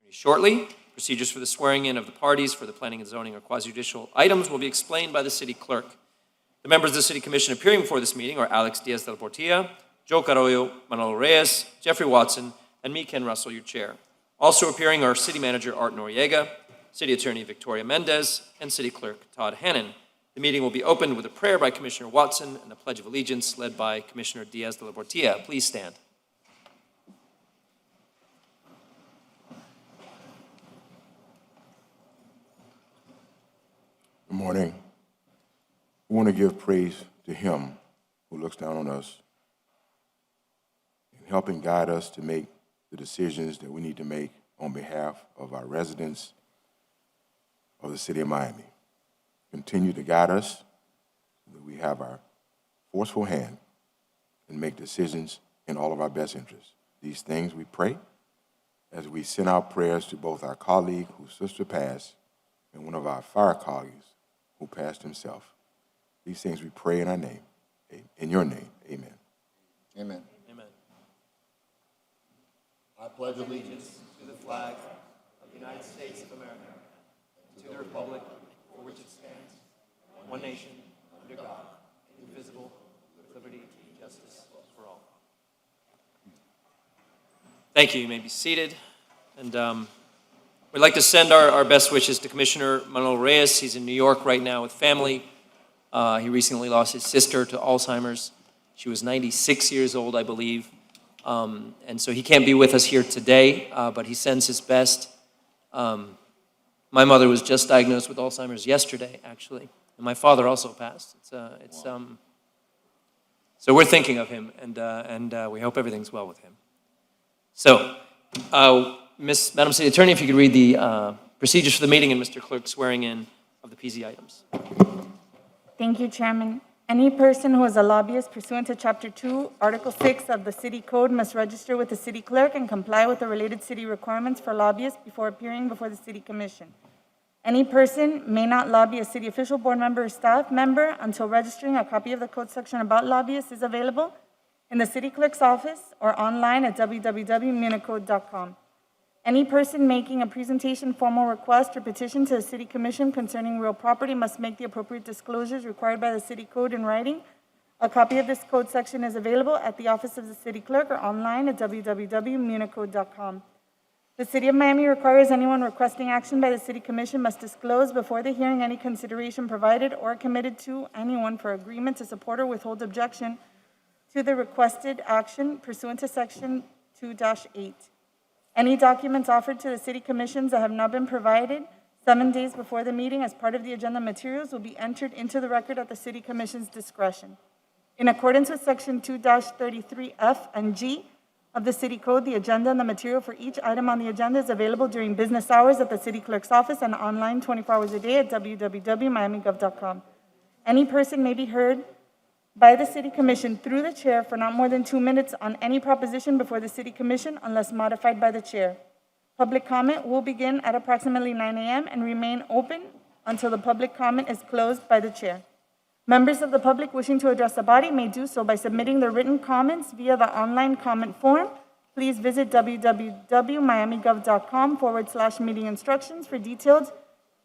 shortly. Procedures for the swearing in of the parties for the planning and zoning or quasi-judicial items will be explained by the city clerk. The members of the City Commission appearing before this meeting are Alex Diaz de la Portilla, Joe Carollo, Manolo Reyes, Jeffrey Watson, and me, Ken Russell, your chair. Also appearing are City Manager Art Noriega, City Attorney Victoria Mendez, and City Clerk Todd Hannon. The meeting will be opened with a prayer by Commissioner Watson and a Pledge of Allegiance led by Commissioner Diaz de la Portilla. Please stand. Good morning. We want to give praise to Him who looks down on us and helping guide us to make the decisions that we need to make on behalf of our residents of the city of Miami. Continue to guide us so that we have our forceful hand and make decisions in all of our best interests. These things we pray as we send out prayers to both our colleague whose sister passed and one of our fire colleagues who passed himself. These things we pray in our name, in your name, amen. Amen. Amen. I pledge allegiance To the flag of the United States of America, and to the republic for which it stands, one nation, under God, indivisible, with liberty and justice for all. Thank you. You may be seated. And we'd like to send our best wishes to Commissioner Manolo Reyes. He's in New York right now with family. He recently lost his sister to Alzheimer's. She was 96 years old, I believe. And so he can't be with us here today, but he sends his best. My mother was just diagnosed with Alzheimer's yesterday, actually. And my father also passed. So we're thinking of him, and we hope everything's well with him. So, Madam City Attorney, if you could read the procedures for the meeting and Mr. Clerk swearing in of the PZ items. Thank you, Chairman. Any person who is a lobbyist pursuant to Chapter 2, Article 6 of the City Code must register with the City Clerk and comply with the related city requirements for lobbyists before appearing before the City Commission. Any person may not lobby a city official, board member, or staff member until registering. A copy of the code section about lobbyists is available in the City Clerk's office or online at www.municode.com. Any person making a presentation, formal request, or petition to the City Commission concerning real property must make the appropriate disclosures required by the City Code in writing. A copy of this code section is available at the office of the City Clerk or online at www.municode.com. The City of Miami requires anyone requesting action by the City Commission must disclose before the hearing any consideration provided or committed to anyone for agreement to support or withhold objection to the requested action pursuant to Section 2-8. Any documents offered to the City Commissions that have not been provided 7 days before the meeting as part of the agenda materials will be entered into the record at the City Commission's discretion. In accordance with Section 2-33F and G of the City Code, the agenda and the material for each item on the agenda is available during business hours at the City Clerk's office and online 24 hours a day at www.miamigov.com. Any person may be heard by the City Commission through the chair for not more than 2 minutes on any proposition before the City Commission unless modified by the chair. Public comment will begin at approximately 9 a.m. and remain open until the public comment is closed by the chair. Members of the public wishing to address the body may do so by submitting their written comments via the online comment form. Please visit www.miamigov.com/meeting instructions for detailed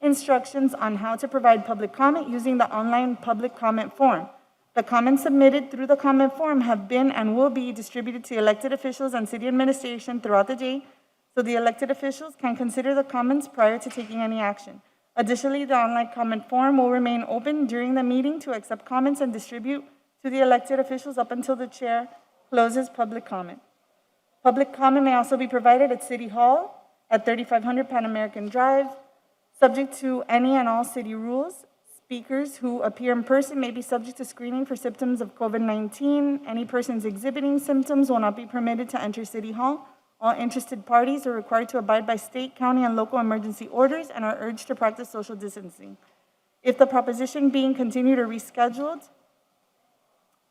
instructions on how to provide public comment using the online public comment form. The comments submitted through the comment form have been and will be distributed to elected officials and city administration throughout the day, so the elected officials can consider the comments prior to taking any action. Additionally, the online comment form will remain open during the meeting to accept comments and distribute to the elected officials up until the chair closes public comment. Public comment may also be provided at City Hall at 3500 Pan American Drive, subject to any and all city rules. Speakers who appear in person may be subject to screening for symptoms of COVID-19. Any persons exhibiting symptoms will not be permitted to enter City Hall. All interested parties are required to abide by state, county, and local emergency orders and are urged to practice social distancing. If the proposition being continued or rescheduled,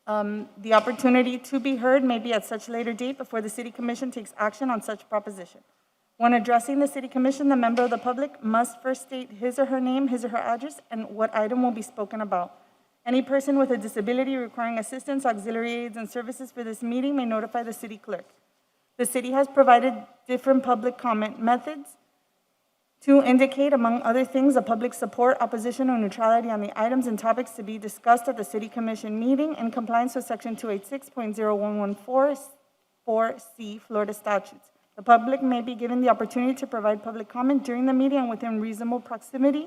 the opportunity to be heard may be at such later date before the City Commission takes action on such proposition. When addressing the City Commission, the member of the public must first state his or her name, his or her address, and what item will be spoken about. Any person with a disability requiring assistance, auxiliary aids, and services for this meeting may notify the City Clerk. The City has provided different public comment methods 2, indicate, among other things, the public support, opposition, or neutrality on the items and topics to be discussed at the City Commission meeting in compliance with Section 286.0114-4C Florida statutes. The public may be given the opportunity to provide public comment during the meeting and within reasonable proximity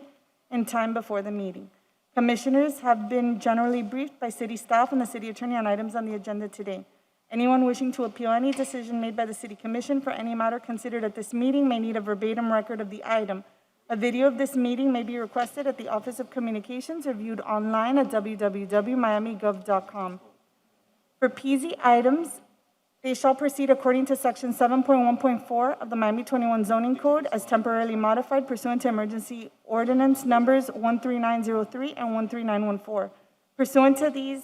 in time before the meeting. Commissioners have been generally briefed by city staff and the city attorney on items on the agenda today. Anyone wishing to appeal any decision made by the City Commission for any matter considered at this meeting may need a verbatim record of the item. A video of this meeting may be requested at the Office of Communications or viewed online at www.miamigov.com. For PZ items, they shall proceed according to Section 7.1.4 of the Miami 21 Zoning Code as temporarily modified pursuant to Emergency Ordinance Numbers 13903 and 13914. Pursuant to these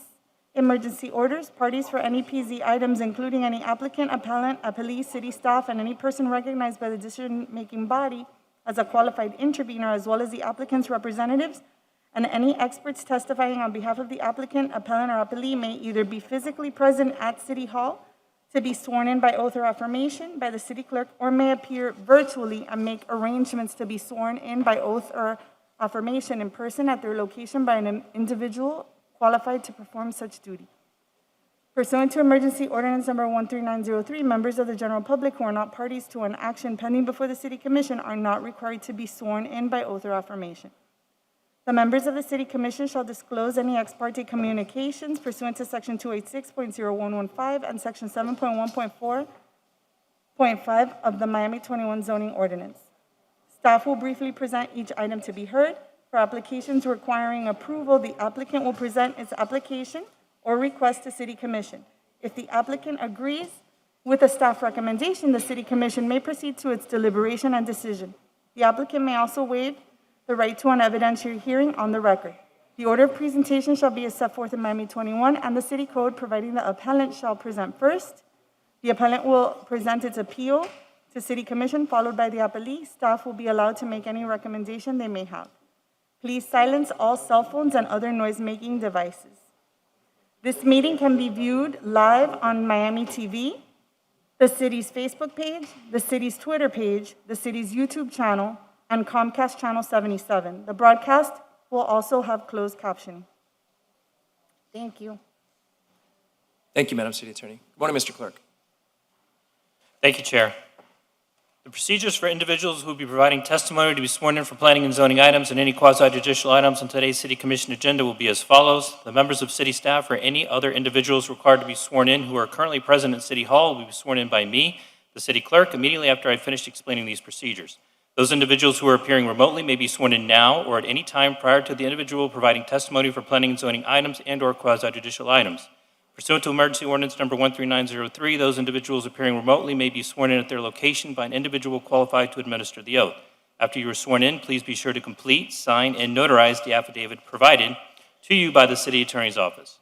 emergency orders, parties for any PZ items, including any applicant, appellant, appellee, city staff, and any person recognized by the decision-making body as a qualified intervener, as well as the applicant's representatives, and any experts testifying on behalf of the applicant, appellant, or appellee may either be physically present at City Hall to be sworn in by oath or affirmation by the city clerk, or may appear virtually and make arrangements to be sworn in by oath or affirmation in person at their location by an individual qualified to perform such duty. Pursuant to Emergency Ordinance Number 13903, members of the general public who are not parties to an action pending before the City Commission are not required to be sworn in by oath or affirmation. The members of the City Commission shall disclose any ex parte communications pursuant to Section 286.0115 and Section 7.1.4.5 of the Miami 21 Zoning Ordinance. Staff will briefly present each item to be heard. For applications requiring approval, the applicant will present its application or request to City Commission. If the applicant agrees with a staff recommendation, the City Commission may proceed to its deliberation and decision. The applicant may also waive the right to an evidentiary hearing on the record. The order of presentation shall be as set forth in Miami 21 and the City Code, providing the appellant shall present first. The appellant will present its appeal to City Commission, followed by the appellee. Staff will be allowed to make any recommendation they may have. Please silence all cell phones and other noise-making devices. This meeting can be viewed live on Miami TV, the city's Facebook page, the city's Twitter page, the city's YouTube channel, and Comcast Channel 77. The broadcast will also have closed captioning. Thank you. Thank you, Madam City Attorney. Good morning, Mr. Clerk. Thank you, Chair. The procedures for individuals who will be providing testimony to be sworn in for planning and zoning items and any quasi-judicial items on today's City Commission agenda will be as follows. The members of City staff or any other individuals required to be sworn in who are currently present at City Hall will be sworn in by me, the City Clerk, immediately after I've finished explaining these procedures. Those individuals who are appearing remotely may be sworn in now or at any time prior to the individual providing testimony for planning and zoning items and/or quasi-judicial items. Pursuant to Emergency Ordinance Number 13903, those individuals appearing remotely may be sworn in at their location by an individual qualified to administer the oath. After you are sworn in, please be sure to complete, sign, and notarize the affidavit provided to you by the City Attorney's Office.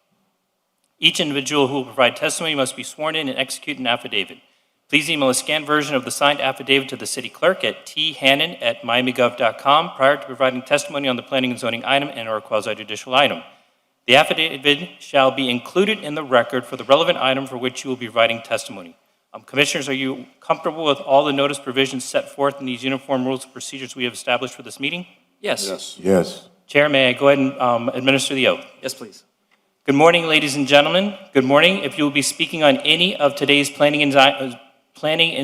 Each individual who will provide testimony must be sworn in and execute an affidavit. Please email a scanned version of the signed affidavit to the City Clerk at thannon@miamigov.com prior to providing testimony on the planning and zoning item and/or quasi-judicial item. The affidavit shall be included in the record for the relevant item for which you will be providing testimony. Commissioners, are you comfortable with all the notice provisions set forth in these uniform rules and procedures we have established for this meeting? Yes. Yes. Chair, may I go ahead and administer the oath? Yes, please. Good morning, ladies and gentlemen. Good morning. If you will be speaking on any of today's planning and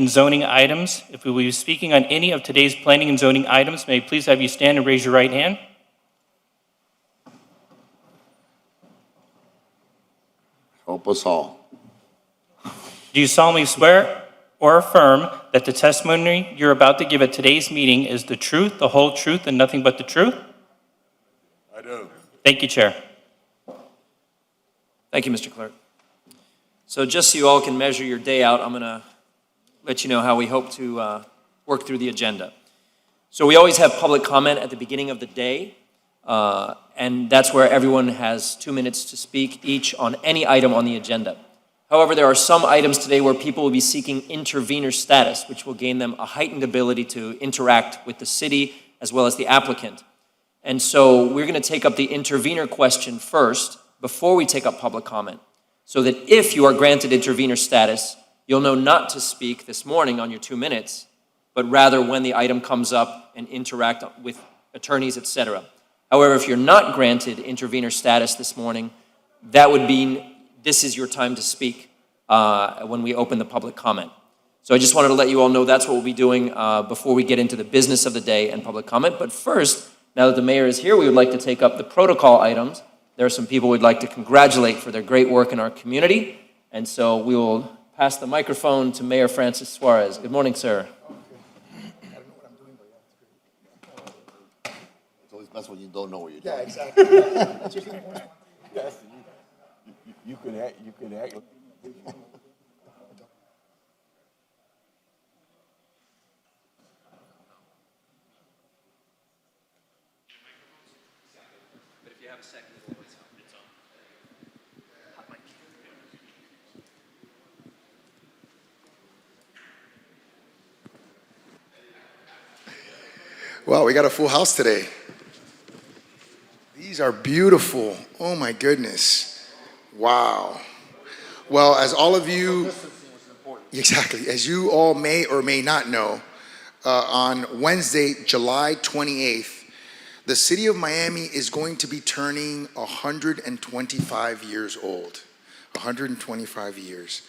zoning items, if we will be speaking on any of today's planning and zoning items, may I please have you stand and raise your right hand? Help us all. Do you solemnly swear or affirm that the testimony you're about to give at today's meeting is the truth, the whole truth, and nothing but the truth? I do. Thank you, Chair. Thank you, Mr. Clerk. So just so you all can measure your day out, I'm going to let you know how we hope to work through the agenda. So we always have public comment at the beginning of the day, and that's where everyone has 2 minutes to speak each on any item on the agenda. However, there are some items today where people will be seeking intervener status, which will gain them a heightened ability to interact with the city as well as the applicant. And so we're going to take up the intervener question first before we take up public comment, so that if you are granted intervener status, you'll know not to speak this morning on your 2 minutes, but rather when the item comes up and interact with attorneys, et cetera. However, if you're not granted intervener status this morning, that would mean this is your time to speak when we open the public comment. So I just wanted to let you all know that's what we'll be doing before we get into the business of the day and public comment. But first, now that the mayor is here, we would like to take up the protocol items. There are some people we'd like to congratulate for their great work in our community. And so we will pass the microphone to Mayor Francis Suarez. Good morning, sir. It's always best when you don't know what you're doing. Yeah, exactly. Yes, you can act. Well, we got a full house today. These are beautiful. Oh my goodness. Wow. Well, as all of you, exactly, as you all may or may not know, on Wednesday, July 28th, the city of Miami is going to be turning 125 years old. 125 years.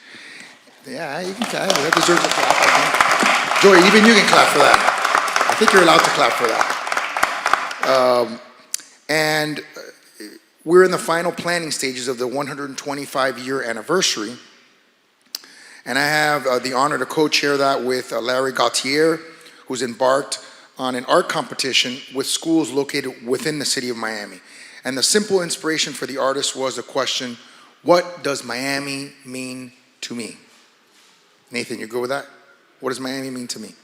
Yeah, you can clap. That deserves a clap, I think. Joy, even you can clap for that. I think you're allowed to clap for that. And we're in the final planning stages of the 125-year anniversary. And I have the honor to co-chair that with Larry Gautier, who's embarked on an art competition with schools located within the city of Miami. And the simple inspiration for the artist was the question, what does Miami mean to me? Nathan, you go with that? What does Miami mean to me?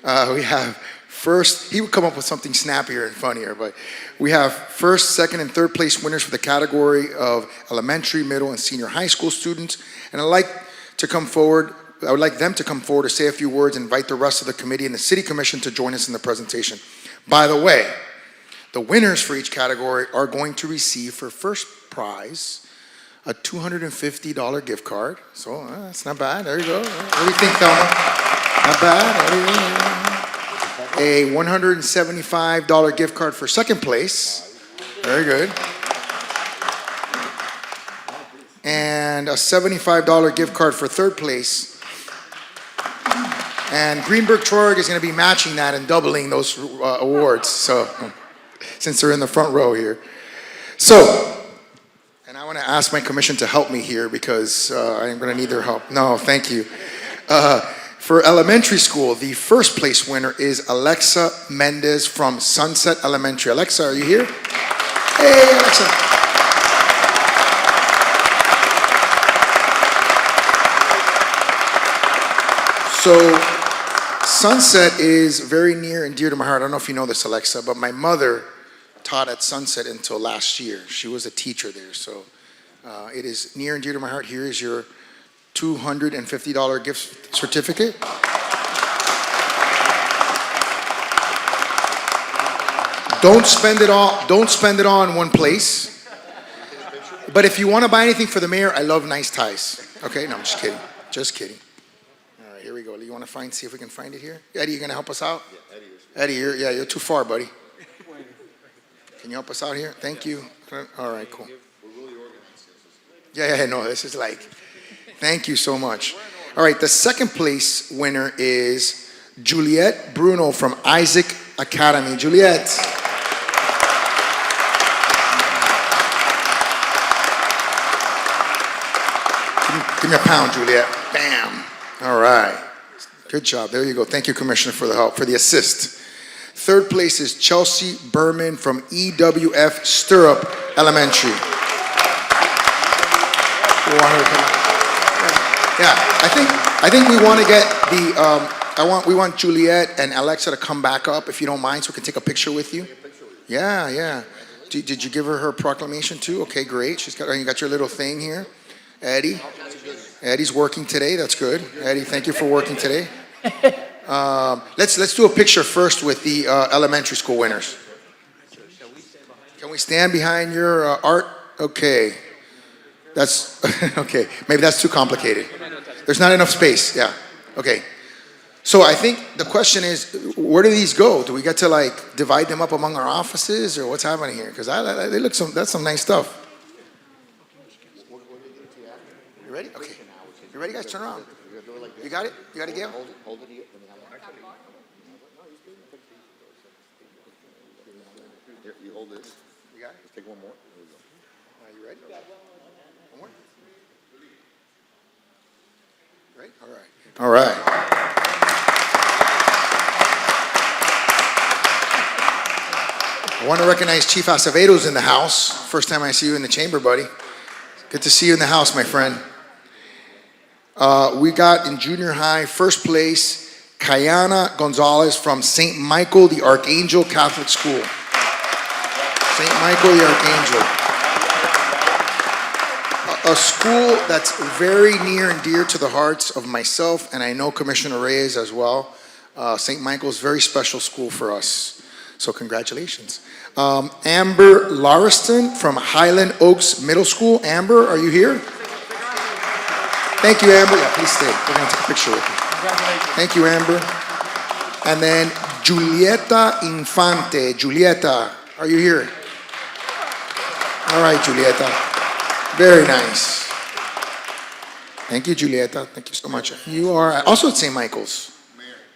We have first, he would come up with something snappier and funnier, but we have first, second, and third place winners for the category of elementary, middle, and senior high school students. And I would like them to come forward to say a few words, invite the rest of the committee and the city commission to join us in the presentation. By the way, the winners for each category are going to receive for first prize a $250 gift card. So that's not bad. There you go. What do you think, Thelma? Not bad. A $175 gift card for second place. Very good. And a $75 gift card for third place. And Greenberg Trorg is going to be matching that and doubling those awards. So, since they're in the front row here. So, and I want to ask my commission to help me here because I'm going to need their help. No, thank you. For elementary school, the first place winner is Alexa Mendez from Sunset Elementary. Alexa, are you here? Hey, Alexa. So, Sunset is very near and dear to my heart. I don't know if you know this, Alexa, but my mother taught at Sunset until last year. She was a teacher there, so it is near and dear to my heart. Here is your $250 gift certificate. Don't spend it all in one place. But if you want to buy anything for the mayor, I love nice ties. Okay, no, I'm just kidding. Just kidding. All right, here we go. You want to see if we can find it here? Eddie, you going to help us out? Yeah, Eddie, you're too far, buddy. Can you help us out here? Thank you. All right, cool. Yeah, no, this is like, thank you so much. All right, the second place winner is Juliet Bruno from Isaac Academy. Juliet. Give me a pound, Juliet. Bam. All right. Good job. There you go. Thank you, Commissioner, for the help, for the assist. Third place is Chelsea Berman from EWF Stirrup Elementary. Yeah, I think we want to get the we want Juliet and Alexa to come back up if you don't mind, so we can take a picture with you. Yeah. Did you give her proclamation too? Okay, great. You got your little thing here. Eddie's working today. That's good. Eddie, thank you for working today. Let's do a picture first with the elementary school winners. Can we stand behind your art? Okay. That's okay. Maybe that's too complicated. There's not enough space. Yeah. Okay. So I think the question is, where do these go? Do we get to like divide them up among our offices, or what's happening here? Because they look that's some nice stuff. You ready? Okay. You ready, guys? Turn around. You got it? You got it, Gail? Hold it here. Here, you hold this. You got it? Let's take one more. There we go. Are you ready? One more? Ready? All right. All right. I want to recognize Chief Acevedo's in the house. First time I see you in the chamber, buddy. Good to see you in the house, my friend. We got in junior high, first place, Kayana Gonzalez from St. Michael the Archangel Catholic School. St. Michael the Archangel. A school that's very near and dear to the hearts of myself, and I know Commissioner Reyes as well. St. Michael's very special school for us. So congratulations. Amber Lauriston from Highland Oaks Middle School. Amber, are you here? Thank you, Amber. Yeah, please stay. We're going to take a picture with you. Thank you, Amber. And then Julieta Infante. Julieta, are you here? All right, Julieta. Very nice. Thank you, Julieta. Thank you so much. You are also at St. Michael's.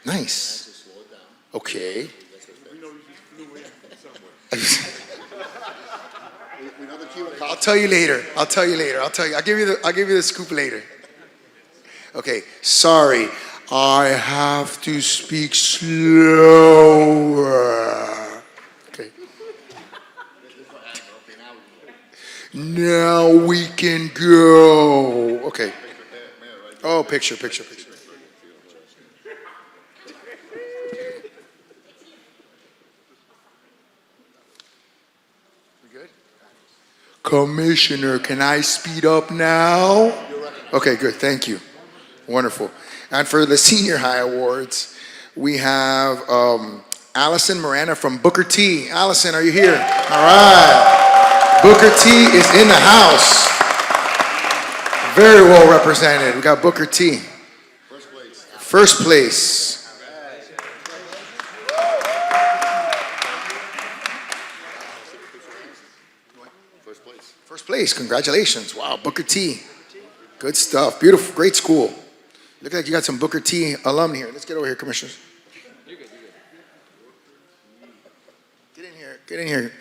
Nice. Okay. I'll tell you later. I'll give you the scoop later. Okay, sorry. I have to speak slower. Okay. Now we can go. Okay. Oh, picture. Commissioner, can I speed up now? Okay, good, thank you. Wonderful. And for the senior high awards, we have Allison Miranda from Booker T. Allison, are you here? All right. Booker T is in the house. Very well represented. We got Booker T. First place. First place, congratulations. Wow, Booker T. Good stuff. Beautiful, great school. Look like you got some Booker T alum here. Let's get over here, commissioners. You're good. Get in here.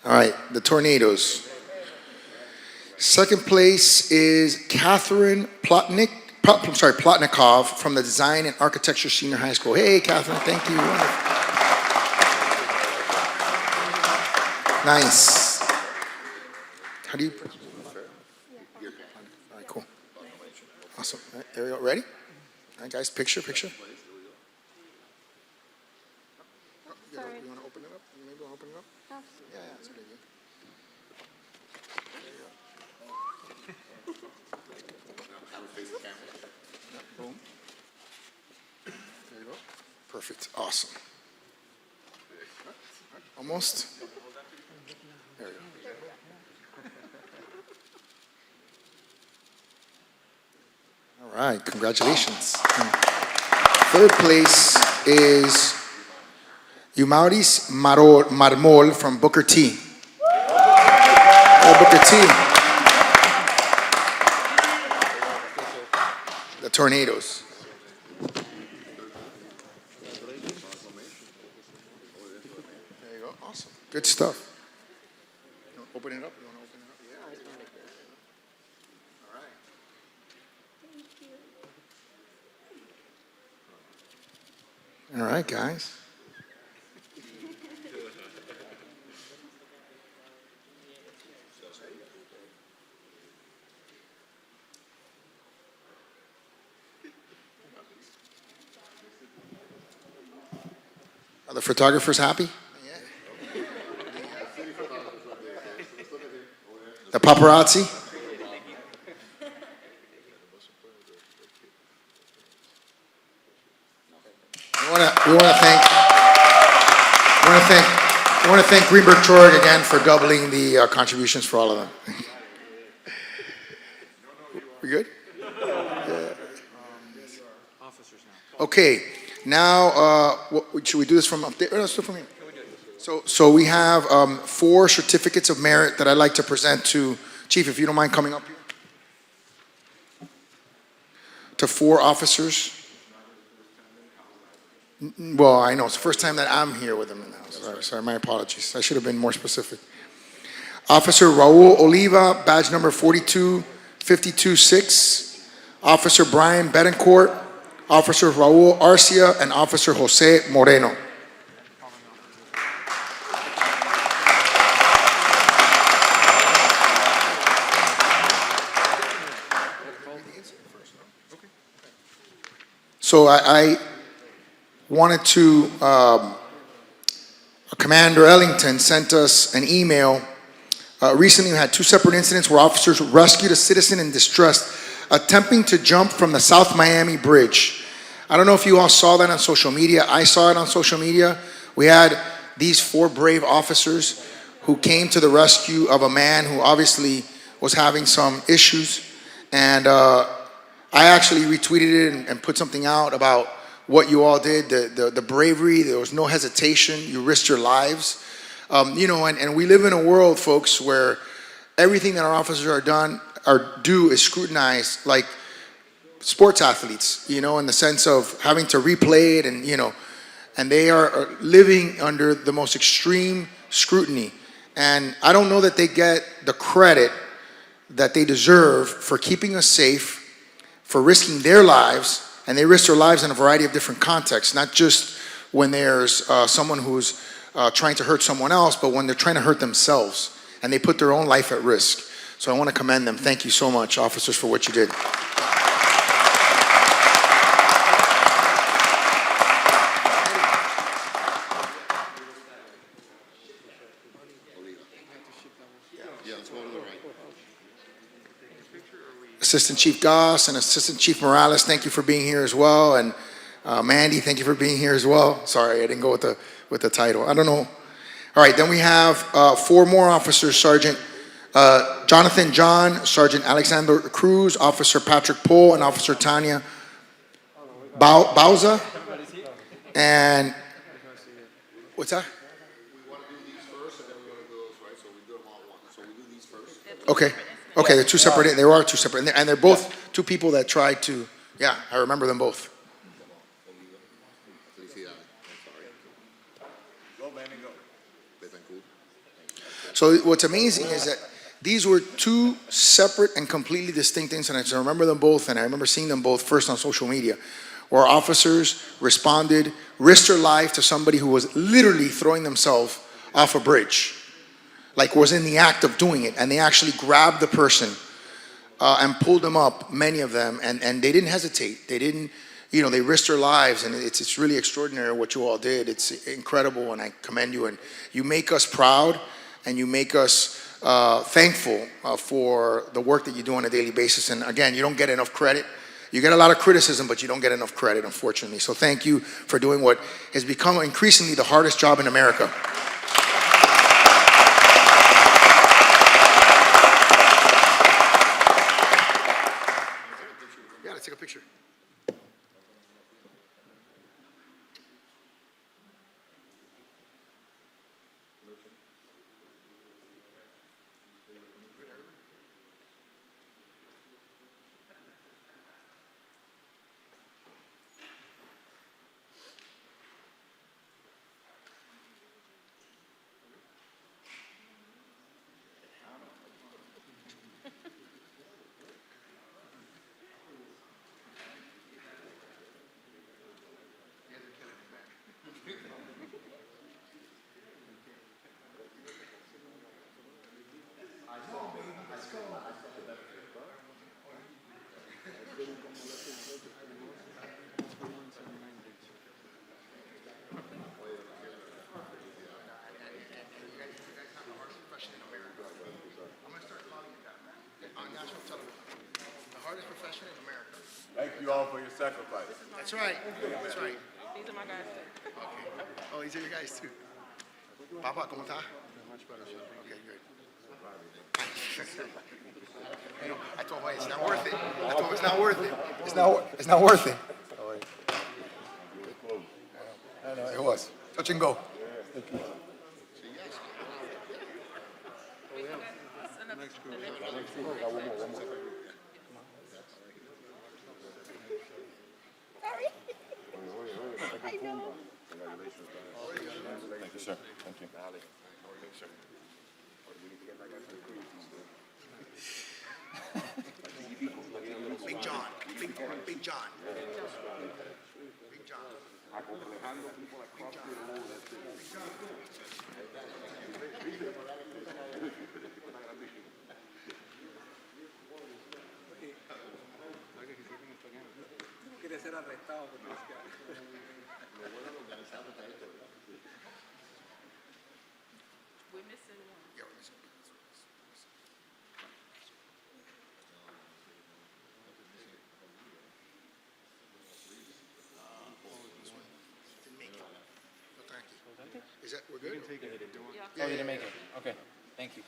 All right, the Tornadoes. Second place is Catherine Plotnikov from the Design and Architecture Senior High School. Hey, Catherine, thank you. Nice. How do you? All right, cool. Awesome. All right, there we go. Ready? All right, guys, picture. You want to open it up? You maybe want to open it up? Yeah, that's a good idea. Boom. There you go. Perfect. Awesome. Almost. There you go. All right. Congratulations. And third place is Yumauris Marmol from Booker T. Oh, Booker T. The Tornadoes. There you go. Awesome. Good stuff. You want to open it up? Yeah. All right. All right, guys. Are the photographers happy? The paparazzi? We want to thank Greenberg Troig again for doubling the contributions for all of them. Okay, now, should we do this from up there? Let's do it from here. So we have 4 certificates of merit that I'd like to present to, Chief, if you don't mind coming up here. To 4 officers. Well, I know, it's the first time that I'm here with them in the house. Sorry, my apologies. I should have been more specific. Officer Raul Oliva, badge number 42526. Officer Brian Betancourt, Officer Raul Arcia, and Officer Jose Moreno. So I wanted to, Commander Ellington sent us an email. Recently, we had 2 separate incidents where officers rescued a citizen in distress attempting to jump from the South Miami Bridge. I don't know if you all saw that on social media. I saw it on social media. We had these 4 brave officers who came to the rescue of a man who obviously was having some issues. And I actually retweeted it and put something out about what you all did, the bravery. There was no hesitation. You risked your lives. And we live in a world, folks, where everything that our officers do is scrutinized like sports athletes, in the sense of having to replay it and they are living under the most extreme scrutiny. And I don't know that they get the credit that they deserve for keeping us safe, for risking their lives, and they risk their lives in a variety of different contexts, not just when there's someone who's trying to hurt someone else, but when they're trying to hurt themselves, and they put their own life at risk. So I want to commend them. Thank you so much, officers, for what you did. Yeah, let's go to the right. Assistant Chief Goss and Assistant Chief Morales, thank you for being here as well. And Mandy, thank you for being here as well. Sorry, I didn't go with the title. I don't know. All right, then we have 4 more officers, Sergeant Jonathan John, Sergeant Alexander Cruz, Officer Patrick Pohl, and Officer Tanya Bauza. And what's that? We want to do these first, and then we want to do those, right? So we do them all at once. So we do these first. Okay, they're 2 separate. There are 2 separate, and they're both 2 people that tried to. Yeah, I remember them both. So you see that? I'm sorry. Go, man, and go. They've been cool. So what's amazing is that these were 2 separate and completely distinct incidents. I remember them both, and I remember seeing them both first on social media, where officers responded, risked their life to somebody who was literally throwing themselves off a bridge, like was in the act of doing it, and they actually grabbed the person and pulled them up, many of them, and they didn't hesitate. They didn't, they risked their lives, and it's really extraordinary what you all did. It's incredible, and I commend you, and you make us proud, and you make us thankful for the work that you do on a daily basis. And again, you don't get enough credit. You get a lot of criticism, but you don't get enough credit, unfortunately. So thank you for doing what has become increasingly the hardest job in America. Yeah, let's take a picture. Thank you all for your sacrifice. That's right. That's right. These are my guys. Okay. Oh, these are your guys too. Papa, ¿cómo está? Much better, sir. Okay, good. I told him, it's not worth it. I told him it's not worth it. It's not worth it. I know, it was. Touch and go. Thank you, sir. Thank you. Big John, Big John. Big John. Is that, we're good? Oh, you didn't make it? Okay, thank you.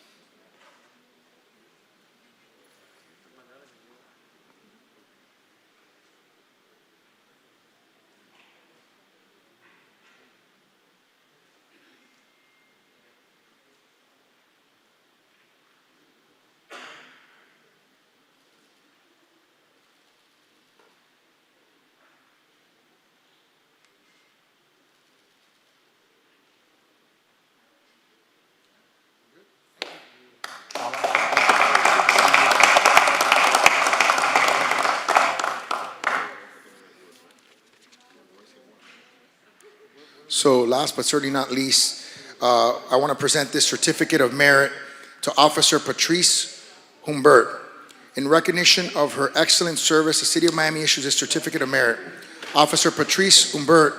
So last but certainly not least, I want to present this certificate of merit to Officer Patrice Humbert. In recognition of her excellent service, the City of Miami issues this certificate of merit. Officer Patrice Humbert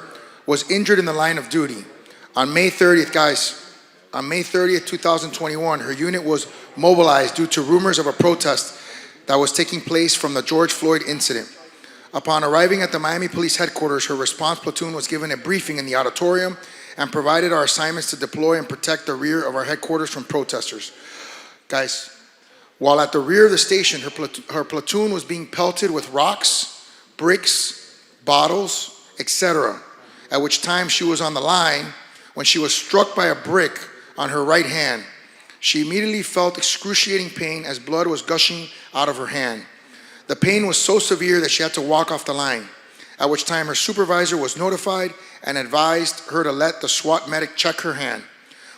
was injured in the line of duty. On May 30th, guys, on May 30th, 2021, her unit was mobilized due to rumors of a protest that was taking place from the George Floyd incident. Upon arriving at the Miami Police Headquarters, her response platoon was given a briefing in the auditorium and provided our assignments to deploy and protect the rear of our headquarters from protesters. Guys, while at the rear of the station, her platoon was being pelted with rocks, bricks, bottles, etc., at which time she was on the line when she was struck by a brick on her right hand. She immediately felt excruciating pain as blood was gushing out of her hand. The pain was so severe that she had to walk off the line, at which time her supervisor was notified and advised her to let the SWAT medic check her hand.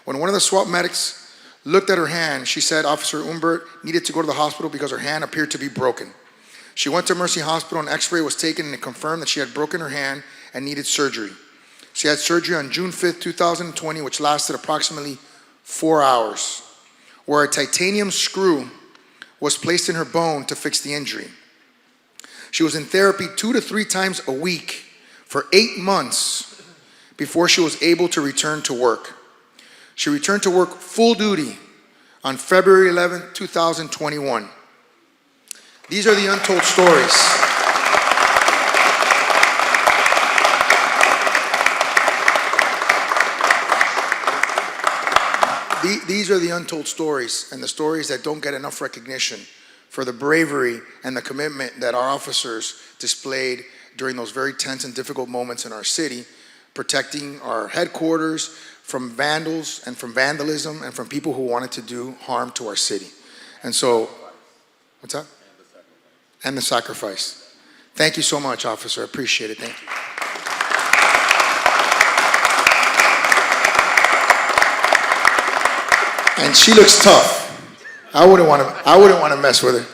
When one of the SWAT medics looked at her hand, she said Officer Humbert needed to go to the hospital because her hand appeared to be broken. She went to Mercy Hospital, an x-ray was taken and it confirmed that she had broken her hand and needed surgery. She had surgery on June 5th, 2020, which lasted approximately 4 hours, where a titanium screw was placed in her bone to fix the injury. She was in therapy 2 to 3 times a week for 8 months before she was able to return to work. She returned to work full duty on February 11th, 2021. These are the untold stories. These are the untold stories, and the stories that don't get enough recognition for the bravery and the commitment that our officers displayed during those very tense and difficult moments in our city, protecting our headquarters from vandals and from vandalism and from people who wanted to do harm to our city. And so, what's that? And the sacrifice. Thank you so much, officer. I appreciate it. Thank you. And she looks tough. I wouldn't want to mess with her.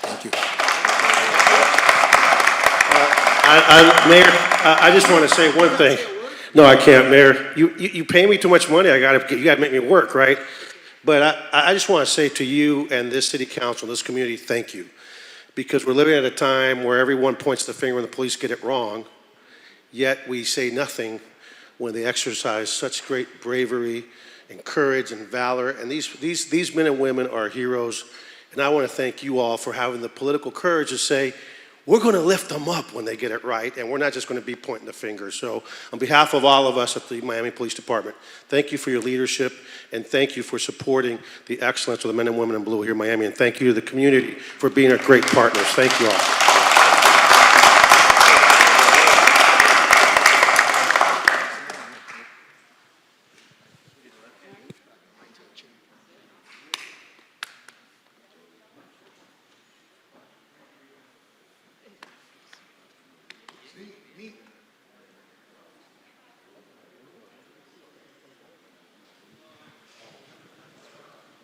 Thank you. Mayor, I just want to say one thing. No, I can't, Mayor. You pay me too much money. You got to make me work, right? But I just want to say to you and this city council, this community, thank you. Because we're living at a time where everyone points the finger when the police get it wrong, yet we say nothing when they exercise such great bravery and courage and valor. And these men and women are heroes. And I want to thank you all for having the political courage to say, we're going to lift them up when they get it right, and we're not just going to be pointing the finger. So on behalf of all of us at the Miami Police Department, thank you for your leadership, and thank you for supporting the excellence of the men and women in blue here in Miami, and thank you to the community for being our great partners. Thank you all.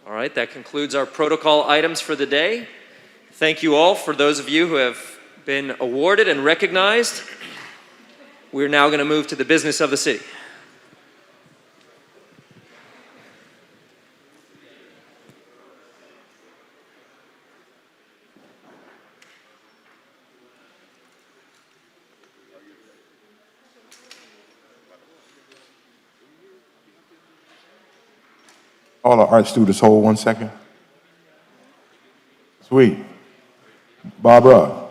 All right, that concludes our protocol items for the day. Thank you all for those of you who have been awarded and recognized. We're now going to move to the business of the city. All the art students, hold 1 second. Sweet. Barbara,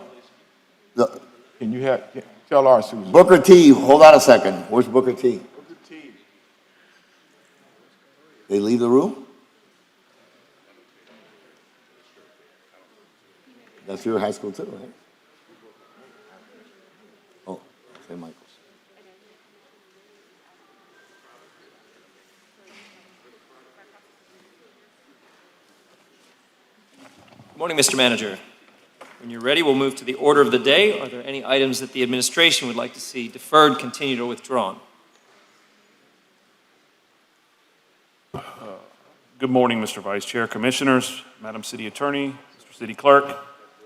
can you tell art students? Booker T, hold on a second. Where's Booker T? They leave the room? That's your high school too, right? Oh, St. Michael's. Good morning, Mr. Manager. When you're ready, we'll move to the order of the day. Are there any items that the administration would like to see deferred, continued, or withdrawn? Good morning, Mr. Vice Chair, Commissioners, Madam City Attorney, Mr. City Clerk.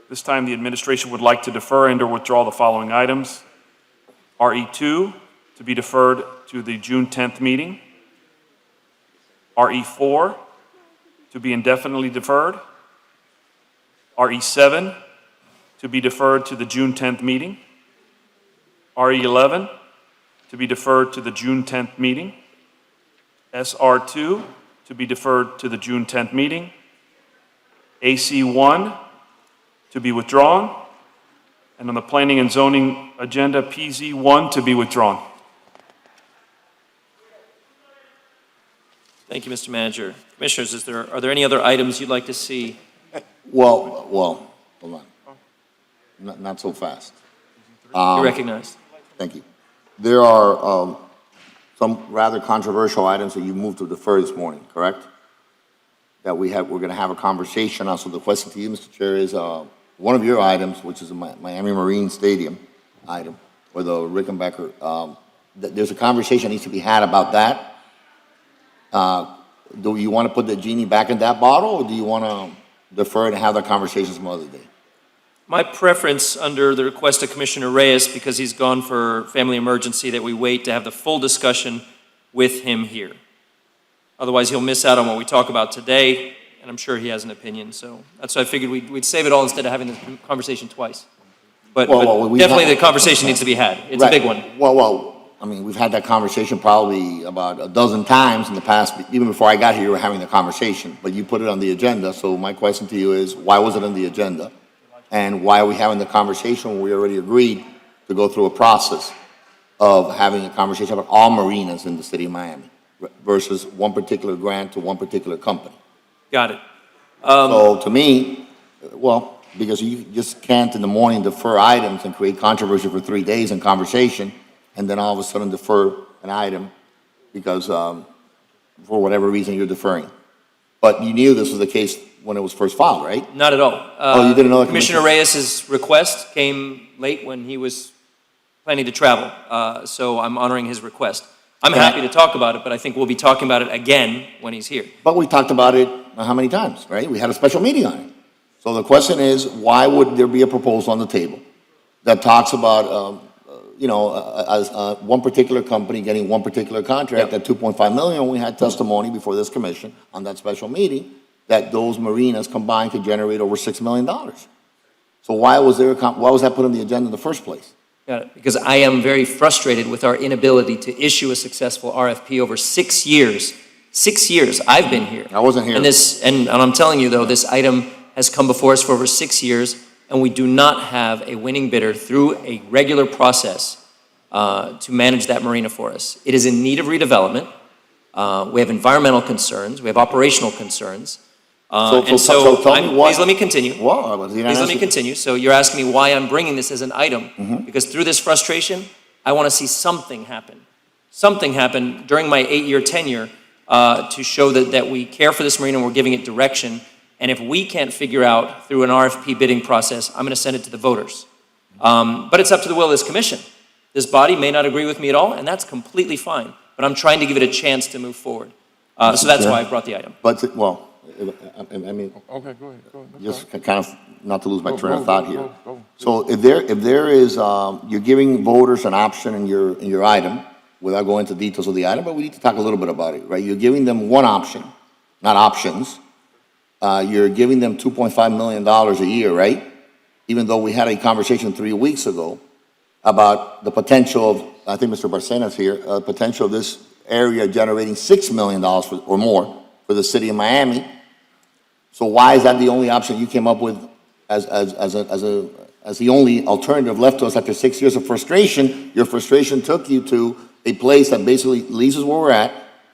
This time, the administration would like to defer and or withdraw the following items. RE2 to be deferred to the June 10th meeting. RE4 to be indefinitely deferred. RE7 to be deferred to the June 10th meeting. RE11 to be deferred to the June 10th meeting. SR2 to be deferred to the June 10th meeting. AC1 to be withdrawn. And on the Planning and Zoning agenda, PZ1 to be withdrawn. Thank you, Mr. Manager. Commissioners, are there any other items you'd like to see? Well, hold on. Not so fast. You're recognized. Thank you. There are some rather controversial items that you moved to defer this morning, correct? That we're going to have a conversation on. So the question to you, Mr. Chair, is one of your items, which is the Miami Marine Stadium item, or the Rickenbacker, there's a conversation that needs to be had about that. Do you want to put the genie back in that bottle, or do you want to defer and have that conversation some other day? My preference under the request of Commissioner Reyes, because he's gone for family emergency, that we wait to have the full discussion with him here. Otherwise, he'll miss out on what we talk about today, and I'm sure he has an opinion. So that's why I figured we'd save it all instead of having the conversation twice. But definitely the conversation needs to be had. It's a big one. Well, I mean, we've had that conversation probably about a dozen times in the past. Even before I got here, we were having the conversation, but you put it on the agenda. So my question to you is, why was it on the agenda? And why are we having the conversation when we already agreed to go through a process of having a conversation about all marinas in the city of Miami versus one particular grant to one particular company? Got it. So to me, well, because you just can't in the morning defer items and create controversy for 3 days in conversation, and then all of a sudden defer an item because for whatever reason you're deferring. But you knew this was the case when it was first filed, right? Not at all. Oh, you didn't know that? Commissioner Reyes's request came late when he was planning to travel, so I'm honoring his request. I'm happy to talk about it, but I think we'll be talking about it again when he's here. But we talked about it how many times, right? We had a special meeting on it. So the question is, why would there be a proposal on the table that talks about, one particular company getting one particular contract at $2.5 million? We had testimony before this commission on that special meeting that those marinas combined could generate over $6 million. So why was that put on the agenda in the first place? Got it. Because I am very frustrated with our inability to issue a successful RFP over 6 years. 6 years I've been here. I wasn't here. And I'm telling you though, this item has come before us for over 6 years. and we do not have a winning bidder through a regular process to manage that marina for us. It is in need of redevelopment. We have environmental concerns, we have operational concerns. So And so, tell me what. please let me continue. Well, you're not Please let me answering- continue. So you're asking me why I'm bringing this as an item? Because through this frustration, I want to see something happen. Something happen during my 8-year tenure to show that we care for this marina and we're giving it direction. And if we can't figure out through an RFP bidding process, I'm going to send it to the voters. But it's up to the will of this commission. This body may not agree with me at all, and that's completely fine. But I'm trying to give it a chance to move forward. So that's why I brought the item. But, well, I mean, Okay, go ahead. just kind of, not to lose my train of thought here. Go. So if there is, you're giving voters an option in your item, without going into details of the item, but we need to talk a little bit about it, right? You're giving them one option, not options. You're giving them $2.5 million a year, right? Even though we had a conversation 3 weeks ago about the potential of, I think Mr. Barcena's here, potential of this area generating $6 million or more for the city of Miami. So why is that the only option you came up with as the only alternative left to us after 6 years of frustration? Your frustration took you to a place that basically leaves us where we're at.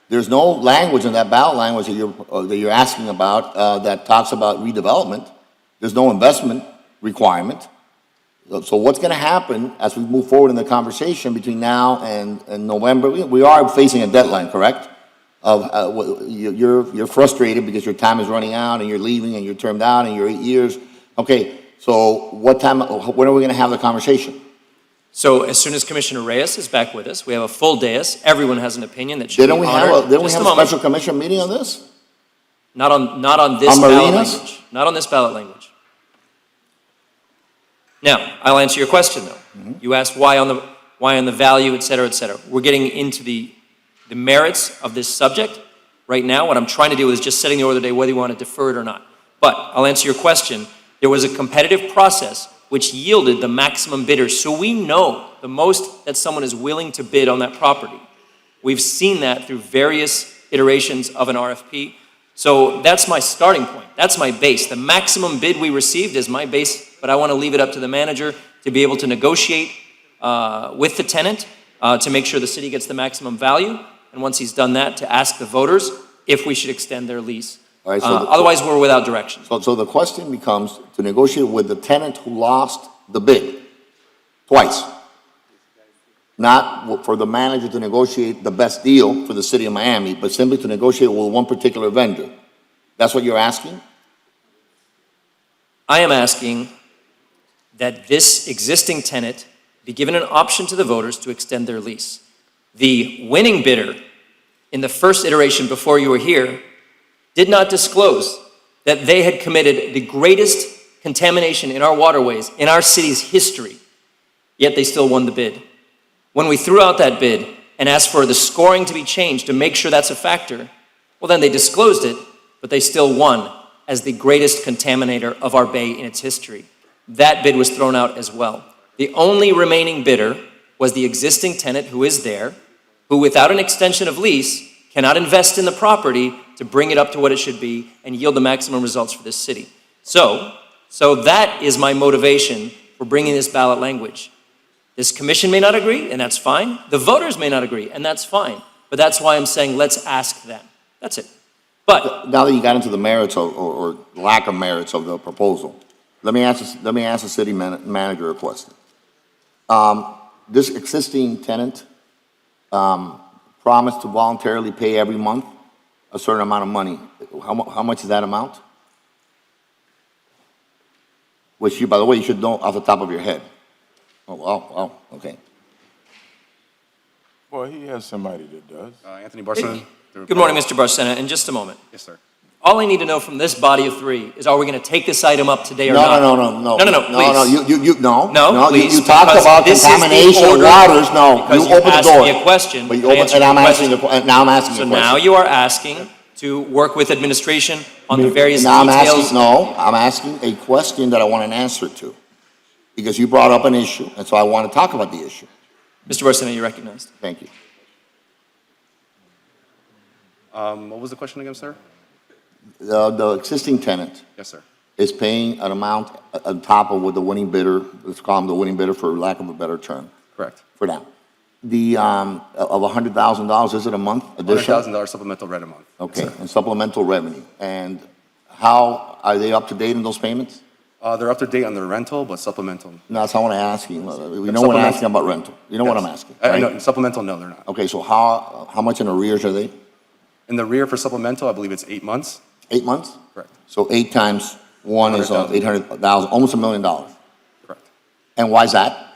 There's no language in that ballot language that you're asking about that talks about redevelopment. There's no investment requirement. So what's going to happen as we move forward in the conversation between now and November? We are facing a deadline, correct? You're frustrated because your time is running out and you're leaving and you're termed out and you're 8 years. Okay, so when are we going to have the conversation? So as soon as Commissioner Reyes is back with us, we have a full dais. Everyone has an opinion that should be honored. Didn't we Just have a a moment. special commission meeting on this? Not on this On ballot marinas? language. Not on this ballot language. Now, I'll answer your question though. You asked why on the value, et cetera, et cetera. We're getting into the merits of this subject. Right now, what I'm trying to do is just setting the order of the day whether you want to defer it or not. But I'll answer your question. There was a competitive process which yielded the maximum bidder. So we know the most that someone is willing to bid on that property. We've seen that through various iterations of an RFP. So that's my starting point. That's my base. The maximum bid we received is my base, but I want to leave it up to the manager to be able to negotiate with the tenant to make sure the city gets the maximum value. And once he's done that, to ask the voters if we should extend their lease. All right, Otherwise, we're without direction. So the question becomes to negotiate with the tenant who lost the bid twice. Not for the manager to negotiate the best deal for the city of Miami, but simply to negotiate with one particular vendor. That's what you're asking? I am asking that this existing tenant be given an option to the voters to extend their lease. The winning bidder in the first iteration before you were here did not disclose that they had committed the greatest contamination in our waterways, in our city's history, yet they still won the bid. When we threw out that bid and asked for the scoring to be changed to make sure that's a factor, well, then they disclosed it, but they still won as the greatest contaminator of our bay in its history. That bid was thrown out as well. The only remaining bidder was the existing tenant who is there, who without an extension of lease cannot invest in the property to bring it up to what it should be and yield the maximum results for this city. So that is my motivation for bringing this ballot language. This commission may not agree, and that's fine. The voters may not agree, and that's fine. But that's why I'm saying let's ask them. That's it. But Now that you got into the merits or lack of merits of the proposal, let me ask the city manager a question. This existing tenant promised to voluntarily pay every month a certain amount of money. How much is that amount? Which you, by the way, you should know off the top of your head. Oh, okay. Well, he has somebody that does. Anthony Barcena. good morning, Mr. Barcena. In just a moment. Yes, sir. All I need to know from this body of three is, are we going to take this item up today or No, not? no, please. No, please, you talked because about this is the contamination of order, waters, no, because you you opened the asked door. me a question, But you I opened, answered and I'm your asking, now I'm asking you So a question. now you are asking to work with administration on the various Now I'm details. asking, no, I'm asking a question that I want an answer to. Because you brought up an issue, and so I want to talk about the issue. Mr. Barcena, you're recognized. Thank you. What was the question again, sir? The existing tenant Yes, sir. is paying an amount on top of what the winning bidder, let's call them the winning bidder for lack of a better term, Correct. for now. The, of $100,000, is it a month additional? $100,000 supplemental rent a month. Okay, and supplemental revenue. And how, are they up to date in those payments? They're up to date on their rental, but supplemental. No, that's not what I ask you. We know what I'm asking about rental. You know what I'm asking, I right? know, supplemental, no, they're not. Okay, so how much in arrears are they? In the rear for supplemental, I believe it's 8 months. 8 months? Correct. So 8 times 1 is 100,000. 800,000, almost $1 million. Correct. And why is that?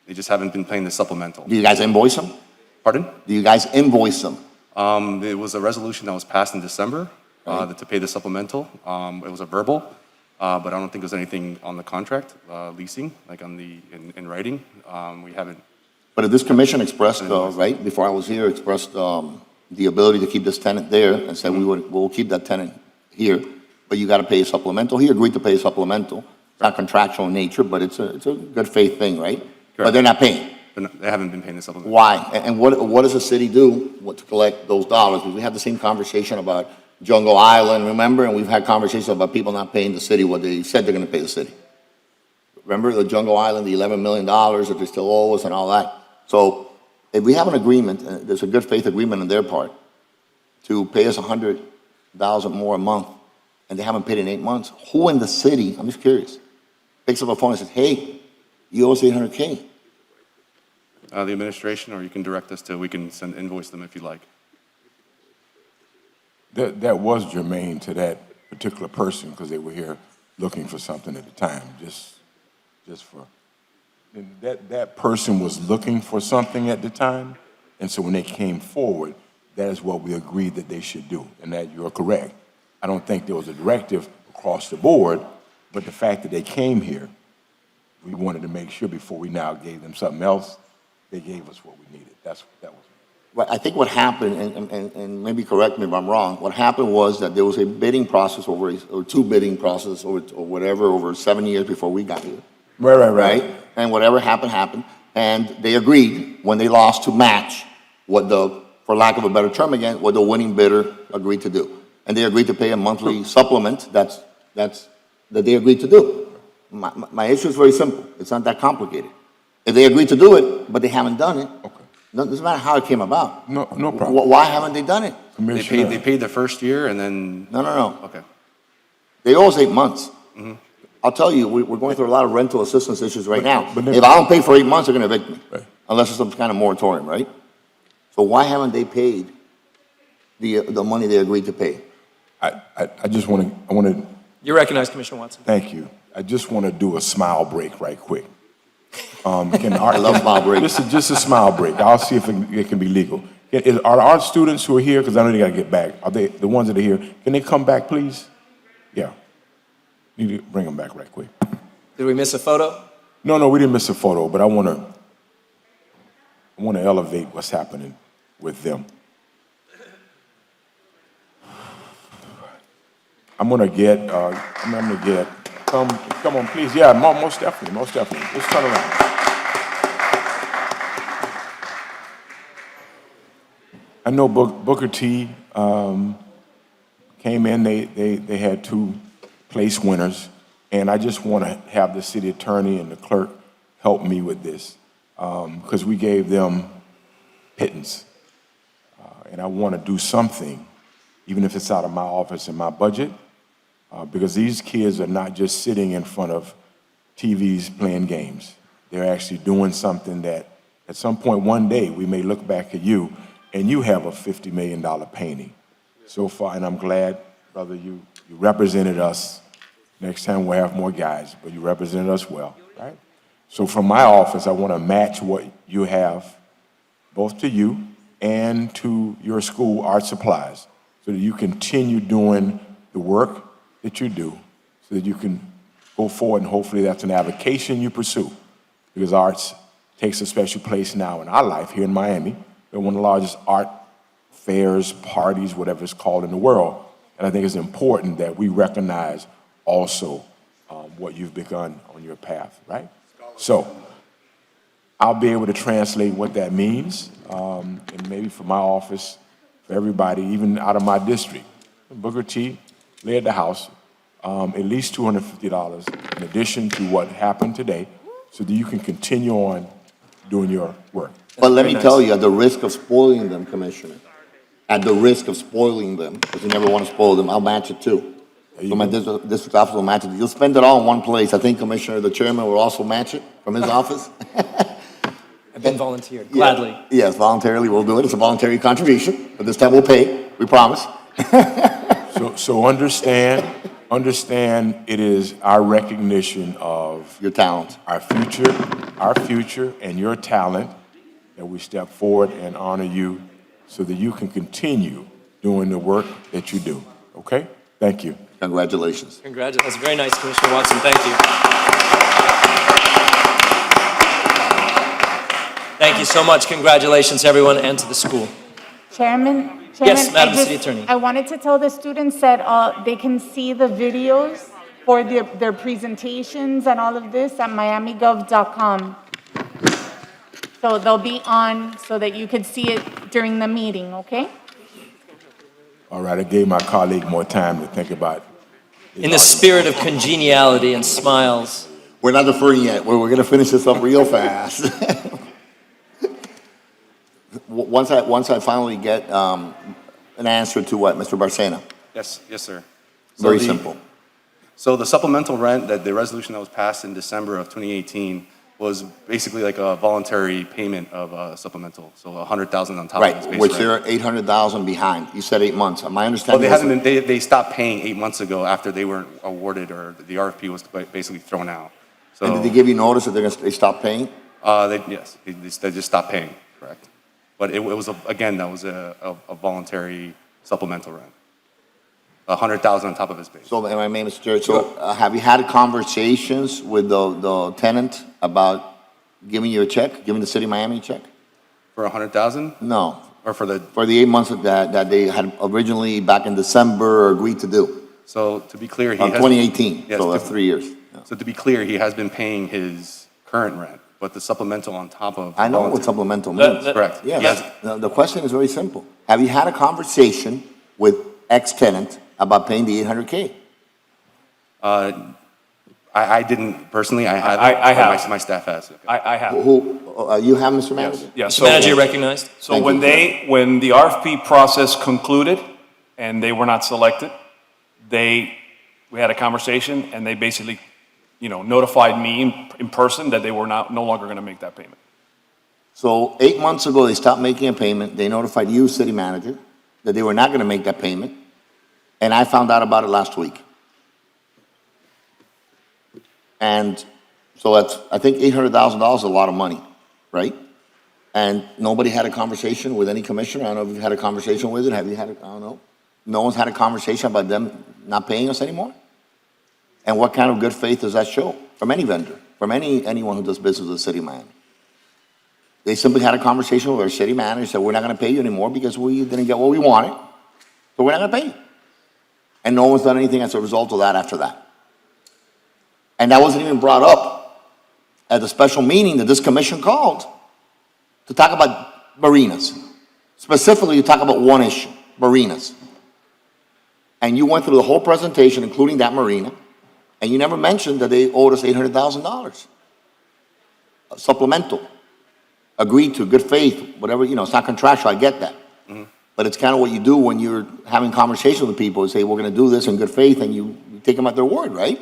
They just haven't been paying the supplemental. Do you guys invoice them? Pardon? Do you guys invoice them? It was a resolution that was passed in December to pay the supplemental. It was a verbal, but I don't think there's anything on the contract, leasing, like on the, in writing. We haven't. But if this commission expressed, right, before I was here, expressed the ability to keep this tenant there and said we'll keep that tenant here, but you got to pay a supplemental. He agreed to pay a supplemental. It's not contractual in nature, but it's a good faith thing, right? But they're not paying. They haven't been paying the supplemental. Why? And what does the city do to collect those dollars? Because we had the same conversation about Jungle Island, remember? And we've had conversations about people not paying the city what they said they're going to pay the city. Remember the Jungle Island, the $11 million that they still owe us and all that? So if we have an agreement, there's a good faith agreement on their part to pay us $100,000 more a month, and they haven't paid in 8 months, who in the city, I'm just curious, picks up a phone and says, hey, you owe us $800K? The administration, or you can direct us to, we can invoice them if you like. That was germane to that particular person because they were here looking for something at the time, just for, and that person was looking for something at the time, and so when they came forward, that is what we agreed that they should do, and that you're correct. I don't think there was a directive across the board, but the fact that they came here, we wanted to make sure before we now gave them something else, they gave us what we needed. That was. Right, I think what happened, and maybe correct me if I'm wrong, what happened was that there was a bidding process or 2 bidding processes or whatever over 7 years before we got here. Right? And whatever happened. And they agreed when they lost to match what for lack of a better term again, what the winning bidder agreed to do. And they agreed to pay a monthly supplement that they agreed to do. My issue is very simple. It's not that complicated. If they agreed to do it, but they haven't done it, it doesn't matter how it came about. No problem. Why haven't they done it? They paid the first year and then. No. Okay. They owe us 8 months. Mm-hmm. I'll tell you, we're going through a lot of rental assistance issues right now. but then- If I don't pay for 8 months, they're going to evict me. Right. Unless there's some kind of moratorium, right? So why haven't they paid the money they agreed to pay? I just want to, You recognize Commissioner Watson. thank you. I just want to do a smile break right quick. I love smile breaks. Just a smile break. I'll see if it can be legal. Are the art students who are here, because I know they got to get back, are they the ones that are here, can they come back, please? Yeah. Need to bring them back right quick. Did we miss a photo? No, we didn't miss a photo, but I want to elevate what's happening with them. I'm gonna get, come on, please, yeah, most definitely, let's turn around. I know Booker T came in, they had 2 place winners, and I just want to have the city attorney and the clerk help me with this, because we gave them pittance, and I want to do something, even if it's out of my office and my budget, because these kids are not just sitting in front of TVs playing games. They're actually doing something that at some point one day we may look back at you and you have a $50 million painting. So far, and I'm glad, brother, you represented us. Next time we'll have more guys, but you represented us well, right? So from my office, I want to match what you have, both to you and to your school art supplies, so that you continue doing the work that you do, so that you can go forward, and hopefully that's an avocation you pursue, because arts takes a special place now in our life here in Miami. They're one of the largest art fairs, parties, whatever it's called in the world, and I think it's important that we recognize also what you've begun on your path, right? So I'll be able to translate what that means, and maybe for my office, for everybody, even out of my district. Booker T, led the House, at least $250 in addition to what happened today, so that you can continue on doing your work. But let very me tell nice. you, at the risk of spoiling them, Commissioner, at the risk of spoiling them, because you never want to spoil them, I'll match it too. So my district office will match it. You'll spend it all in one place. I think Commissioner, the chairman will also match it from his office. I've been volunteered, gladly. Yes, voluntarily, we'll do it. It's a voluntary contribution, but this time we'll pay, we promise. So understand it is our recognition of Your talent. our future and your talent that we step forward and honor you so that you can continue doing the work that you do. Okay? Thank you. Congratulations. Congratulations. That's very nice, Commissioner Watson. Thank you. Thank you so much. Congratulations, everyone, and to the school. Chairman, Yes, I Madam just- City Attorney. I wanted to tell the students that they can see the videos for their presentations and all of this at miamigov.com. So they'll be on so that you could see it during the meeting, okay? All right, I gave my colleague more time to think about his In the argument. spirit of congeniality and smiles. We're not deferring yet. We're going to finish this up real fast. Once I finally get an answer to what, Mr. Barcena? Yes, sir. Very the- simple. So the supplemental rent, that the resolution that was passed in December of 2018 was basically like a voluntary payment of supplemental, so 100,000 on top of his Right, base which rent. they're 800,000 behind. You said 8 months. My Well, understanding they was... haven't been, they stopped paying 8 months ago after they weren't awarded, or the RFP was basically thrown out. So, And did they give you notice that they stopped paying? yes, they just stopped paying, correct. But it was, again, that was a voluntary supplemental rent. 100,000 on top of his base. So, am I made, Mr. Chair, so have you had conversations with the tenant about giving you a check, giving the city of Miami a check? For 100,000, No, or for the, for the 8 months that they had originally back in December agreed to do, so to be clear, he of has. 2018, Yes, so that's 3 years. Yeah. So to be clear, he has been paying his current rent, but the supplemental on top of. I know what voluntary- supplemental means. Correct. Yes. Yes. The question is very simple. Have you had a conversation with ex-tenant about paying the 800K? I didn't personally, I haven't. I but have. My staff has. Okay. I have. You have, Mr. Manager? Yeah, Mr. Manager, you're recognized. So Thank when you. when the RFP process concluded and they were not selected, we had a conversation and they basically, notified me in person that they were no longer going to make that payment. So 8 months ago, they stopped making a payment. They notified you, city manager, that they were not going to make that payment. And I found out about it last week. And so I think $800,000 is a lot of money, right? And nobody had a conversation with any commissioner. I don't know if you've had a conversation with it. Have you had I don't know. No one's had a conversation about them not paying us anymore? And what kind of good faith does that show from any vendor, from anyone who does business with the city of Miami? They simply had a conversation with our city manager, said, we're not going to pay you anymore because we didn't get what we wanted, so we're not going to pay you. And no one's done anything as a result of that after that. And that wasn't even brought up at the special meeting that this commission called to talk about marinas. Specifically, to talk about one issue, marinas. And you went through the whole presentation, including that marina, and you never mentioned that they owed us $800,000. Supplemental. Agreed to, good faith, whatever, it's not contractual, I get that. But it's kind of what you do when you're having conversations with people and say, we're going to do this in good faith, and you take them at their word, right?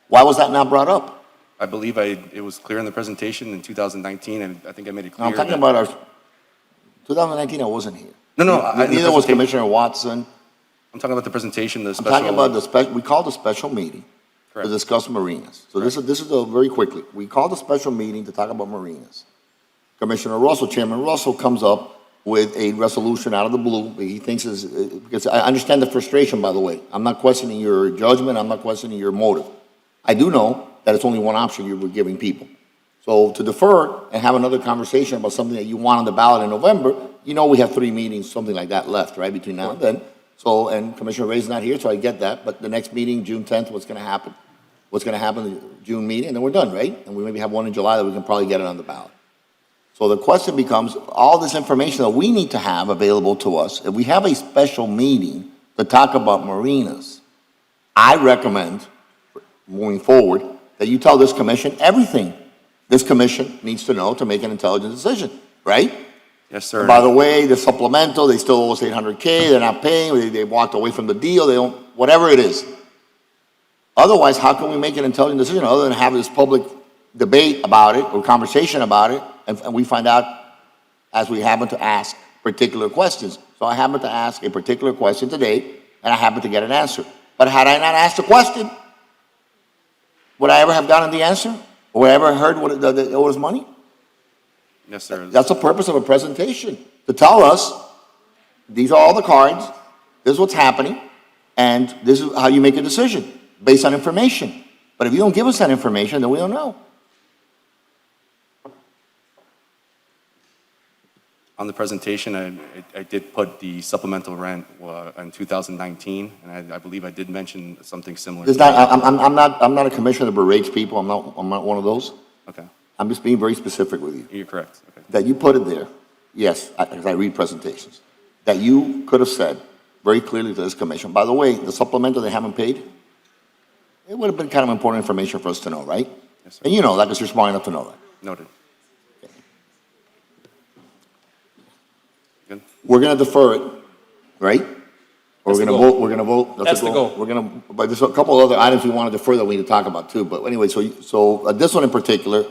Why was that not brought up? I believe it was clear in the presentation in 2019, and I think I made it No, clear. I'm talking that- about our, 2019, I wasn't here. No, Neither was Commissioner Watson. I'm talking about the presentation, the I'm special. talking about we called a special meeting to Correct. discuss marinas. So this is very quickly. We called a special meeting to talk about marinas. Commissioner Russell, Chairman Russell comes up with a resolution out of the blue. He thinks because I understand the frustration, by the way. I'm not questioning your judgment. I'm not questioning your motive. I do know that it's only one option you were giving people. So to defer and have another conversation about something that you want on the ballot in November, we have 3 meetings, something like that left, right, between now and then. So, and Commissioner Ray's not here, so I get that. But the next meeting, June 10th, what's going to happen? What's going to happen in the June meeting? And then we're done, right? And we maybe have one in July that we can probably get it on the ballot. So the question becomes, all this information that we need to have available to us, if we have a special meeting to talk about marinas, I recommend, moving forward, that you tell this commission everything this commission needs to know to make an intelligent decision, right? Yes, sir. By the way, the supplemental, they still owe us $800K, they're not paying, they walked away from the deal, they don't, whatever it is. Otherwise, how can we make an intelligent decision other than have this public debate about it or conversation about it, and we find out as we happen to ask particular questions. So I happen to ask a particular question today, and I happen to get an answer. But had I not asked the question, would I ever have gotten the answer? Or would I ever heard what it was money? Yes, sir. That's the purpose of a presentation, to tell us, these are all the cards, this is what's happening, and this is how you make a decision, based on information. But if you don't give us that information, then we don't know. On the presentation, I did put the supplemental rent in 2019, and I believe I did mention something similar. It's not, I'm not a commissioner that berates people, I'm not one of those. Okay, I'm just being very specific with you. you're correct. Okay. That you put it there, yes, because I read presentations, that you could have said very clearly to this commission, by the way, the supplemental they haven't paid, it would have been kind of important information for us to know, right? Yes, sir. And you know that because you're smart enough to know that. Noted. Good. We're gonna defer it, right? Or That's we're the gonna goal. vote, we're gonna vote. That's the goal. We're gonna, but there's a couple other items we want to defer that we need to talk about too. But anyway, so this one in particular,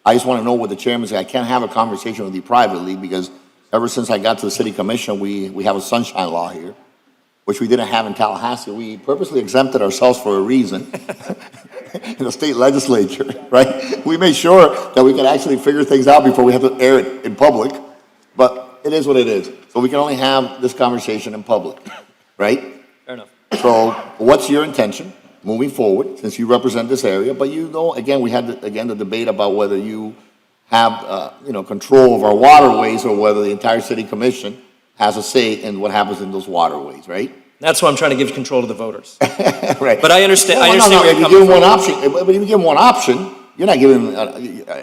I just want to know what the chairman said. I can't have a conversation with you privately because ever since I got to the city commission, we have a sunshine law here, which we didn't have in Tallahassee. We purposely exempted ourselves for a reason in the state legislature, right? We made sure that we could actually figure things out before we have to air it in public. But it is what it is. So we can only have this conversation in public, right? Fair enough. So what's your intention moving forward, since you represent this area? But you know, again, we had, the debate about whether you have, control of our waterways or whether the entire city commission has a say in what happens in those waterways, right? That's why I'm trying to give control to the voters. Right. But I understand, No, I understand where if you're you give coming them one from. option, but if you give them one option, you're not giving,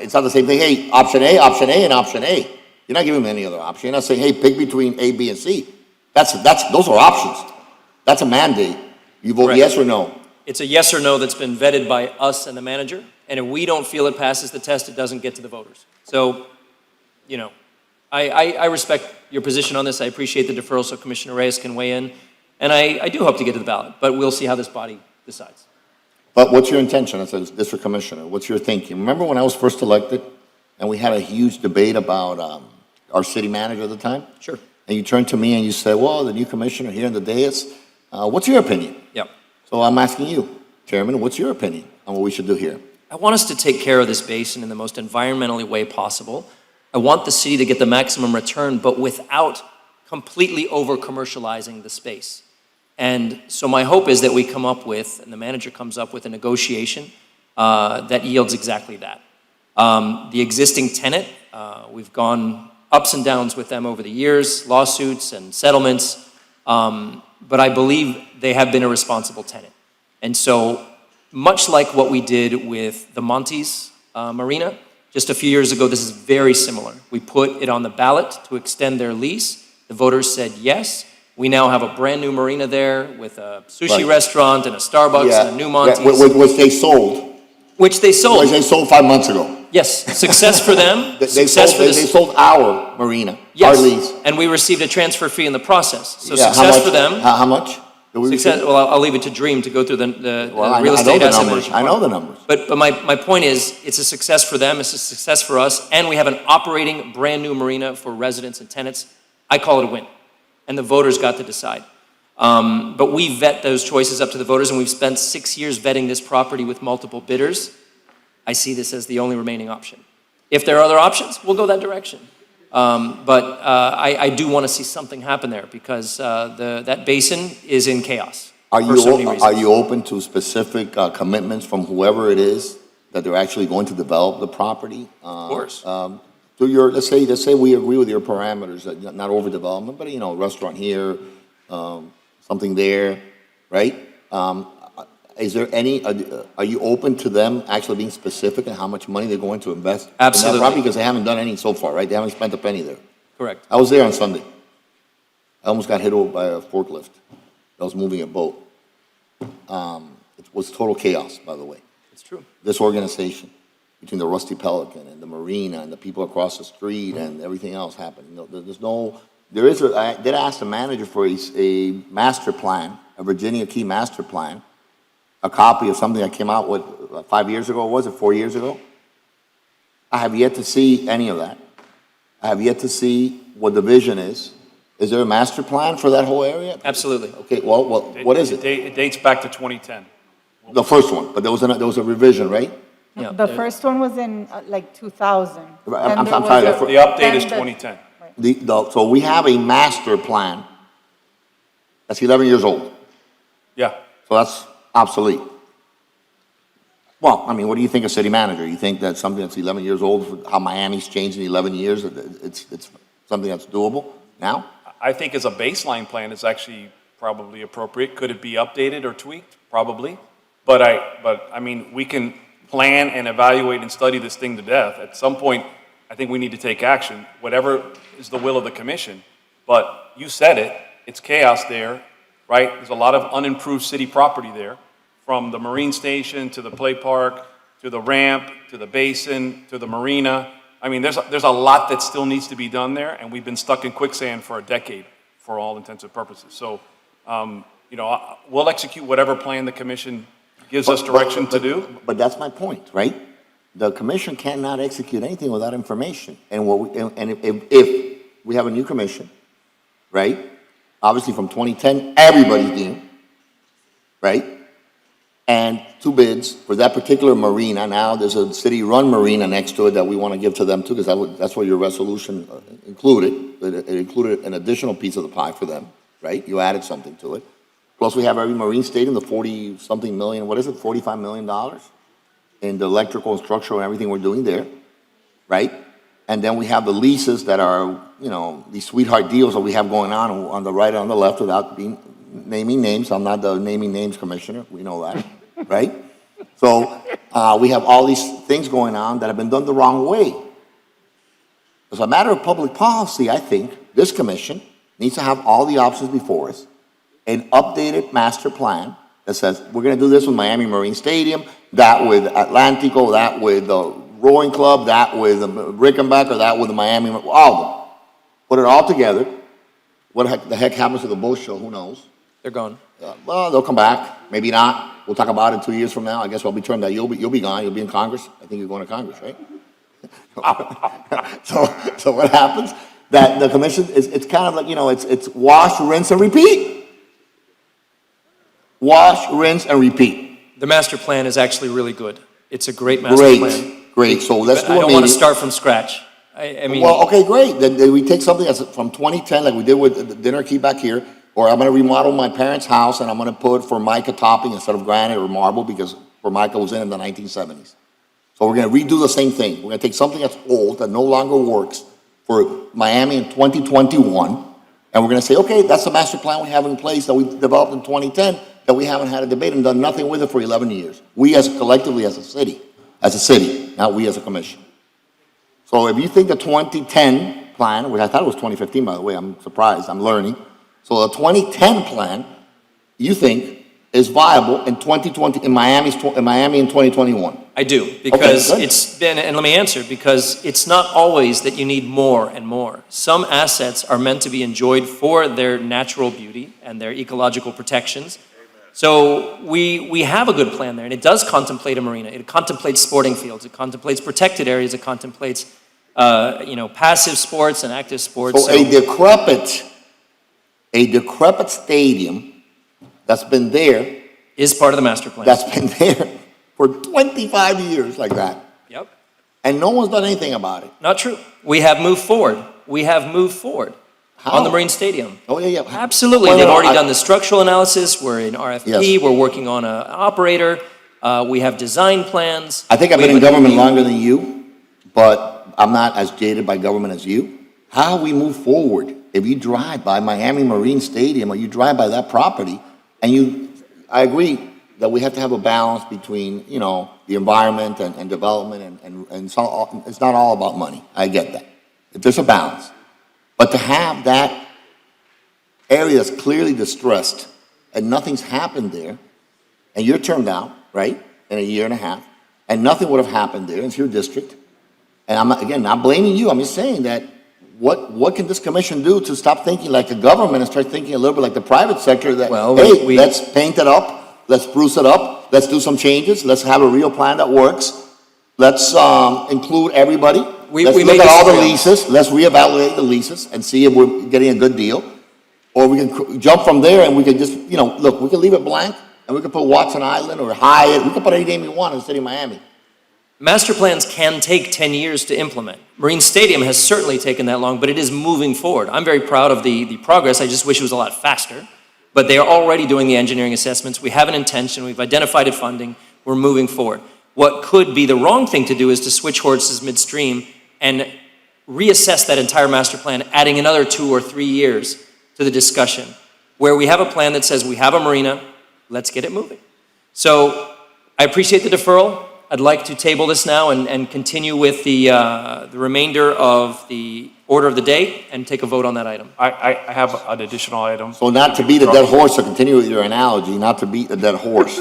it's not the same thing, hey, option A, and option A. You're not giving them any other option. You're not saying, hey, pick between A, B, and C. Those are options. That's a mandate. You vote Correct. yes or no. It's a yes or no that's been vetted by us and the manager, and if we don't feel it passes the test, it doesn't get to the voters. So, I respect your position on this. I appreciate the deferral so Commissioner Reyes can weigh in, and I do hope to get to the ballot, but we'll see how this body decides. But what's your intention as a district commissioner? What's your thinking? Remember when I was first elected and we had a huge debate about our city manager at the time? Sure. And you turned to me and you said, well, the new commissioner here in the dais, what's your opinion? Yep. So I'm asking you, Chairman, what's your opinion on what we should do here? I want us to take care of this basin in the most environmentally way possible. I want the city to get the maximum return, but without completely over-commercializing the space. And so my hope is that we come up with, and the manager comes up with a negotiation that yields exactly that. The existing tenant, we've gone ups and downs with them over the years, lawsuits and settlements, but I believe they have been a responsible tenant. And so much like what we did with the Montes Marina, just a few years ago, this is very similar. We put it on the ballot to extend their lease. The voters said yes. We now have a brand new marina there with a sushi Right. restaurant and a Starbucks and a new Montes. Which they sold. Which they sold. Which they sold 5 months ago. Yes, success for them, They success for sold, this. they sold our marina, our Yes, lease. and we received a transfer fee in the process. So Yeah, how success much- for them. How much? Did we Success, receive? well, I'll leave it to Dream to go through the Well, I real know estate the asset numbers. management. I know part. the numbers. But my point is, it's a success for them, it's a success for us, and we have an operating brand-new marina for residents and tenants. I call it a win, and the voters got to decide. But we vet those choices up to the voters, and we've spent 6 years vetting this property with multiple bidders. I see this as the only remaining option. If there are other options, we'll go that direction. But I do want to see something happen there because that basin is in chaos. Are for so many you, reasons. are you open to specific commitments from whoever it is that they're actually going to develop the property? Of course. To your, let's say we agree with your parameters, that not overdevelopment, but restaurant here, something there, right? Is there any, are you open to them actually being specific on how much money they're going to invest? Absolutely. In that property? Because they haven't done any so far, right? They haven't spent a penny there. Correct. I was there on Sunday. I almost got hit over by a forklift. I was moving a boat. it was total chaos, by the way. It's true. This organization, between the Rusty Pelican and the Marina and the people across the street and everything else happened. I did ask the manager for a master plan, a Virginia Key master plan, a copy of something that came out, 5 years ago, was it 4 years ago? I have yet to see any of that. I have yet to see what the vision is. Is there a master plan for that whole area? Absolutely. Okay, well, what is it? It dates back to 2010. The first one, but there was a revision, right? Yeah, The first one was in like 2000. I'm Then there was sorry, a- The update is then the- 2010. So we have a master plan that's 11 years old, Yeah. so that's obsolete. Well, I mean, what do you think of city manager? You think that something that's 11 years old, for how Miami's changed in 11 years, it's something that's doable now? I think as a baseline plan, it's actually probably appropriate. Could it be updated or tweaked? Probably. But I mean, we can plan and evaluate and study this thing to death. At some point, I think we need to take action, whatever is the will of the commission. But you said it, it's chaos there, right? There's a lot of unimproved city property there, from the marine station to the play park, to the ramp, to the basin, to the marina. I mean, there's a lot that still needs to be done there, and we've been stuck in quicksand for a decade, for all intents and purposes. So, we'll execute whatever plan the commission gives us direction to do. But that's my point, right? The commission cannot execute anything without information. And if we have a new commission, right? Obviously from 2010, everybody's new, right? And 2 bids for that particular marina. Now there's a city-run marina next to it that we want to give to them too, because that's what your resolution included. It included an additional piece of the pie for them, right? You added something to it. Plus we have every marine stadium, the 40-something million, what is it, $45 million in the electrical and structural and everything we're doing there, right? And then we have the leases that are, these sweetheart deals that we have going on the right and on the left without naming names. I'm not the naming names commissioner, we know that, right? So we have all these things going on that have been done the wrong way. As a matter of public policy, I think this commission needs to have all the options before us, an updated master plan that says, we're going to do this with Miami Marine Stadium, that with Atlantico, that with the Rowing Club, that with the Rickenbacker, that with the Miami, all of them. Put it all together. What the heck happens to the boat show? Who knows? They're gone. Well, they'll come back. Maybe not. We'll talk about it 2 years from now. I guess I'll be turned out. You'll be gone. You'll be in Congress. I think you're going to Congress, right? So what happens? That the commission it's kind of like, it's wash, rinse, and repeat. Wash, rinse, and repeat. The master plan is actually really good. It's a great master plan. Great. So let's do I a don't want to meeting. start from scratch. I mean, Well, okay, great. Then we take something that's from 2010, like we did with the dinner key back here, or I'm going to remodel my parents' house and I'm going to put Formica topping instead of granite or marble because Formica was in the 1970s. So we're going to redo the same thing. We're going to take something that's old, that no longer works for Miami in 2021, and we're going to say, okay, that's the master plan we have in place that we developed in 2010 that we haven't had a debate and done nothing with it for 11 years. We as collectively as a city, not we as a commission. So if you think the 2010 plan, which I thought it was 2015, by the way, I'm surprised, I'm learning. So the 2010 plan, you think is viable in 2020, in Miami in 2021? I do, because good. it's been, and let me answer, because it's not always that you need more and more. Some assets are meant to be enjoyed for their natural beauty and their ecological protections. So we have a good plan there, and it does contemplate a marina. It contemplates sporting fields. It contemplates protected areas. It contemplates, passive sports and active sports. So a decrepit stadium that's been there, is part of the master plan. that's been there for 25 years like that, Yep. and no one's done anything about it. Not true. We have moved forward. We have moved forward on the How? Marine Stadium. Oh, yeah. Absolutely. Well, They've no, already I- done the structural analysis. We're in RFP. Yes. We're working on an operator. We have design plans. I think I've We been in have a- government longer than you, but I'm not as jaded by government as you. How we move forward, if you drive by Miami Marine Stadium or you drive by that property, and I agree that we have to have a balance between, the environment and development, and so it's not all about money. I get that. There's a balance. But to have that area that's clearly distressed and nothing's happened there, and you're turned down, right, in a year and a half, and nothing would have happened there, it's your district. And I'm, again, not blaming you, I'm just saying that what can this commission do to stop thinking like the government and start thinking a little bit like the private sector that, Well, hey, we- let's paint it up, let's spruce it up, let's do some changes, let's have a real plan that works, let's include everybody. We Let's may look at all the disagree on this. leases, let's reevaluate the leases and see if we're getting a good deal. Or we can jump from there and we can just, look, we can leave it blank and we can put Watson Island or Hyatt, we can put any name we want in the city of Miami. Master plans can take 10 years to implement. Marine Stadium has certainly taken that long, but it is moving forward. I'm very proud of the progress. I just wish it was a lot faster. But they are already doing the engineering assessments. We have an intention. We've identified funding. We're moving forward. What could be the wrong thing to do is to switch horses midstream and reassess that entire master plan, adding another 2 or 3 years to the discussion, where we have a plan that says we have a marina, let's get it moving. So I appreciate the deferral. I'd like to table this now and continue with the remainder of the order of the day and take a vote on that item. I have an additional item. So not to beat a dead horse, to continue with your analogy, not to beat a dead horse.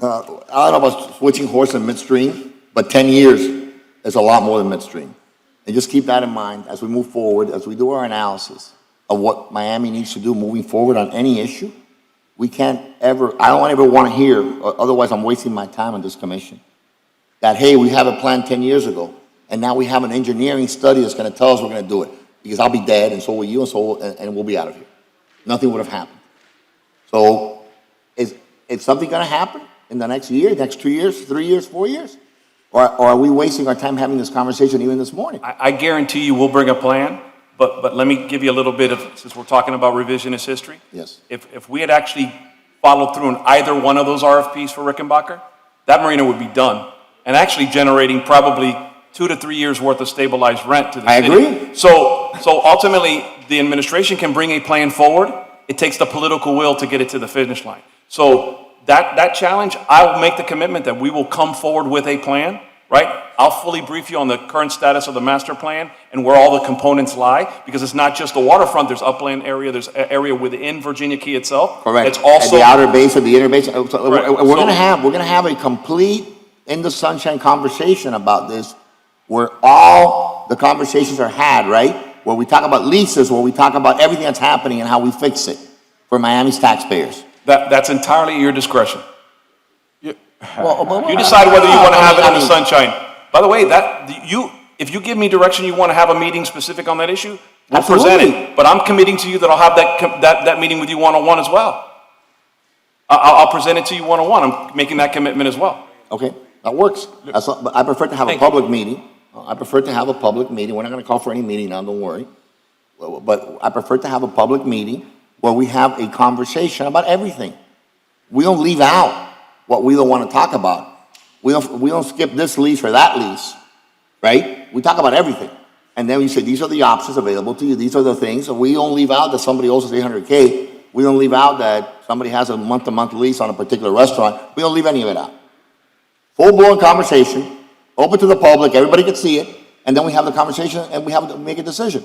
I don't know about switching horse in midstream, but 10 years is a lot more than midstream. And just keep that in mind as we move forward, as we do our analysis of what Miami needs to do moving forward on any issue. We can't ever, I don't ever want to hear, otherwise I'm wasting my time on this commission, that, hey, we have a plan 10 years ago, and now we have an engineering study that's going to tell us we're going to do it. Because I'll be dead, and so will you, and we'll be out of here. Nothing would have happened. So is something going to happen in the next year, next 2 years, 3 years, 4 years? Or are we wasting our time having this conversation even this morning? I guarantee you we'll bring a plan, but let me give you a little bit of, since we're talking about revisionist history. Yes. If we had actually followed through on either one of those RFPs for Rickenbacker, that marina would be done and actually generating probably 2 to 3 years worth of stabilized rent to the city. I agree. So ultimately, the administration can bring a plan forward. It takes the political will to get it to the finish line. So that challenge, I will make the commitment that we will come forward with a plan, right? I'll fully brief you on the current status of the master plan and where all the components lie, because it's not just the waterfront, there's upland area, there's an area within Virginia Key itself. Correct. It's also the outer base of the inner base. We're Correct. going to have a complete in the sunshine conversation about this, where all the conversations are had, right? Where we talk about leases, where we talk about everything that's happening and how we fix it for Miami's taxpayers. that's entirely at your discretion. Well, You decide whether you want to have it in the I mean, sunshine. By the way, if you give me direction you want to have a meeting specific on that issue, we'll present Absolutely. it. But I'm committing to you that I'll have that meeting with you one-on-one as well. I'll present it to you one-on-one. I'm making that commitment as well. Okay, that works. But I prefer to have a Thank you. public meeting. I prefer to have a public meeting. We're not going to call for any meeting now, don't worry. But I prefer to have a public meeting where we have a conversation about everything. We don't leave out what we don't want to talk about. We don't skip this lease or that lease, right? We talk about everything. And then we say, these are the options available to you. These are the things. So we don't leave out that somebody owes us $800K. We don't leave out that somebody has a month-to-month lease on a particular restaurant. We don't leave any of it out. Full-blown conversation, open to the public, everybody can see it, and then we have the conversation and we have to make a decision.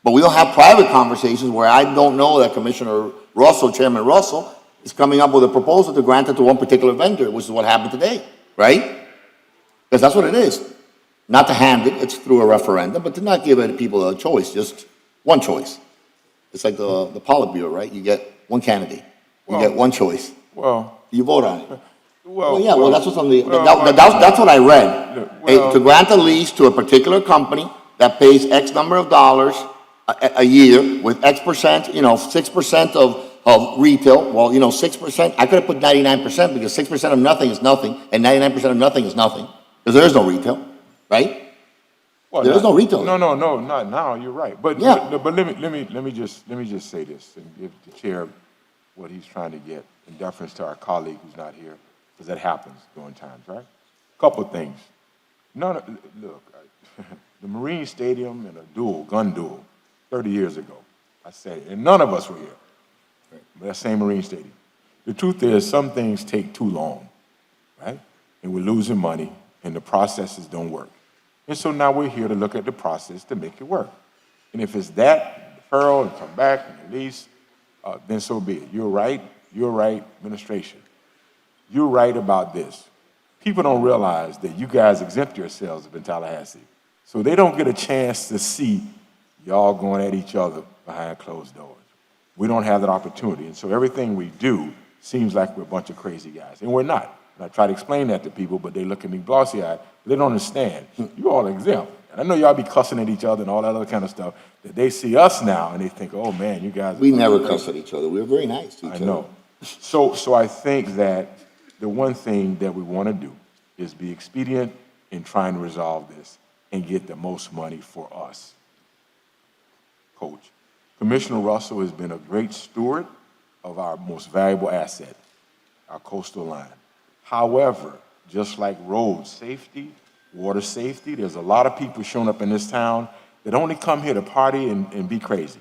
But we don't have private conversations where I don't know that Commissioner Russell, Chairman Russell, is coming up with a proposal to grant it to one particular vendor, which is what happened today, right? Because that's what it is. Not to hand it, it's through a referendum, but to not give people a choice, just one choice. It's like the Politburo, right? You get one candidate, you get one choice, Well, you vote on it. well, Yeah, well, that's what's on the, well, that's what I read. well- To grant a lease to a particular company that pays X number of dollars a year with X percent, 6% of retail, well, 6%, I could have put 99% because 6% of nothing is nothing and 99% of nothing is nothing, because there is no retail, right? well, There is no retail. No, not now, you're right. But, Yeah. but let me just say this and give the chair what he's trying to get in deference to our colleague who's not here, because that happens during times, right? Couple of things. Look, the Marine Stadium and a gun duel, 30 years ago, I said, and none of us were here. But that same Marine Stadium. The truth is, some things take too long, right? And we're losing money, and the processes don't work. And so now we're here to look at the process to make it work. And if it's that, deferral, and come back, and release, then so be it. You're right. you're right, administration. You're right about this. People don't realize that you guys exempt yourselves up in Tallahassee. So they don't get a chance to see y'all going at each other behind closed doors. We don't have that opportunity. And so everything we do seems like we're a bunch of crazy guys. And we're not. And I try to explain that to people, but they look at me glossy-eyed. They don't understand. You all exempt. And I know y'all be cussing at each other and all that other kind of stuff, that they see us now and they think, oh, man, you guys... We never cuss at each other. We're very nice to each I other. know. So I think that the one thing that we want to do is be expedient in trying to resolve this and get the most money for us. Coach, Commissioner Russell has been a great steward of our most valuable asset, our coastal line. However, just like road safety, water safety, there's a lot of people showing up in this town that only come here to party and be crazy.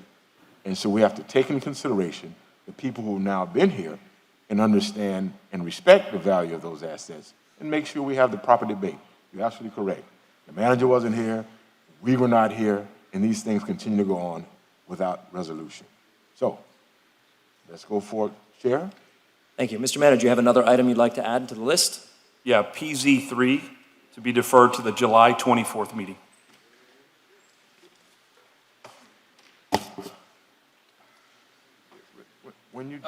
And so we have to take into consideration the people who have now been here and understand and respect the value of those assets and make sure we have the proper debate. You're absolutely correct. The manager wasn't here, we were not here, and these things continue to go on without resolution. So, let's go for it. Chair? Thank you. Mr. Manager, you have another item you'd like to add to the list? Yeah, PZ3 to be deferred to the July 24th meeting. When you,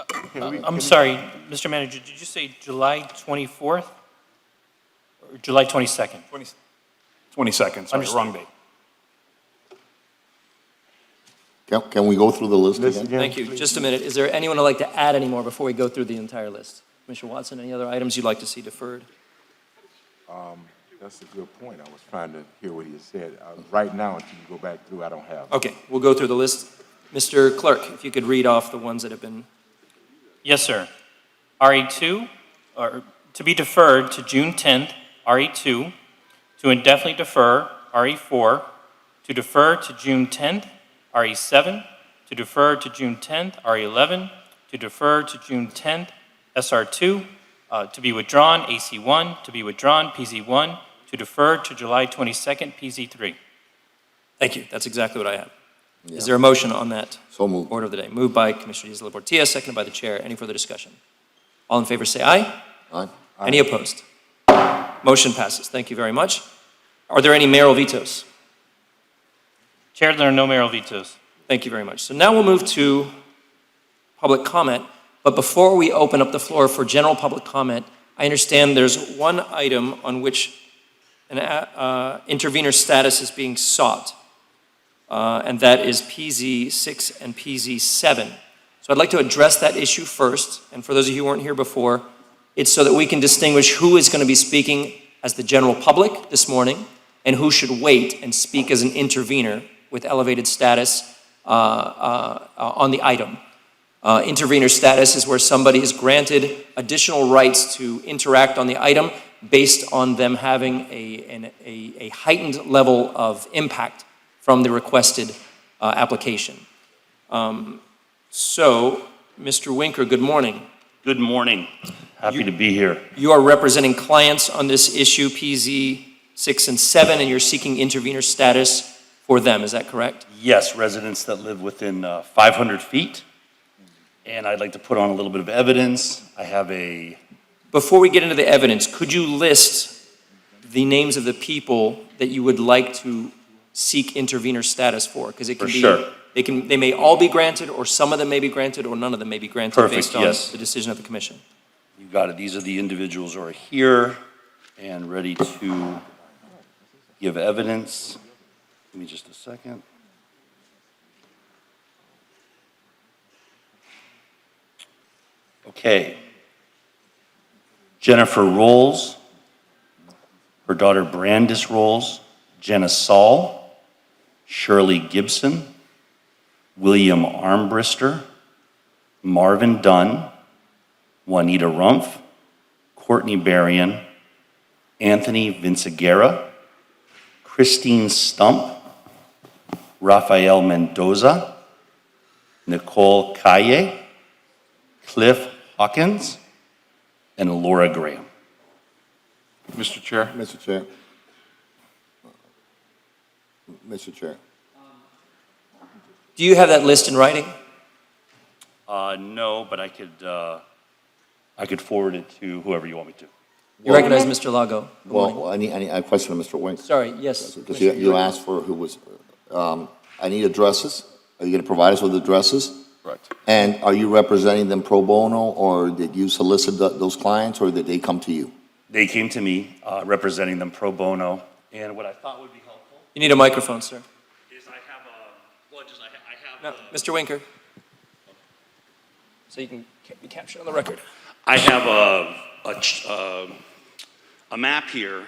I'm sorry, Mr. Manager, did you say July 24th or July 22nd? 22nd, sorry, Understood. wrong date. Can we go through the list List again? again? Thank you. Just a minute. Is there anyone who'd like to add any more before we go through the entire list? Commissioner Watson, any other items you'd like to see deferred? That's a good point. I was trying to hear what he had said. Right now, until you go back through, I don't have. Okay, we'll go through the list. Mr. Clerk, if you could read off the ones that have been... Yes, sir. RE2, or to be deferred to June 10th, RE2, to indefinitely defer, RE4, to defer to June 10th, RE7, to defer to June 10th, RE11, to defer to June 10th, SR2, to be withdrawn, AC1, to be withdrawn, PZ1, to defer to July 22nd, PZ3. Thank you. That's exactly what I have. Is there a motion on that So moved. order of the day? Moved by Commissioner Diaz-Portilla, seconded by the chair. Any further discussion? All in favor say aye. Aye. Any opposed? Motion passes. Thank you very much. Are there any mayoral vetoes? Chair, there are no mayoral vetoes. Thank you very much. So now we'll move to public comment. But before we open up the floor for general public comment, I understand there's one item on which an intervener status is being sought, and that is PZ6 and PZ7. So I'd like to address that issue first. And for those of you who weren't here before, it's so that we can distinguish who is going to be speaking as the general public this morning and who should wait and speak as an intervener with elevated status on the item. Intervener status is where somebody is granted additional rights to interact on the item based on them having a heightened level of impact from the requested application. So, Mr. Winker, good morning. Good morning. Happy to be here. You are representing clients on this issue, PZ 6 and 7, and you're seeking intervener status for them, is that correct? Yes, residents that live within 500 feet. And I'd like to put on a little bit of evidence. I have a... Before we get into the evidence, could you list the names of the people that you would like to seek intervener status for? Because it can For be, sure. they may all be granted, or some of them may be granted, or none of them may be granted Perfect, based on yes. the decision of the commission. You got it. These are the individuals who are here and ready to give evidence. Give me just a second. Okay. Jennifer Rolls, her daughter Brandis Rolls, Jenna Saul, Shirley Gibson, William Armbrister, Marvin Dunn, Juanita Rumpf, Courtney Berrien, Anthony Vinciguerra, Christine Stump, Rafael Mendoza, Nicole Calle, Cliff Hawkins, and Laura Graham. Mr. Chair. Mr. Chair. Mr. Chair. Do you have that list in writing? No, but I could I could forward it to whoever you want me to. You recognize Mr. Lago. Good morning. Well, I question to Mr. Wink. Sorry, yes. Because you asked for who was, I need addresses. Are you going to provide us with addresses? Correct. And are you representing them pro bono, or did you solicit those clients, or did they come to you? They came to me, representing them pro bono, and what I thought would be helpful You need a microphone, sir. is I have No, Mr. Winker. So you can be captured on the record. I have a map here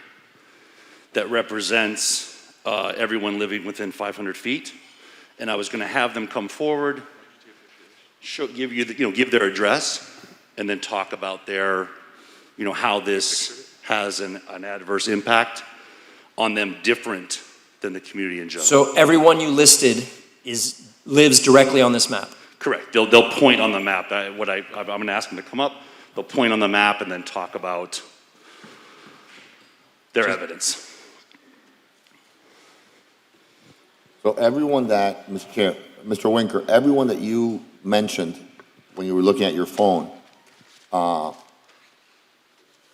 that represents everyone living within 500 feet, and I was going to have them come forward, give you, give their address, and then talk about their, how this has an adverse impact on them, different than the community in general. So everyone you listed lives directly on this map? Correct. They'll point on the map. I'm going to ask them to come up. They'll point on the map and then talk about their evidence. So everyone that, Mr. Chair, Mr. Winker, everyone that you mentioned when you were looking at your phone,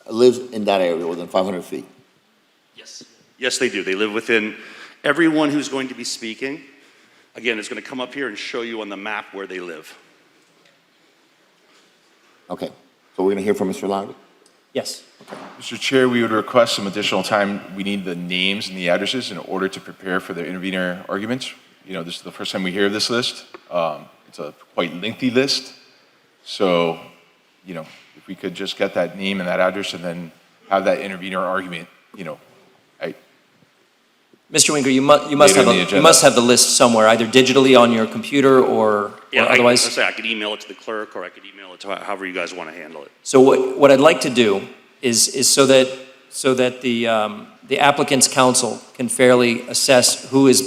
lives in that area within 500 feet? Yes. Yes, they do. They live within, everyone who's going to be speaking, again, is going to come up here and show you on the map where they live. Okay, so we're going to hear from Mr. Lago? Yes. Mr. Chair, we would request some additional time. We need the names and the addresses in order to prepare for the intervener arguments. This is the first time we hear of this list. It's a quite lengthy list. So, if we could just get that name and that address and then have that intervener argument, Mr. Winker, you must Later have in the agenda. the list somewhere, either digitally on your computer or otherwise. I could email it to the clerk, or I could email it to however you guys want to handle it. So what I'd like to do is so that the applicant's counsel can fairly assess who is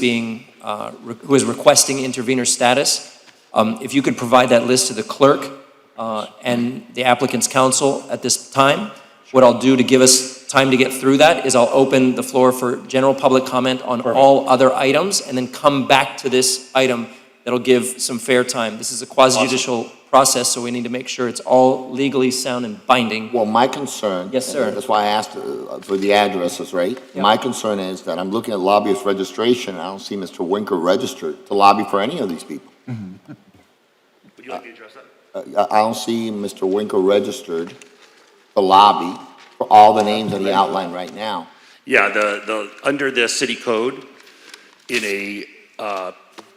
requesting intervener status. If you could provide that list to the clerk and the applicant's counsel at this time, what I'll do to give us time to get through that is I'll open the floor for general public comment on all other items and then come back to this item that'll give some fair time. This is a quasi-judicial process, so we need to make sure it's all legally sound and binding. Well, my concern. Yes, sir. and That's why I asked for the addresses, right? Yeah. My concern is that I'm looking at lobbyist registration, and I don't see Mr. Winker registered to lobby for any of these people. Would you like me to address that? I don't see Mr. Winker registered to lobby for all the names that he outlined right now. Yeah, under the city code, in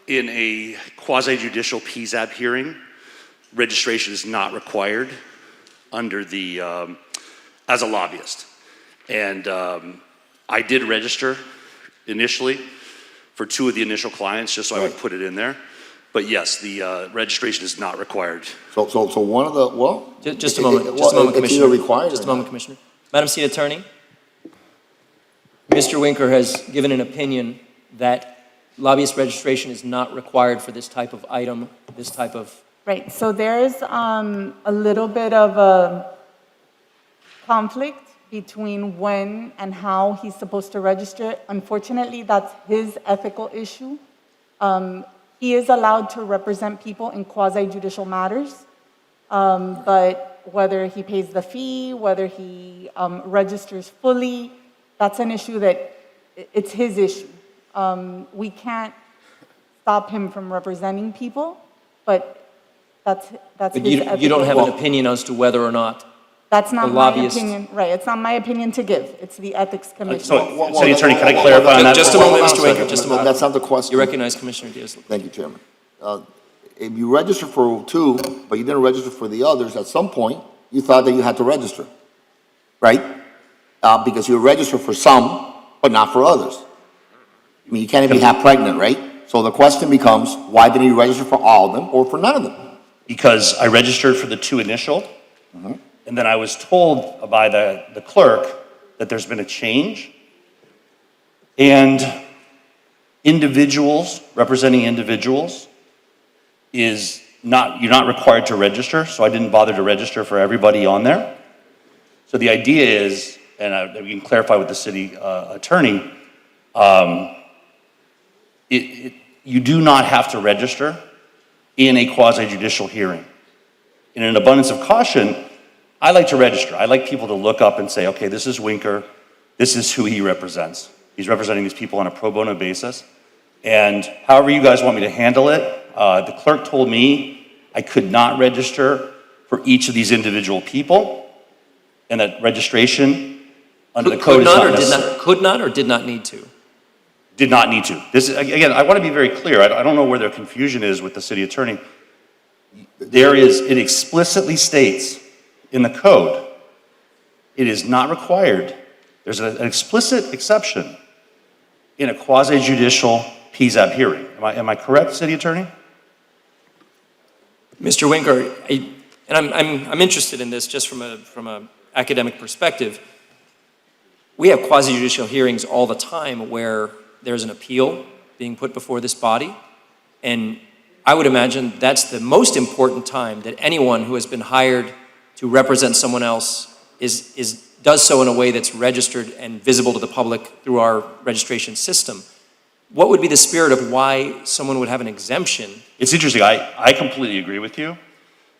a quasi-judicial PZAB hearing, registration is not required under the, as a lobbyist. And I did register initially for 2 of the initial clients, just so I would put it in there. But yes, the registration is not required. So one of the, well. Just a moment, It's either Commissioner. required Just or a moment, not. Commissioner. Madam City Attorney, Mr. Winker has given an opinion that lobbyist registration is not required for this type of item, this type of. Right, so there's a little bit of a conflict between when and how he's supposed to register. Unfortunately, that's his ethical issue. He is allowed to represent people in quasi-judicial matters, but whether he pays the fee, whether he registers fully, that's an issue that, it's his issue. We can't stop him from representing people, but that's But his you don't have ethical- an opinion as to whether or not. That's not the my lobbyist- opinion, right, it's not my opinion to give, it's the Ethics Commission. So, City Attorney, can I clarify on that? Just a Hold moment, on Mr. second. Winker, just a moment. That's not the question. You recognize Commissioner Diaz. Thank you, Chairman. If you register for 2, but you didn't register for the others, at some point, you thought that you had to register, right? Because you register for some, but not for others. I mean, you can't even be half pregnant, right? So the question becomes, why didn't you register for all of them or for none of them? Because I registered for the 2 initial, and then I was told by the clerk that there's been a change, and individuals, representing individuals, you're not required to register, so I didn't bother to register for everybody on there. So the idea is, and we can clarify with the city attorney, you do not have to register in a quasi-judicial hearing. In an abundance of caution, I like to register. I like people to look up and say, okay, this is Winker. This is who he represents. He's representing these people on a pro bono basis. And however you guys want me to handle it, the clerk told me I could not register for each of these individual people, and that registration under the code is not necessary. Could not or did not need to? Did not need to. This is, again, I want to be very clear. I don't know where their confusion is with the city attorney. It explicitly states in the code, it is not required. There's an explicit exception in a quasi-judicial PZAB hearing. Am I correct, city attorney? Mr. Winker, I'm interested in this just from a academic perspective. We have quasi-judicial hearings all the time where there's an appeal being put before this body, and I would imagine that's the most important time that anyone who has been hired to represent someone else does so in a way that's registered and visible to the public through our registration system. What would be the spirit of why someone would have an exemption? It's interesting. I completely agree with you.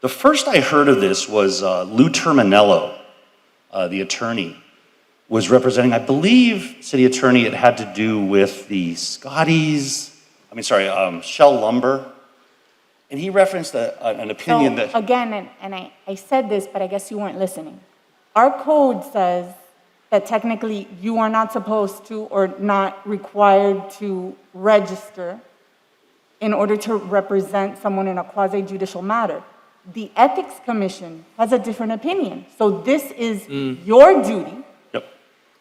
The first I heard of this was Lou Terminello, the attorney, was representing, I believe, city attorney, it had to do with the Shell Lumber. And he referenced an opinion So, again, and I said this, but I guess you weren't listening. Our code says that technically you are not supposed to or not required to register in order to represent someone in a quasi-judicial matter. The Ethics Commission has a different opinion. So this is your duty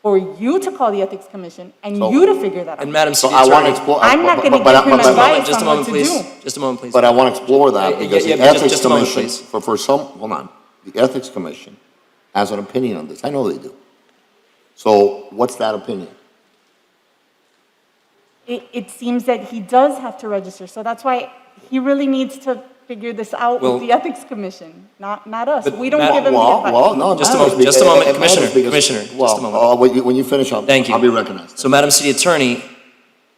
for you to call the Ethics Commission and you to figure that out. And Madam So City I want to Attorney, explore. I'm not going to give him advice just a on what moment, to please. do. Just a moment, please. But I want to explore that because Yeah, the yeah, Ethics just a moment, Commission, please. for some, hold on, the Ethics Commission has an opinion on this. I know they do. So what's that opinion? It seems that he does have to register, so that's why he really needs to figure this out Well- with the Ethics Commission, not us. But We don't Matt- give him the advice. Well, no, it Just a matters moment, just a because- moment, it matters Commissioner, because- Commissioner, just a well, moment. when you finish up, Thank you. I'll be recognized. So, Madam City Attorney,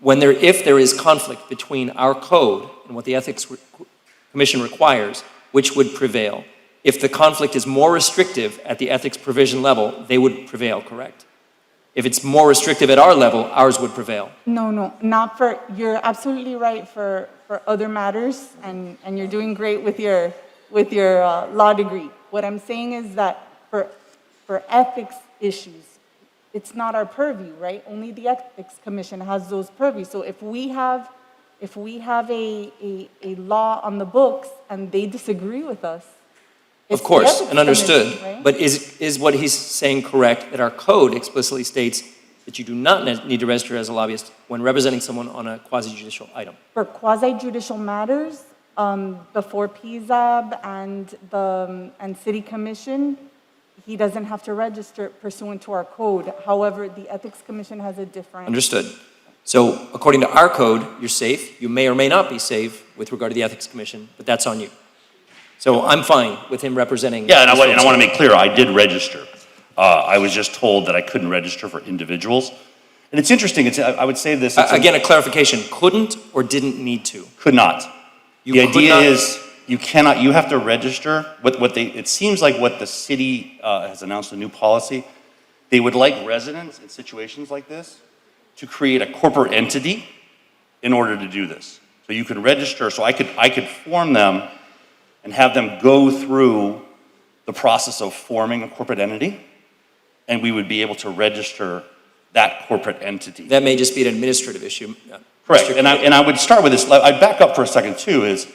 if there is conflict between our code and what the Ethics Commission requires, which would prevail? If the conflict is more restrictive at the ethics provision level, they would prevail, correct? If it's more restrictive at our level, ours would prevail. No, not for, you're absolutely right for other matters, and you're doing great with your law degree. What I'm saying is that for ethics issues, it's not our purview, right? Only the Ethics Commission has those purviews. So if we have a law on the books and they disagree with us, it's Of the course, Ethics and understood. Commission, right? But is what he's saying correct, that our code explicitly states that you do not need to register as a lobbyist when representing someone on a quasi-judicial item? For quasi-judicial matters, before PZAB and City Commission, he doesn't have to register pursuant to our code. However, the Ethics Commission has a different. Understood. So according to our code, you're safe. You may or may not be safe with regard to the Ethics Commission, but that's on you. So I'm fine with him representing. Yeah, and I these want to folks. make clear, I did register. I was just told that I couldn't register for individuals. And it's interesting, I would say this. Again, a clarification, couldn't or didn't need to? Could not. You The could idea not- is, you cannot, you have to register, it seems like what the city has announced a new policy. They would like residents in situations like this to create a corporate entity in order to do this. So you could register, so I could form them and have them go through the process of forming a corporate entity, and we would be able to register that corporate entity. That may just be an administrative issue. Correct, Mr. and I would start with this, I'd back up for a second too, is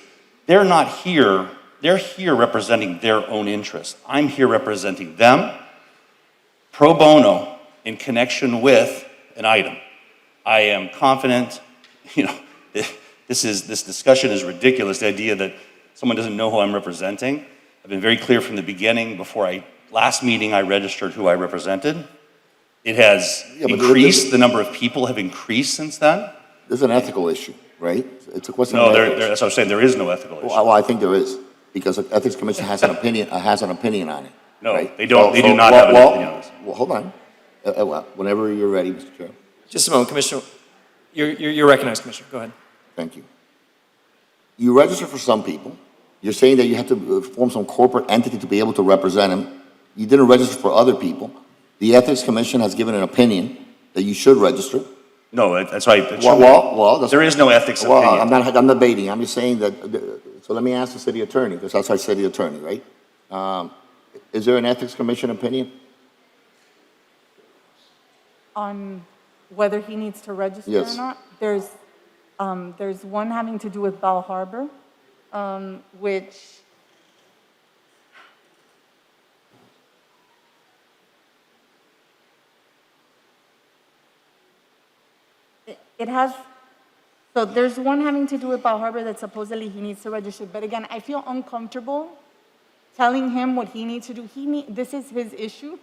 they're not here, they're here representing their own interests. I'm here representing them pro bono in connection with an item. I am confident, this discussion is ridiculous, the idea that someone doesn't know who I'm representing. I've been very clear from the beginning, last meeting I registered who I represented. It has increased, the number of people have increased since then. There's an ethical issue, right? It's a question No, of ethics. that's what I'm saying, there is no ethical issue. Well, I think there is, because the Ethics Commission has an opinion on it. No, right? they don't, they do not have an opinion on this. Well, hold on. Whenever you're ready, Mr. Chair. Just a moment, Commissioner. You're recognized, Commissioner. Go ahead. Thank you. You register for some people. You're saying that you have to form some corporate entity to be able to represent them. You didn't register for other people. The Ethics Commission has given an opinion that you should register. No, that's right. There is no ethics Well, opinion. I'm not debating, I'm just saying that, so let me ask the city attorney, because that's our city attorney, right? Is there an Ethics Commission opinion? On whether he needs to register or Yes. not, there's one having to do with Bal Harbor, which it has, so there's one having to do with Bal Harbor that supposedly he needs to register, but again, I feel uncomfortable telling him what he needs to do. This is his issue,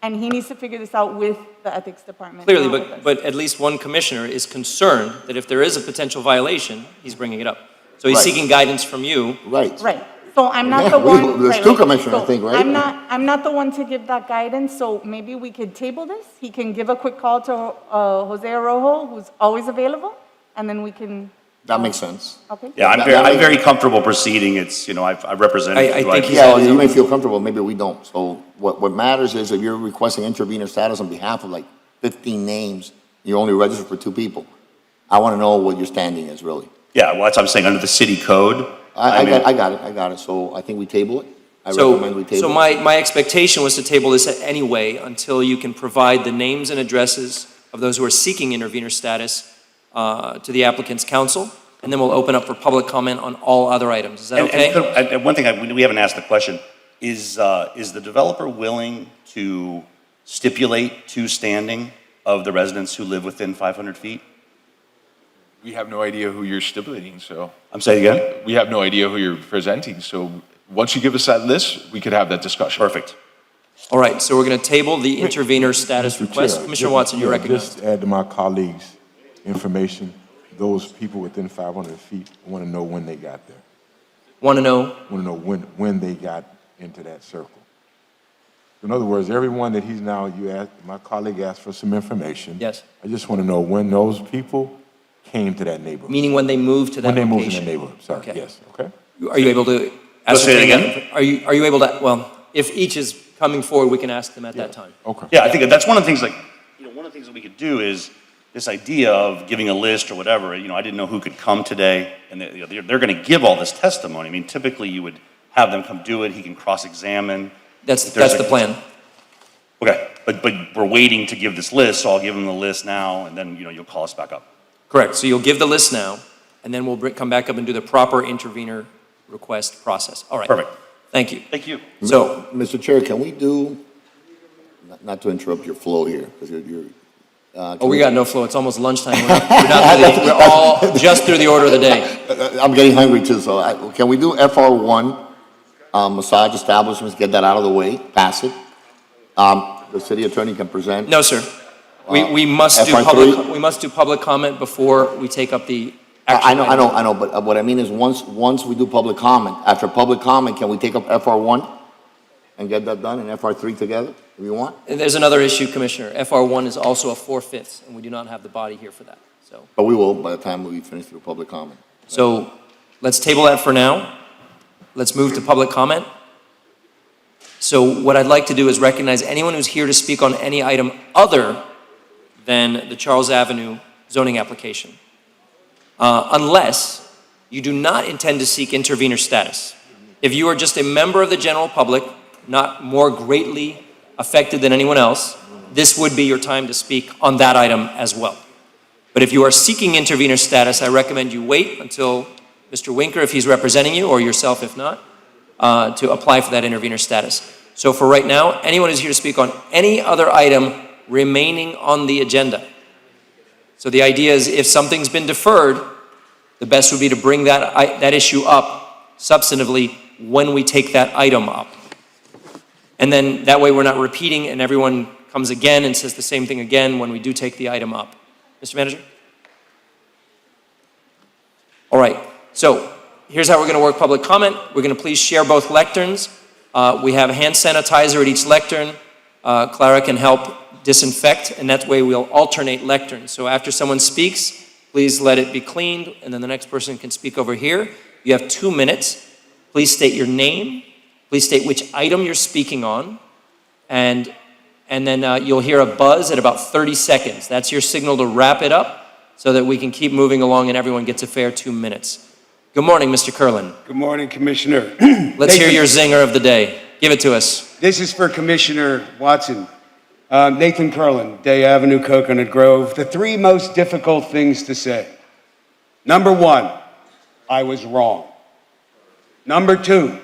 and he needs to figure this out with the ethics department. Clearly, not with us. but at least one commissioner is concerned that if there is a potential violation, he's bringing it up. So he's Right. seeking guidance from you. Right. Right, so I'm not Yeah, the one. there's right, two right. commissioners, I So think, right? I'm not the one to give that guidance, so maybe we could table this. He can give a quick call to Jose Arrojo, who's always available, and then we can. That makes sense. Okay? Yeah, I'm very comfortable proceeding. It's, you know, I've represented. I you. think I've- he's- Yeah, well, you may feel comfortable, maybe we don't. So what matters is if you're requesting intervener status on behalf of like 15 names, you're only registered for 2 people. I want to know what your standing is, really. Yeah, well, that's what I'm saying, under the city code. I mean- got it. So I think we table it. I So, recommend we table so it. my expectation was to table this anyway until you can provide the names and addresses of those who are seeking intervener status to the applicant's counsel, and then we'll open up for public comment on all other items. Is that okay? And one thing we haven't asked the question, is the developer willing to stipulate to standing of the residents who live within 500 feet? We have no idea who you're stipulating, so. I'm saying again? We have no idea who you're presenting, so once you give us that list, we could have that discussion. Perfect. All right, so we're going to table the intervener status Mr. request. Chair, Commissioner Watson, you're yeah, recognized. Just add to my colleagues' information, those people within 500 feet want to know when they got there. Want to know? Want to know when they got into that circle. In other words, everyone that he's now, my colleague asked for some information. Yes. I just want to know when those people came to that neighborhood. Meaning when they moved to that When location? they moved in the neighborhood, sorry, Okay. yes, okay? Are you able to Let's say it ascertain again. that? Are you able to, well, if each is coming forward, we can ask them at that time. Okay. Yeah, I think that's one of the things, like, you know, one of the things that we could do is this idea of giving a list or whatever. You know, I didn't know who could come today, and they're going to give all this testimony. I mean, typically you would have them come do it. He can cross-examine. That's If there's the plan. Okay, but we're waiting to give this list, so I'll give them the list now, and then, you know, you'll call us back up. Correct. So you'll give the list now, and then we'll come back up and do the proper intervener request process. All right. Perfect. Thank you. Thank you. So, Mr. Chair, can we do, not to interrupt your flow here, because you're. oh, we got no flow. It's almost lunchtime. We're all just through the order of the day. I'm getting hungry too, so can we do FR1, massage establishments, get that out of the way, pass it? The city attorney can present. No, sir. We must do public comment before we take up the action. I know, but what I mean is once we do public comment, after public comment, can we take up FR1 and get that done, and FR3 together, if you want? And there's another issue, Commissioner. FR1 is also a 4/5, and we do not have the body here for that. So, But we will by the time we finish the public comment. so let's table that for now. Let's move to public comment. So what I'd like to do is recognize anyone who's here to speak on any item other than the Charles Avenue zoning application. Unless you do not intend to seek intervener status. If you are just a member of the general public, not more greatly affected than anyone else, this would be your time to speak on that item as well. But if you are seeking intervener status, I recommend you wait until Mr. Winker, if he's representing you, or yourself if not, to apply for that intervener status. So for right now, anyone who's here to speak on any other item remaining on the agenda. So the idea is if something's been deferred, the best would be to bring that issue up substantively when we take that item up. And then that way we're not repeating and everyone comes again and says the same thing again when we do take the item up. Mr. Manager? All right, so here's how we're going to work public comment. We're going to please share both lecterns. We have hand sanitizer at each lectern. Clara can help disinfect, and that way we'll alternate lecterns. So after someone speaks, please let it be cleaned, and then the next person can speak over here. You have 2 minutes. Please state your name Please state which item you're speaking on, and then you'll hear a buzz at about 30 seconds. That's your signal to wrap it up so that we can keep moving along and everyone gets a fair 2 minutes. Good morning, Mr. Curlin. Good morning, Commissioner. Let's hear your zinger of the day. Give it to us. This is for Commissioner Watson. Nathan Curlin, Day Avenue, Coconut Grove. The 3 most difficult things to say. Number 1, I was wrong. Number 2,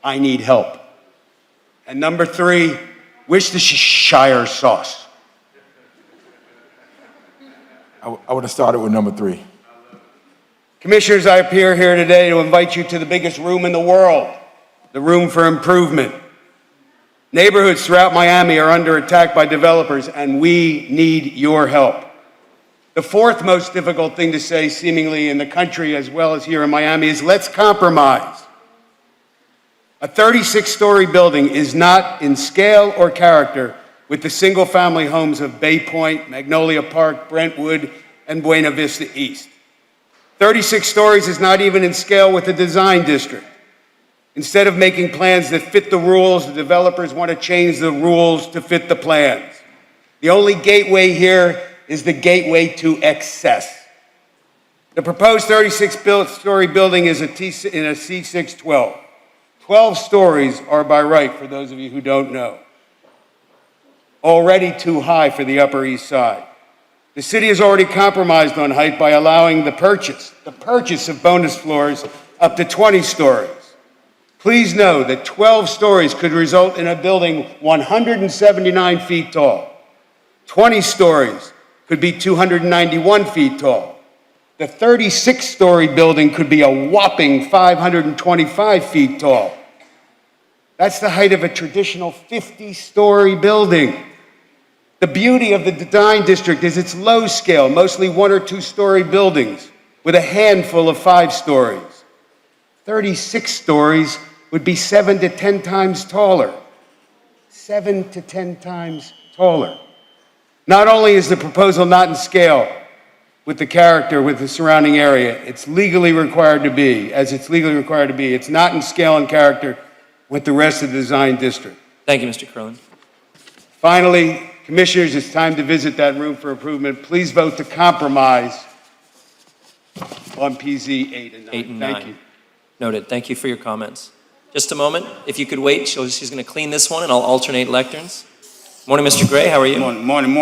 I need help. And number 3, wish the Shire sauce. I would have started with number 3. Commissioners, I appear here today to invite you to the biggest room in the world, the room for improvement. Neighborhoods throughout Miami are under attack by developers, and we need your help. The 4th most difficult thing to say, seemingly in the country as well as here in Miami, is let's compromise. A 36-story building is not in scale or character with the single-family homes of Bay Point, Magnolia Park, Brentwood, and Buena Vista East. 36 stories is not even in scale with the design district. Instead of making plans that fit the rules, the developers want to change the rules to fit the plans. The only gateway here is the gateway to excess. The proposed 36-story building is in a C612. 12 stories are by right, for those of you who don't know. Already too high for the Upper East Side. The city has already compromised on height by allowing the purchase of bonus floors up to 20 stories. Please know that 12 stories could result in a building 179 feet tall. 20 stories could be 291 feet tall. The 36-story building could be a whopping 525 feet tall. That's the height of a traditional 50-story building. The beauty of the design district is its low scale, mostly 1 or 2 story buildings with a handful of 5 stories. 36 stories would be 7 to 10 times taller. 7 to 10 times taller. Not only is the proposal not in scale with the character with the surrounding area, it's legally required to be, it's not in scale and character with the rest of the design district. Thank you, Mr. Curlin. Finally, Commissioners, it's time to visit that room for improvement. Please vote to compromise on PZ 8 and 9. 8 and Thank 9. you. Noted. Thank you for your comments. Just a moment. If you could wait, she's going to clean this one, and I'll alternate lecterns. Morning, Mr. Gray. How are you? Morning,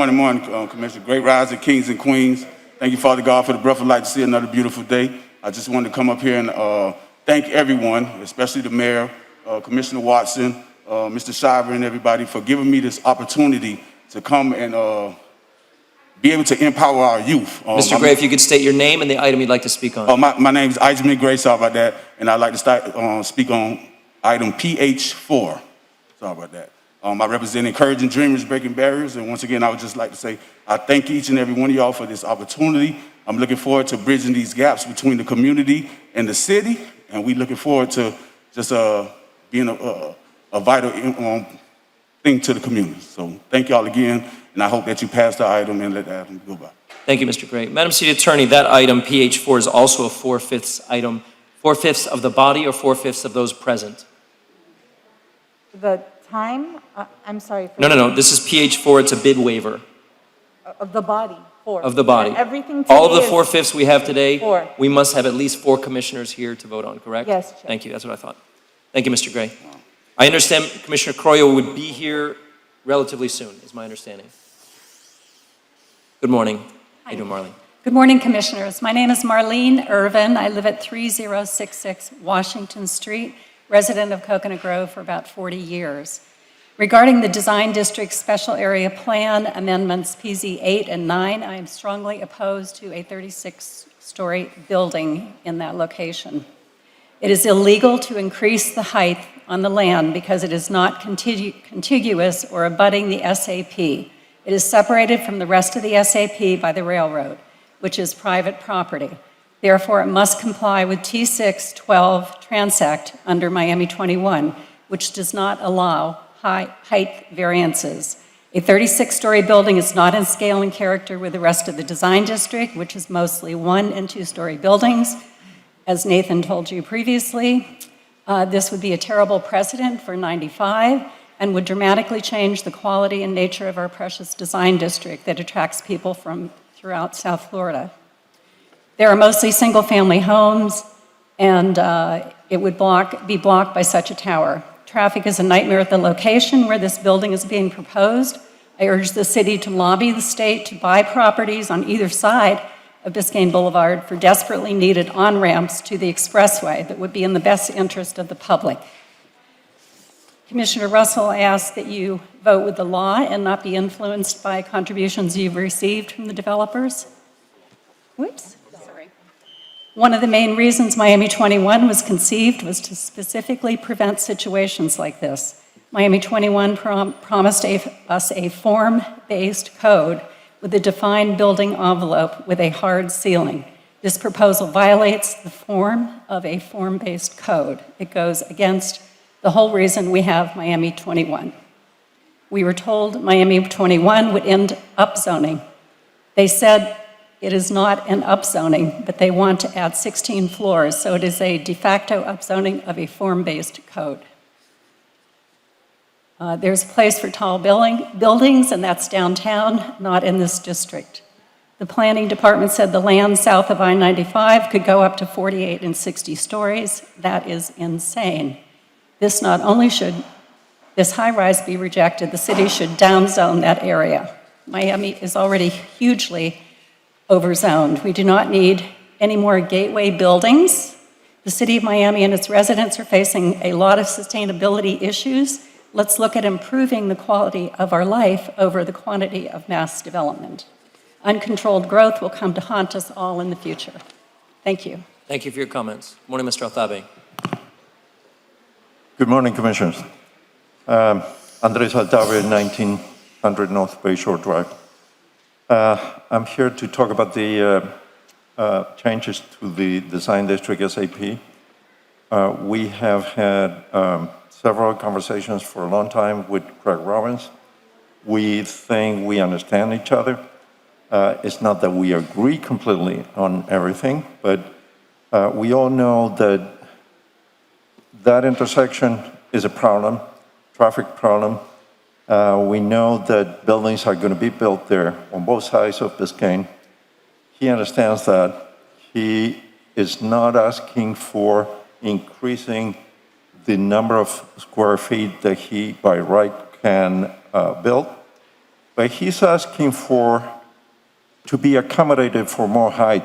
Commissioner. Great rising kings and queens. Thank you, Father God, for the breath of life to see another beautiful day. I just wanted to come up here and thank everyone, especially the mayor, Commissioner Watson, Mr. Shiver, and everybody for giving me this opportunity to come and be able to empower our youth. Mr. Gray, if you could state your name and the item you'd like to speak on. My name is Isaac Gray, sorry about that, and I'd like to speak on item PH4. Sorry about that. I represent Encouraging Dreamers, Breaking Barriers, and once again, I would just like to say I thank each and every one of y'all for this opportunity. I'm looking forward to bridging these gaps between the community and the city, and we're looking forward to just being a vital thing to the community. So thank y'all again, and I hope that you pass the item and let the item go by. Thank you, Mr. Gray. Madam City Attorney, that item, PH4, is also a 4/5 item. 4/5 of the body or 4/5 of those present? The time, I'm sorry. No. This is PH4. It's a bid waiver Of the body, 4. of the body. And everything All of the today is 4/5 we have today, 4. we must have at least 4 commissioners here to vote on, correct? Yes, Chair. Thank you. That's what I thought. Thank you, Mr. Gray. I understand Commissioner Croyo would be here relatively soon, is my understanding. Good morning. How you doing, Marlene? Good morning, Commissioners. My name is Marlene Irvin. I live at 3066 Washington Street, resident of Coconut Grove for about 40 years. Regarding the Design District Special Area Plan Amendments PZ 8 and 9, I am strongly opposed to a 36-story building in that location. It is illegal to increase the height on the land because it is not contiguous or abutting the SAP. It is separated from the rest of the SAP by the railroad, which is private property. Therefore, it must comply with T612 Transect under Miami 21, which does not allow height variances. A 36-story building is not in scale and character with the rest of the design district, which is mostly 1- and 2-story buildings. As Nathan told you previously, This would be a terrible precedent for 95 and would dramatically change the quality and nature of our precious design district that attracts people from throughout South Florida. There are mostly single-family homes, and it would be blocked by such a tower. Traffic is a nightmare at the location where this building is being proposed. I urge the city to lobby the state to buy properties on either side of Biscayne Boulevard for desperately needed on-ramps to the expressway that would be in the best interest of the public. Commissioner Russell asks that you vote with the law and not be influenced by contributions you've received from the developers. Whoops, sorry. One of the main reasons Miami 21 was conceived was to specifically prevent situations like this. Miami 21 promised us a form-based code with a defined building envelope with a hard ceiling. This proposal violates the form of a form-based code. It goes against the whole reason we have Miami 21. We were told Miami 21 would end upzoning. They said it is not an upzoning, but they want to add 16 floors, so it is a de facto upzoning of a form-based code. There's a place for tall buildings, and that's downtown, not in this district. The planning department said the land south of I-95 could go up to 48 and 60 stories. That is insane. This not only should this high-rise be rejected, the city should downzone that area. Miami is already hugely overzoned. We do not need any more gateway buildings. The city of Miami and its residents are facing a lot of sustainability issues. Let's look at improving the quality of our life over the quantity of mass development. Uncontrolled growth will come to haunt us all in the future. Thank you. Thank you for your comments. Good morning, Mr. Altabe. Good morning, Commissioners. Andres Altabe, 1900 North Bayshore Drive. I'm here to talk about the changes to the Design District SAP. We have had several conversations for a long time with Craig Robbins. We think we understand each other. It's not that we agree completely on everything, but we all know that that intersection is a problem, traffic problem. We know that buildings are going to be built there on both sides of Biscayne. He understands that. He is not asking for increasing the number of square feet that he by right can build, but he's asking to be accommodated for more height.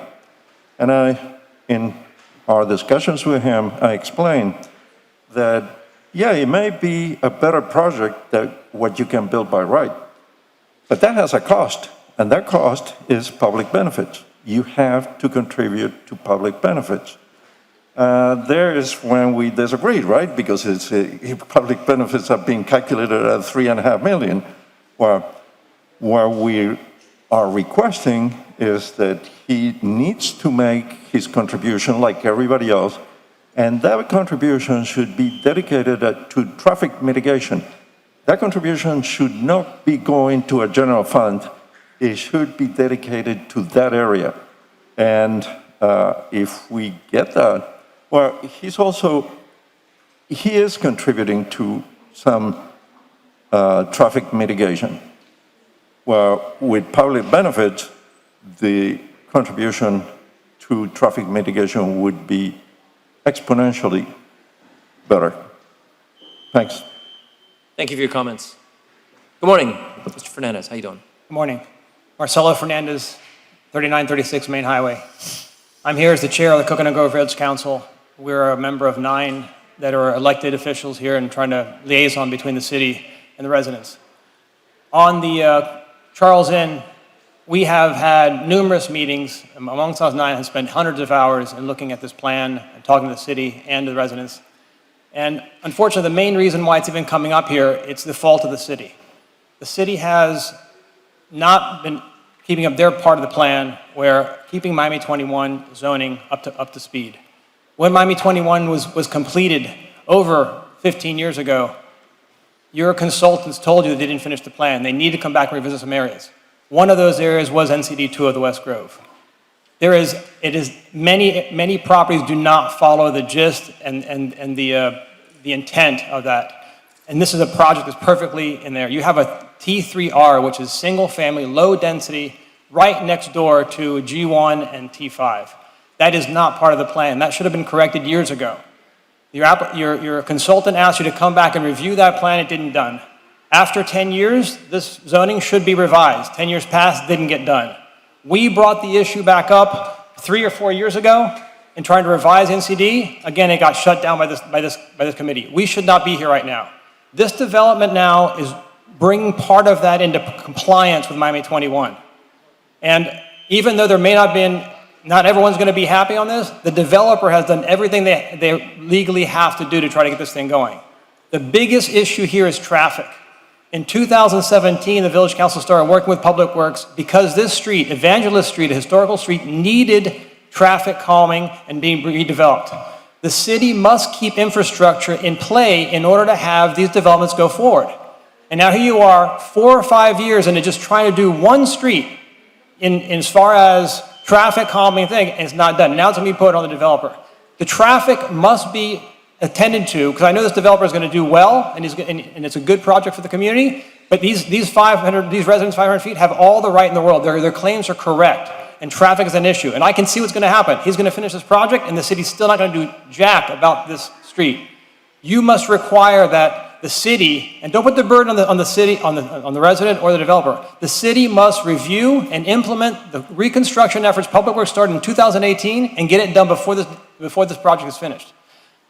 And in our discussions with him, I explained that, yeah, it may be a better project than what you can build by right, but that has a cost, and that cost is public benefits. You have to contribute to public benefits. There is when we disagree, right? Because public benefits are being calculated at $3.5 million. What we are requesting is that he needs to make his contribution like everybody else, and that contribution should be dedicated to traffic mitigation. That contribution should not be going to a general fund. It should be dedicated to that area. And if we get that, well, he is contributing to some traffic mitigation. Well, with public benefits, the contribution to traffic mitigation would be exponentially better. Thanks. Thank you for your comments. Good morning, Mr. Fernandez. How you doing? Good morning. Marcelo Fernandez, 3936 Main Highway. I'm here as the chair of the Coconut Grove Village Council. We're a member of 9 that are elected officials here and trying to liaison between the city and the residents. On the Charles Inn, we have had numerous meetings. Amongst us 9 have spent hundreds of hours in looking at this plan and talking to the city and to the residents. And unfortunately, the main reason why it's even coming up here, it's the fault of the city. The city has not been keeping up their part of the plan where keeping Miami 21 zoning up to speed. When Miami 21 was completed over 15 years ago, your consultants told you that they didn't finish the plan. They need to come back and revisit some areas. One of those areas was NCD 2 of the West Grove. Many properties do not follow the gist and the intent of that. And this is a project that's perfectly in there. You have a T3R, which is single family, low density, right next door to G1 and T5. That is not part of the plan. That should have been corrected years ago. Your consultant asked you to come back and review that plan. It didn't done. After 10 years, this zoning should be revised. 10 years passed, didn't get done. We brought the issue back up 3 or 4 years ago in trying to revise NCD. Again, it got shut down by this committee. We should not be here right now. This development now is bringing part of that into compliance with Miami 21. And even though there may not been, not everyone's going to be happy on this, the developer has done everything they legally have to do to try to get this thing going. The biggest issue here is traffic. In 2017, the Village Council started working with Public Works because this street, Evangelist Street, a historical street, needed traffic calming and being redeveloped. The city must keep infrastructure in play in order to have these developments go forward. And now here you are, 4 or 5 years into just trying to do one street in as far as traffic calming thing, and it's not done. Now it's going to be put on the developer. The traffic must be attended to, because I know this developer is going to do well, and it's a good project for the community, but these residents 500 feet have all the right in the world. Their claims are correct, and traffic is an issue. And I can see what's going to happen. He's going to finish this project, and the city's still not going to do jack about this street. You must require that the city, and don't put the burden on the city, on the resident or the developer. The city must review and implement the reconstruction efforts Public Works started in 2018 and get it done before this project is finished.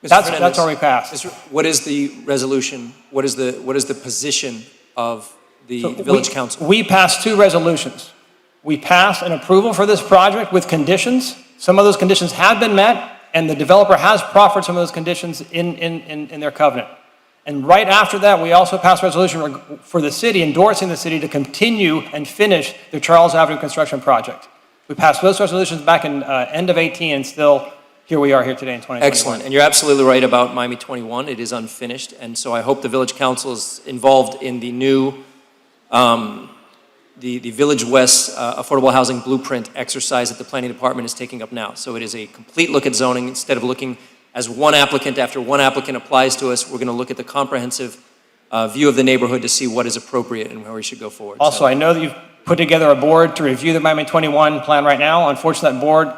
That's already passed. What is the resolution? What is the position of the Village Council? We passed 2 resolutions. We passed an approval for this project with conditions. Some of those conditions have been met, and the developer has proffered some of those conditions in their covenant. And right after that, we also passed a resolution for the city, endorsing the city to continue and finish the Charles Avenue construction project. We passed those resolutions back in end of 18, and still here we are here today in 2021. Excellent, and you're absolutely right about Miami 21. It is unfinished, and so I hope the Village Council is involved in the new, the Village West Affordable Housing Blueprint exercise that the Planning Department is taking up now. So it is a complete look at zoning. Instead of looking as one applicant after one applicant applies to us, we're going to look at the comprehensive view of the neighborhood to see what is appropriate and where we should go forward. Also, I know that you've put together a board to review the Miami 21 plan right now. Unfortunately, that board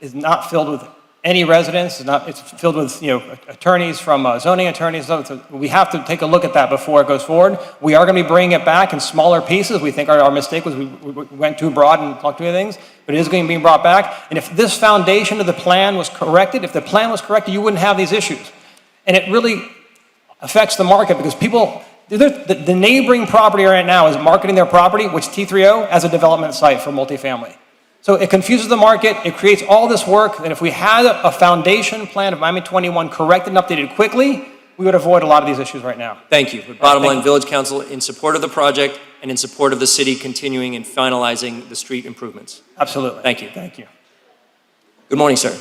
is not filled with any residents. It's filled with attorneys from zoning attorneys. So we have to take a look at that before it goes forward. We are going to be bringing it back in smaller pieces. We think our mistake was we went too broad and talked too many things, but it is going to be brought back. And if this foundation of the plan was corrected, if the plan was corrected, you wouldn't have these issues. And it really affects the market because people, the neighboring property right now is marketing their property, which T3O, as a development site for multifamily. So it confuses the market, it creates all this work, and if we had a foundation plan of Miami 21 corrected and updated quickly, we would avoid a lot of these issues right now. Thank you. But bottom line, Village Council in support of the project and in support of the city continuing and finalizing the street improvements. Absolutely. Thank you. Thank you. Good morning, sir.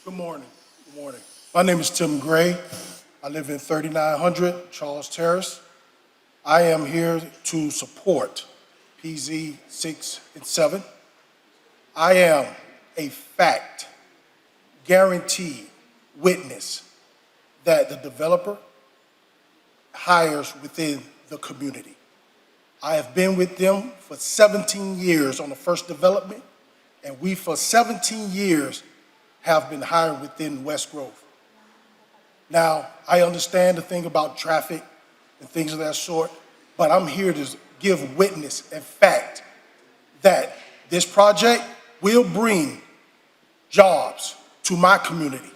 Good morning. Good morning. My name is Tim Gray. I live in 3900 Charles Terrace. I am here to support PZ 6 and 7. I am a fact, guaranteed witness that the developer hires within the community. I have been with them for 17 years on the first development, and we for 17 years have been hired within West Grove. Now, I understand the thing about traffic and things of that sort, but I'm here to give witness and fact that this project will bring jobs to my community,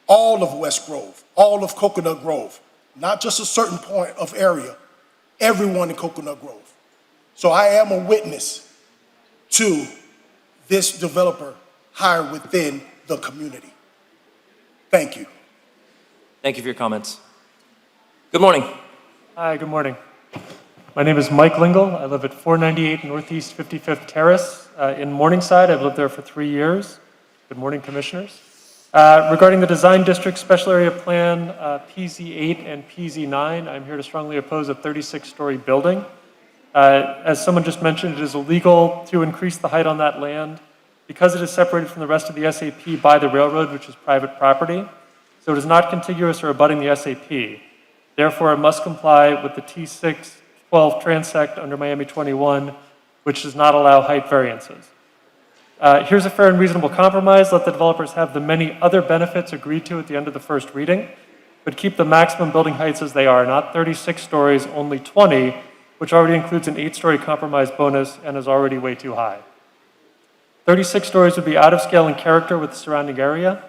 all of West Grove, all of Coconut Grove, not just a certain point of area, everyone in Coconut Grove. So I am a witness to this developer hired within the community. Thank you. Thank you for your comments. Good morning. Hi, good morning. My name is Mike Lingle. I live at 498 Northeast 55th Terrace in Morningside. I've lived there for 3 years. Good morning, commissioners. Regarding the Design District Special Area Plan, PZ8 and PZ9, I'm here to strongly oppose a 36-story building. As someone just mentioned, it is illegal to increase the height on that land because it is separated from the rest of the SAP by the railroad, which is private property. So it is not contiguous or abutting the SAP. Therefore, it must comply with the T612 transect under Miami 21, which does not allow height variances. Here's a fair and reasonable compromise. Let the developers have the many other benefits agreed to at the end of the first reading, but keep the maximum building heights as they are, not 36 stories, only 20, which already includes an 8-story compromise bonus and is already way too high. 36 stories would be out of scale in character with the surrounding area.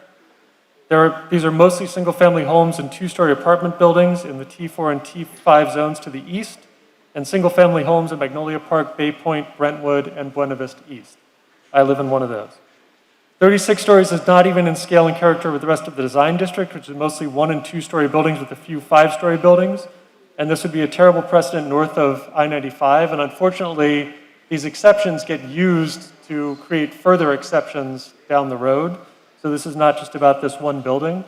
These are mostly single-family homes and 2-story apartment buildings in the T4 and T5 zones to the east, and single-family homes in Magnolia Park, Bay Point, Brentwood, and Buena Vista East. I live in one of those. 36 stories is not even in scale and character with the rest of the design district, which is mostly 1- and 2-story buildings with a few 5-story buildings. And this would be a terrible precedent north of I-95. And unfortunately, these exceptions get used to create further exceptions down the road. So this is not just about this one building.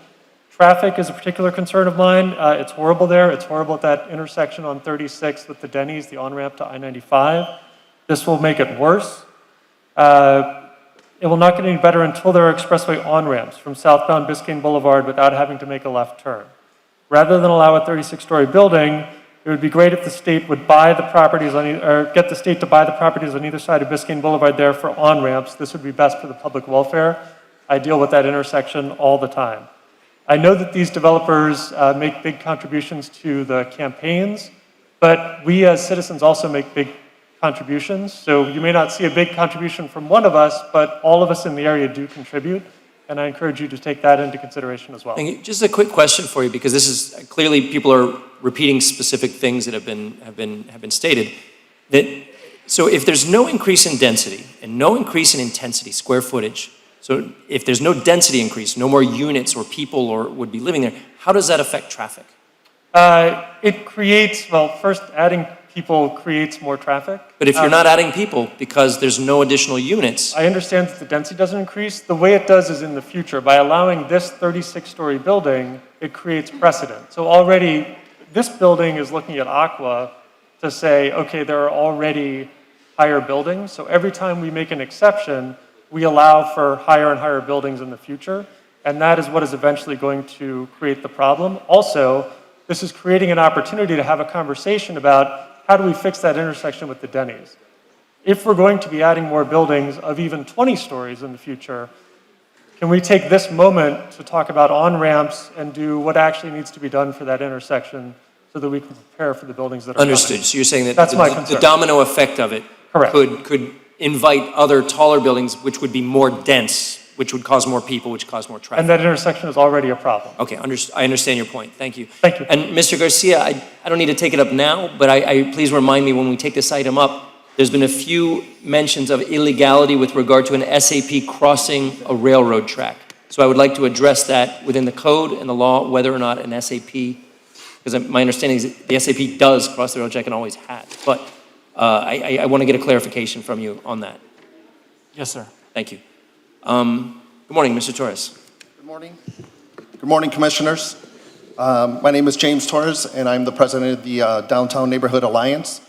Traffic is a particular concern of mine. It's horrible there. It's horrible at that intersection on 36 with the Denny's, the on-ramp to I-95. This will make it worse. It will not get any better until there are expressway on-ramps from southbound Biscayne Boulevard without having to make a left turn. Rather than allow a 36-story building, it would be great if the state would buy the properties or get the state to buy the properties on either side of Biscayne Boulevard there for on-ramps. This would be best for the public welfare. I deal with that intersection all the time. I know that these developers make big contributions to the campaigns, but we as citizens also make big contributions. So you may not see a big contribution from one of us, but all of us in the area do contribute, and I encourage you to take that into consideration as well. And just a quick question for you, because this is clearly people are repeating specific things that have been stated. So if there's no increase in density and no increase in intensity, square footage, so if there's no density increase, no more units or people or would be living there, how does that affect traffic? It creates, well, first adding people creates more traffic. But if you're not adding people because there's no additional units. I understand that the density doesn't increase. The way it does is in the future. By allowing this 36-story building, it creates precedent. So already, this building is looking at Aqua to say, okay, there are already higher buildings. So every time we make an exception, we allow for higher and higher buildings in the future. And that is what is eventually going to create the problem. Also, this is creating an opportunity to have a conversation about how do we fix that intersection with the Denny's. If we're going to be adding more buildings of even 20 stories in the future, can we take this moment to talk about on-ramps and do what actually needs to be done for that intersection so that we can prepare for the buildings that are Understood. coming? So you're saying that That's my concern. the domino effect of it could invite other taller buildings which would be more dense, which would cause more people, which cause more traffic. And that intersection is already a problem. Okay, I understand your point. Thank you. Thank you. And Mr. Garcia, I don't need to take it up now, but please remind me when we take this item up, there's been a few mentions of illegality with regard to an SAP crossing a railroad track. So I would like to address that within the code and the law, whether or not an SAP, because my understanding is that the SAP does cross the railroad track and always has. But I want to get a clarification from you on that. Yes, sir. Thank you. Good morning, Mr. Torres. Good morning. Good morning, Commissioners. My name is James Torres, and I'm the president of the Downtown Neighborhood Alliance.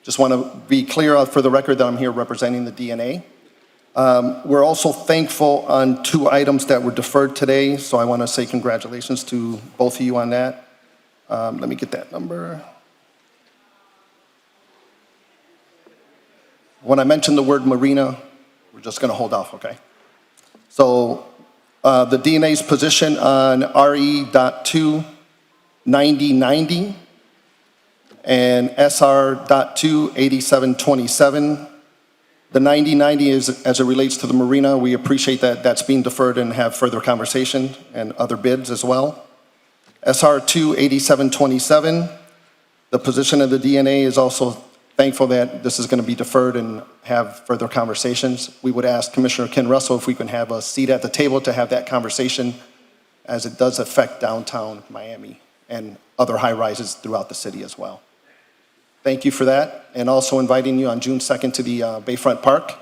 Just want to be clear for the record that I'm here representing the DNA. We're also thankful on 2 items that were deferred today, so I want to say congratulations to both of you on that. Let me get that number. When I mentioned the word marina, we're just going to hold off, okay? So the DNA's position on RE.2 9090 and SR.2 8727. The 9090 is as it relates to the marina. We appreciate that that's being deferred and have further conversation and other bids as well. SR.2 8727, the position of the DNA is also thankful that this is going to be deferred and have further conversations. We would ask Commissioner Ken Russell if we can have a seat at the table to have that conversation, as it does affect downtown Miami and other high rises throughout the city as well. Thank you for that, and also inviting you on June 2nd to the Bayfront Park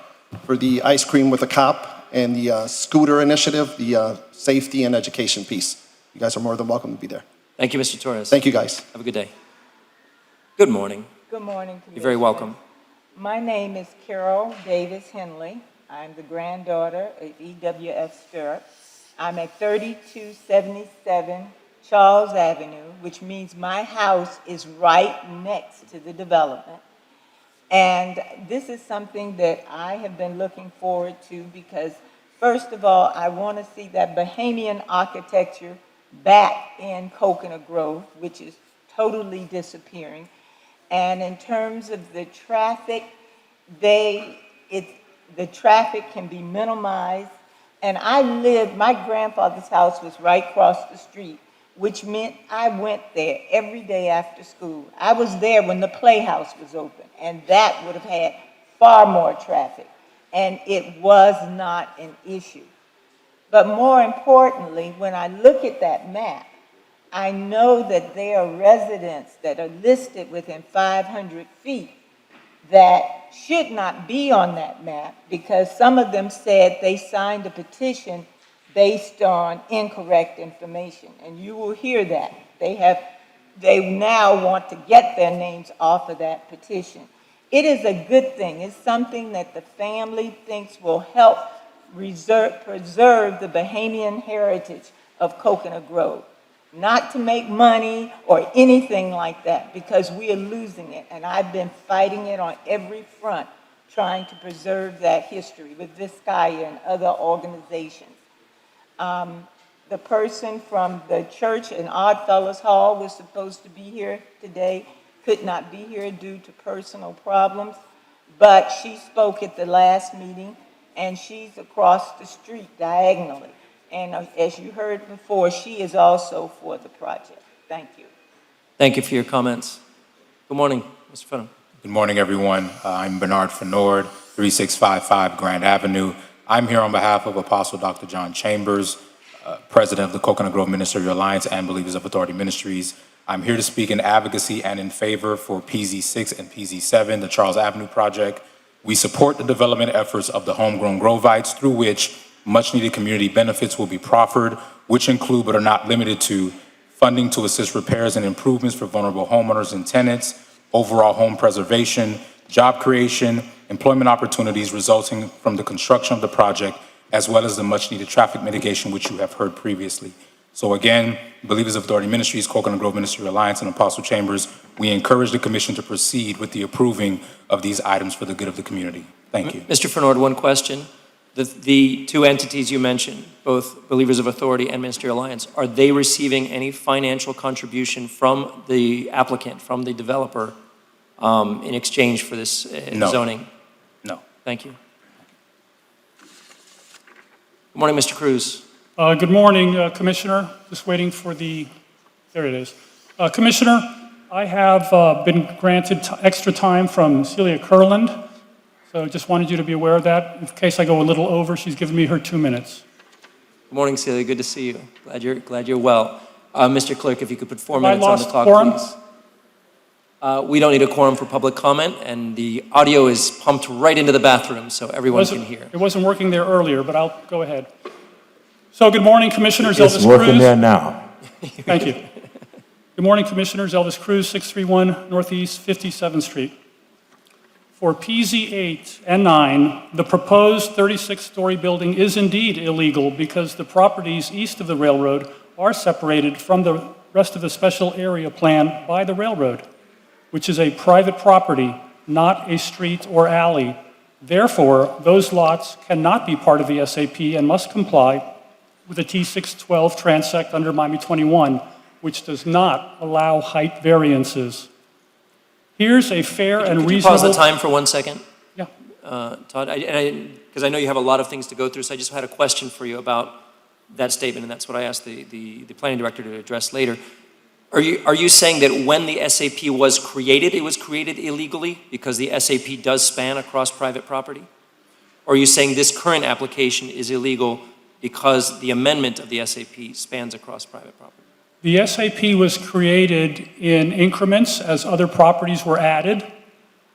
for the Ice Cream with a Cop and the scooter initiative, the safety and education piece. You guys are more than welcome to be there. Thank you, Mr. Torres. Thank you, guys. Have a good day. Good morning. Good morning, You're very welcome. My name is Carol Davis Henley. I'm the granddaughter of E.W.F. Stirrup. I'm at 3277 Charles Avenue, which means my house is right next to the development. And this is something that I have been looking forward to because, first of all, I want to see that Bahamian architecture back in Coconut Grove, which is totally disappearing. And in terms of the traffic, the traffic can be minimized. And my grandfather's house was right across the street, which meant I went there every day after school. I was there when the Playhouse was open, and that would have had far more traffic. And it was not an issue. But more importantly, when I look at that map, I know that there are residents that are listed within 500 feet that should not be on that map because some of them said they signed a petition based on incorrect information. And you will hear that. They now want to get their names off of that petition. It is a good thing. It's something that the family thinks will help preserve the Bahamian heritage of Coconut Grove. Not to make money or anything like that, because we are losing it. And I've been fighting it on every front, trying to preserve that history with Vizcaya and other organizations. The person from the church in Oddfellows Hall was supposed to be here today, could not be here due to personal problems, but she spoke at the last meeting, and she's across the street diagonally. And as you heard before, she is also for the project. Thank you. Thank you for your comments. Good morning, Mr. Fenner. Good morning, everyone. I'm Bernard Fenord, 3655 Grand Avenue. I'm here on behalf of Apostle Dr. John Chambers, President of the Coconut Grove Ministerial Alliance and Believers of Authority Ministries. I'm here to speak in advocacy and in favor for PZ6 and PZ7, the Charles Avenue project. We support the development efforts of the homegrown Grovites through which much-needed community benefits will be proffered, which include but are not limited to funding to assist repairs and improvements for vulnerable homeowners and tenants, overall home preservation, job creation, employment opportunities resulting from the construction of the project, as well as the much-needed traffic mitigation, which you have heard previously. So again, Believers of Authority Ministries, Coconut Grove Ministerial Alliance, and Apostle Chambers, we encourage the Commission to proceed with the approving of these items for the good of the community. Thank you. Mr. Fenord, one question. The two entities you mentioned, both Believers of Authority and Ministerial Alliance, are they receiving any financial contribution from the applicant, from the developer, in exchange for this No. zoning? No. Thank you. Good morning, Mr. Cruz. Good morning, Commissioner. Just waiting for there it is. Commissioner, I have been granted extra time from Celia Kurland. So just wanted you to be aware of that. In case I go a little over, she's given me her 2 minutes. Good morning, Celia. Good to see you. Glad you're well. Mr. Clerk, if you could put 4 minutes on the lost clock, quorum? please. We don't need a quorum for public comment, and the audio is pumped right into the bathroom so everyone can hear. It wasn't working there earlier, but I'll go ahead. So good morning, Commissioners. It's Elvis working Cruz. there now. Thank you. Good morning, Commissioners. Elvis Cruz, 631 Northeast 57th Street. For PZ8 and 9, the proposed 36-story building is indeed illegal because the properties east of the railroad are separated from the rest of the special area plan by the railroad, which is a private property, not a street or alley. Therefore, those lots cannot be part of the SAP and must comply with the T612 transect under Miami 21, which does not allow height variances. Here's a fair and Could you reasonable... pause the time for 1 second? Yeah. Todd, because I know you have a lot of things to go through, so I just had a question for you about that statement, and that's what I asked the planning director to address later. Are you saying that when the SAP was created, it was created illegally because the SAP does span across private property? Or are you saying this current application is illegal because the amendment of the SAP spans across private property? The SAP was created in increments as other properties were added.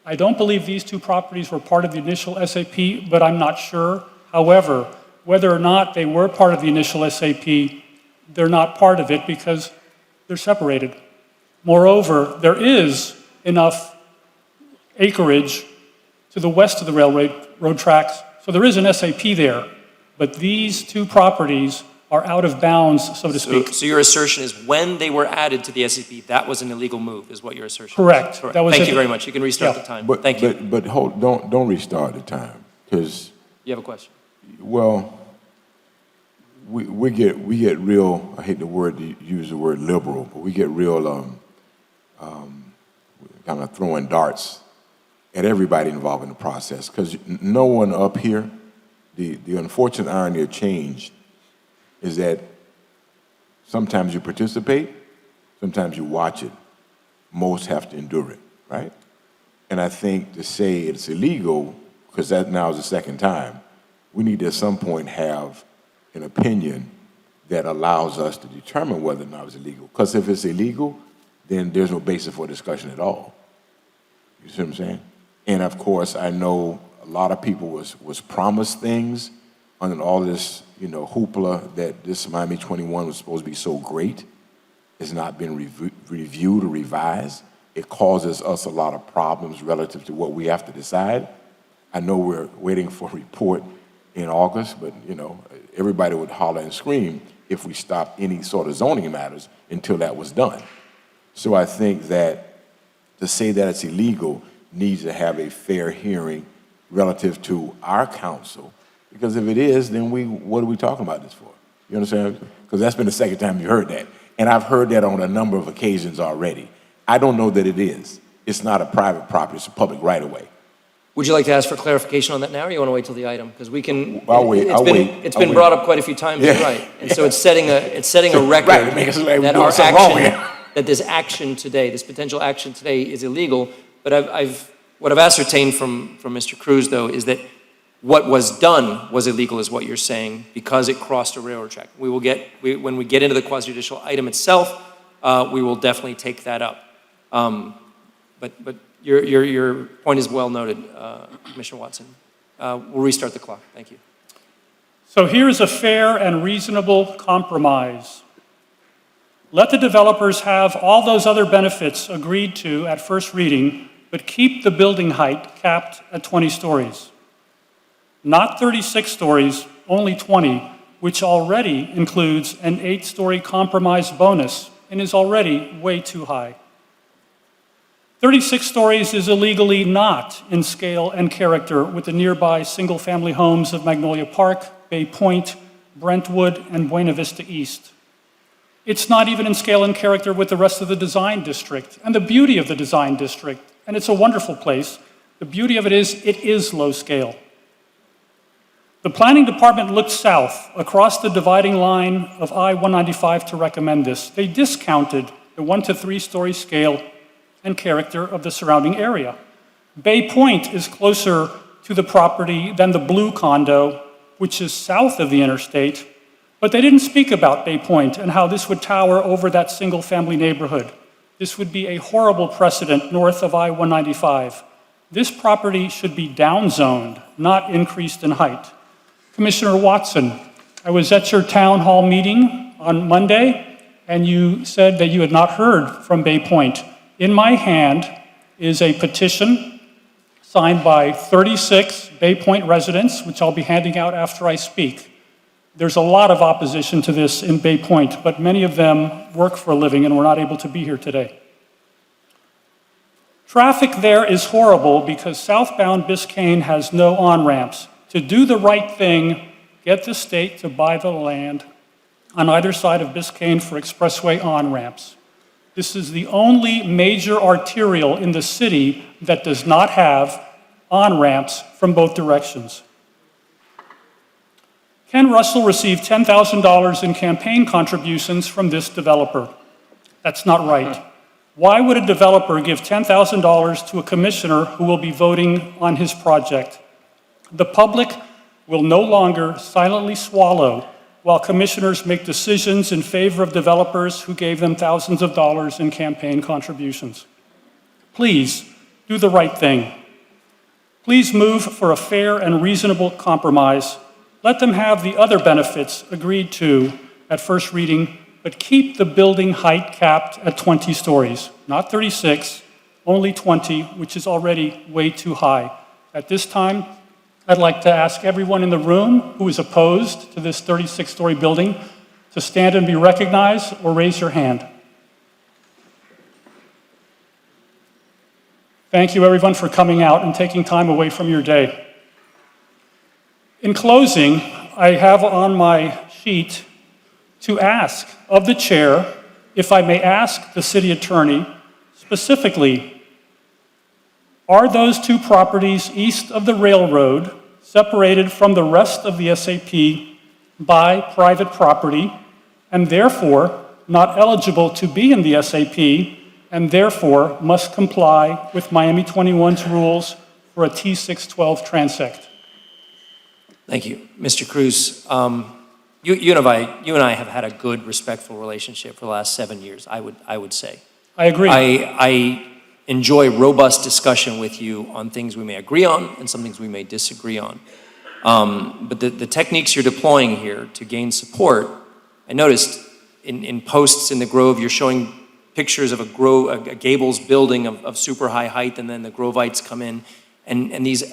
I don't believe these two properties were part of the initial SAP, but I'm not sure. However, whether or not they were part of the initial SAP, they're not part of it because they're separated. Moreover, there is enough acreage to the west of the railroad tracks. So there is an SAP there, but these two properties are out of bounds, so to speak. So your assertion is when they were added to the SCP, that was an illegal move, is what your assertion is? Correct. That was Thank it. you very much. You can restart Yeah. the time. But, Thank you. But hold, don't restart the time, because, You have a question? well, we get real, I hate the word, to use the word liberal, but we get real, kind of throwing darts at everybody involved in the process, because no one up here, the unfortunate irony of change is that sometimes you participate, sometimes you watch it. Most have to endure it, right? And I think to say it's illegal, because that now is the second time, we need to at some point have an opinion that allows us to determine whether or not it's illegal. Because if it's illegal, then there's no basis for discussion at all. You see what I'm saying? And of course, I know a lot of people was promised things under all this, hoopla that this Miami 21 was supposed to be so great. It's not been reviewed or revised. It causes us a lot of problems relative to what we have to decide. I know we're waiting for a report in August, but, everybody would holler and scream if we stopped any sort of zoning matters until that was done. So I think that to say that it's illegal needs to have a fair hearing relative to our council, because if it is, then what are we talking about this for? You understand? Because that's been the second time you heard that. And I've heard that on a number of occasions already. I don't know that it is. It's not a private property, it's a public right-of-way. Would you like to ask for clarification on that now, or you want to wait till the item? Because we can. I'll wait. It's been brought up quite a few times, you're right. And so it's setting a record Right, make us like we're that doing our something wrong action, here. that this action today, this potential action today is illegal. But what I've ascertained from Mr. Cruz, though, is that what was done was illegal, is what you're saying, because it crossed a railroad track. When we get into the quasi-judicial item itself, we will definitely take that up. But your point is well noted, Commissioner Watson. We'll restart the clock. Thank you. So here is a fair and reasonable compromise. Let the developers have all those other benefits agreed to at first reading, but keep the building height capped at 20 stories. Not 36 stories, only 20, which already includes an 8-story compromise bonus and is already way too high. 36 stories is illegally not in scale and character with the nearby single-family homes of Magnolia Park, Bay Point, Brentwood, and Buena Vista East. It's not even in scale and character with the rest of the design district and the beauty of the design district. And it's a wonderful place. The beauty of it is low scale. The planning department looked south across the dividing line of I-195 to recommend this. They discounted the 1 to 3 story scale and character of the surrounding area. Bay Point is closer to the property than the Blue condo, which is south of the interstate, but they didn't speak about Bay Point and how this would tower over that single-family neighborhood. This would be a horrible precedent north of I-195. This property should be downzoned, not increased in height. Commissioner Watson, I was at your town hall meeting on Monday, and you said that you had not heard from Bay Point. In my hand is a petition signed by 36 Bay Point residents, which I'll be handing out after I speak. There's a lot of opposition to this in Bay Point, but many of them work for a living and were not able to be here today. Traffic there is horrible because southbound Biscayne has no on-ramps. To do the right thing, get the state to buy the land on either side of Biscayne for expressway on-ramps. This is the only major arterial in the city that does not have on-ramps from both directions. Ken Russell received $10,000 in campaign contributions from this developer. That's not right. Why would a developer give $10,000 to a commissioner who will be voting on his project? The public will no longer silently swallow while commissioners make decisions in favor of developers who gave them thousands of dollars in campaign contributions. Please do the right thing. Please move for a fair and reasonable compromise. Let them have the other benefits agreed to at first reading, but keep the building height capped at 20 stories, not 36, only 20, which is already way too high. At this time, I'd like to ask everyone in the room who is opposed to this 36-story building to stand and be recognized or raise your hand. Thank you, everyone, for coming out and taking time away from your day. In closing, I have on my sheet to ask of the chair if I may ask the city attorney specifically, are those two properties east of the railroad separated from the rest of the SAP by private property and therefore not eligible to be in the SAP and therefore must comply with Miami 21's rules for a T612 transect? Thank you. Mr. Cruz, you and I have had a good, respectful relationship for the last 7 years, I would say. I agree. I enjoy robust discussion with you on things we may agree on and some things we may disagree on. But the techniques you're deploying here to gain support, I noticed in posts in the Grove, you're showing pictures of a Gables building of super high height, and then the Grovites come in, and these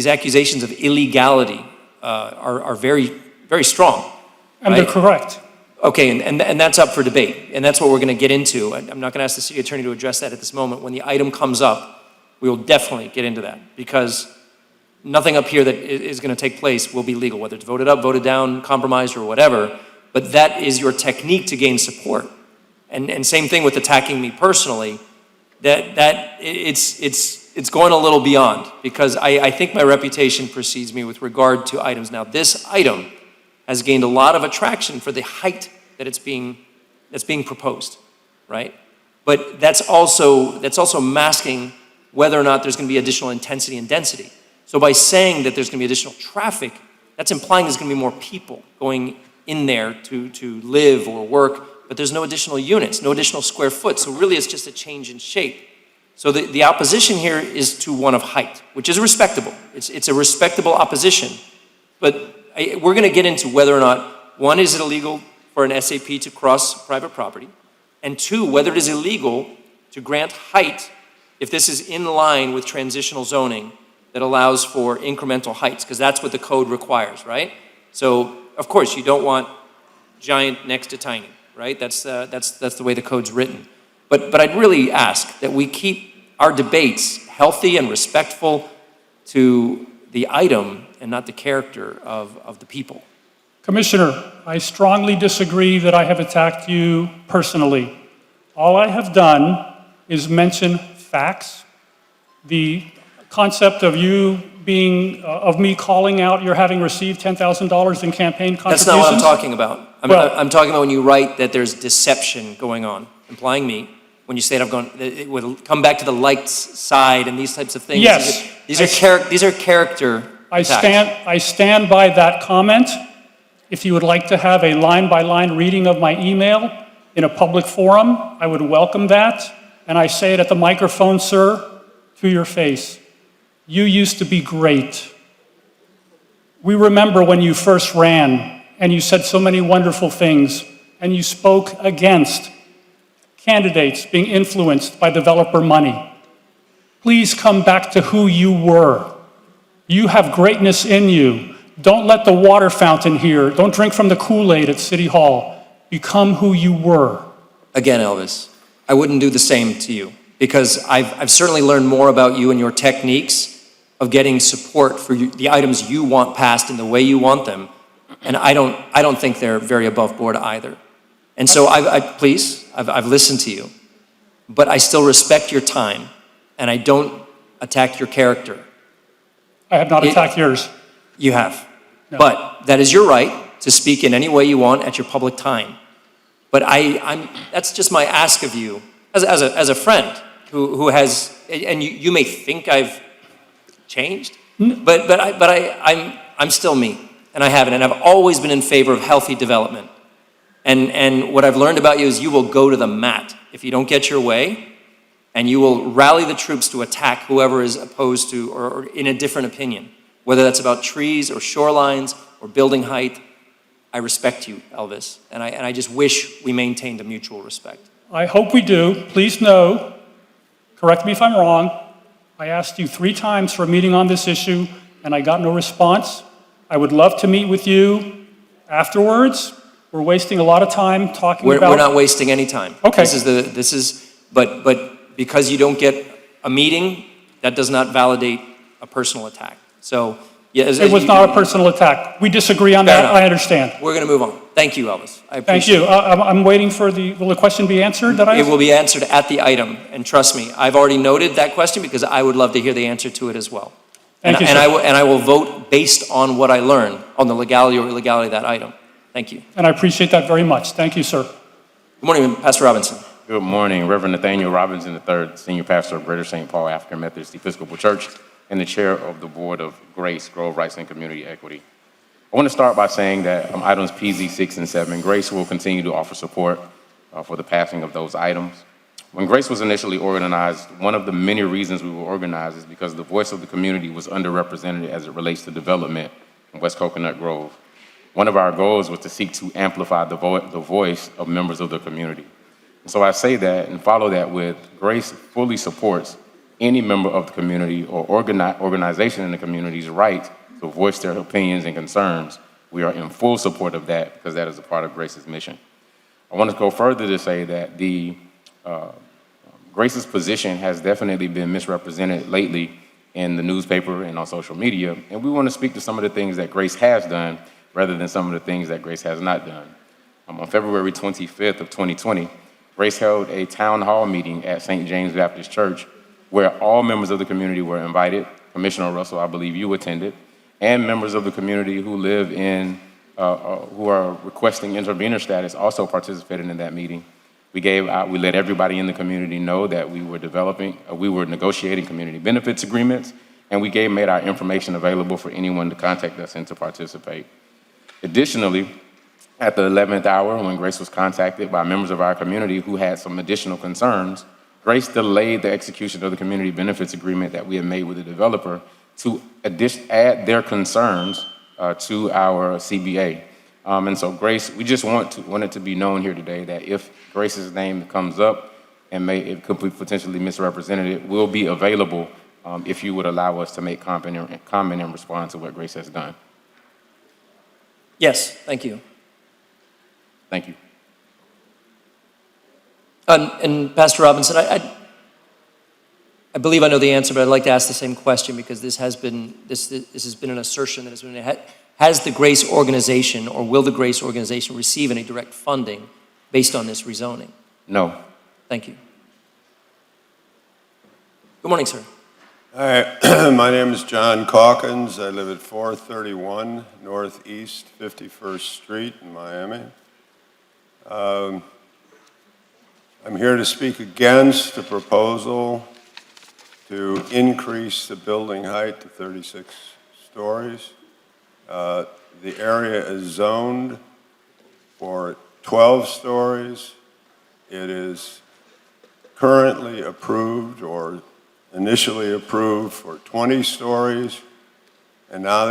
accusations of illegality are very, very strong. And they're correct. Okay, and that's up for debate, and that's what we're going to get into. I'm not going to ask the city attorney to address that at this moment. When the item comes up, we will definitely get into that, because nothing up here that is going to take place will be legal, whether it's voted up, voted down, compromised, or whatever. But that is your technique to gain support. And same thing with attacking me personally. It's going a little beyond, because I think my reputation precedes me with regard to items. Now, this item has gained a lot of attraction for the height that that's being proposed, right? But that's also masking whether or not there's going to be additional intensity and density. So by saying that there's going to be additional traffic, that's implying there's going to be more people going in there to live or work, but there's no additional units, no additional square foot. So really it's just a change in shape. So the opposition here is to one of height, which is respectable. It's a respectable opposition. But we're going to get into whether or not, one, is it illegal for an SAP to cross private property? And two, whether it is illegal to grant height if this is in line with transitional zoning that allows for incremental heights, because that's what the code requires, right? So, of course, you don't want giant next to tiny, right? That's the way the code's written. But I'd really ask that we keep our debates healthy and respectful to the item and not the character of the people. Commissioner, I strongly disagree that I have attacked you personally. All I have done is mention facts. The concept of you being, of me calling out you're having received $10,000 in campaign contributions. That's not what I'm talking about. I'm talking about when you write that there's deception going on, implying me. When you say it would come back to the liked side and these types of things. Yes. These are character attacks. I stand by that comment. If you would like to have a line-by-line reading of my email in a public forum, I would welcome that. And I say it at the microphone, sir, to your face. You used to be great. We remember when you first ran and you said so many wonderful things and you spoke against candidates being influenced by developer money. Please come back to who you were. You have greatness in you. Don't let the water fountain here. Don't drink from the Kool-Aid at City Hall. Become who you were. Again, Elvis, I wouldn't do the same to you, because I've certainly learned more about you and your techniques of getting support for the items you want passed in the way you want them, and I don't think they're very above board either. And so I've listened to you, but I still respect your time, and I don't attack your character. I have not attacked yours. You have. No. But that is your right to speak in any way you want at your public time. But that's just my ask of you as a friend who has, and you may think I've changed, but I'm still me, and I haven't, and I've always been in favor of healthy development. And what I've learned about you is you will go to the mat if you don't get your way, and you will rally the troops to attack whoever is opposed to or in a different opinion, whether that's about trees or shorelines or building height. I respect you, Elvis, and I just wish we maintained a mutual respect. I hope we do. Please know Correct me if I'm wrong. I asked you 3 times for a meeting on this issue, and I got no response. I would love to meet with you afterwards. We're wasting a lot of time talking about... We're not wasting any time. Okay. But because you don't get a meeting, that does not validate a personal attack. So, yeah. It was not a personal attack. We disagree on that, I understand. We're going to move on. Thank you, Elvis. I Thank appreciate you. I'm waiting for will the question be answered that I it. It asked? will be answered at the item, and trust me, I've already noted that question because I would love to hear the answer to it as well. Thank you, and sir. I will vote based on what I learn on the legality or illegality of that item. Thank you. And I appreciate that very much. Thank you, sir. Good morning, Pastor Robinson. Good morning, Reverend Nathaniel Robinson III, Senior Pastor of Greater St. Paul African Methodist Episcopal Church and the Chair of the Board of Grace, Grove Rights and Community Equity. I want to start by saying that items PZ 6 and 7, Grace will continue to offer support for the passing of those items. When Grace was initially organized, one of the many reasons we were organized is because the voice of the community was underrepresented as it relates to development in West Coconut Grove. One of our goals was to seek to amplify the voice of members of the community. And so I say that and follow that with Grace fully supports any member of the community or organization in the community's right to voice their opinions and concerns. We are in full support of that because that is a part of Grace's mission. I want to go further to say that Grace's position has definitely been misrepresented lately in the newspaper and on social media, and we want to speak to some of the things that Grace has done rather than some of the things that Grace has not done. On February 25th of 2020, Grace held a town hall meeting at St. James Baptist Church where all members of the community were invited. Commissioner Russell, I believe you attended, and members of the community who live in, who are requesting intervener status also participated in that meeting. We let everybody in the community know that we were negotiating community benefits agreements, and we made our information available for anyone to contact us and to participate. Additionally, at the 11th hour, when Grace was contacted by members of our community who had some additional concerns, Grace delayed the execution of the community benefits agreement that we had made with the developer to add their concerns to our CBA. And so Grace, we just want it to be known here today that if Grace's name comes up and it could be potentially misrepresented, it will be available if you would allow us to make comment in response to what Grace has done. Yes, thank you. Thank you. And Pastor Robinson, I believe I know the answer, but I'd like to ask the same question because this has been an assertion that has been made. Has the Grace organization or will the Grace organization receive any direct funding based on this rezoning? No. Thank you. Good morning, sir. Hi, my name is John Calkins. I live at 431 Northeast 51st Street in Miami. I'm here to speak against the proposal to increase the building height to 36 stories. The area is zoned for 12 stories. It is currently approved or initially approved for 20 stories, and now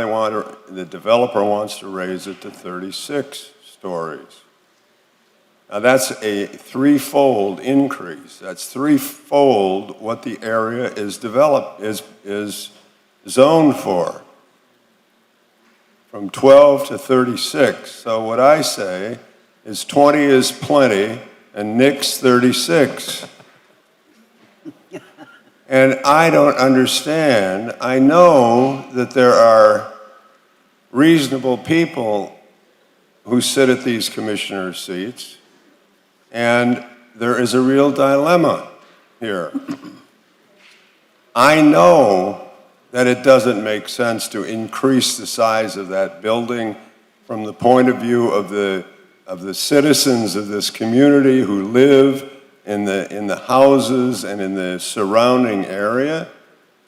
the developer wants to raise it to 36 stories. Now that's a threefold increase. That's threefold what the area is zoned for, from 12 to 36. So what I say is 20 is plenty and nix 36. And I don't understand. I know that there are reasonable people who sit at these commissioner seats, and there is a real dilemma here. I know that it doesn't make sense to increase the size of that building from the point of view of the citizens of this community who live in the houses and in the surrounding area.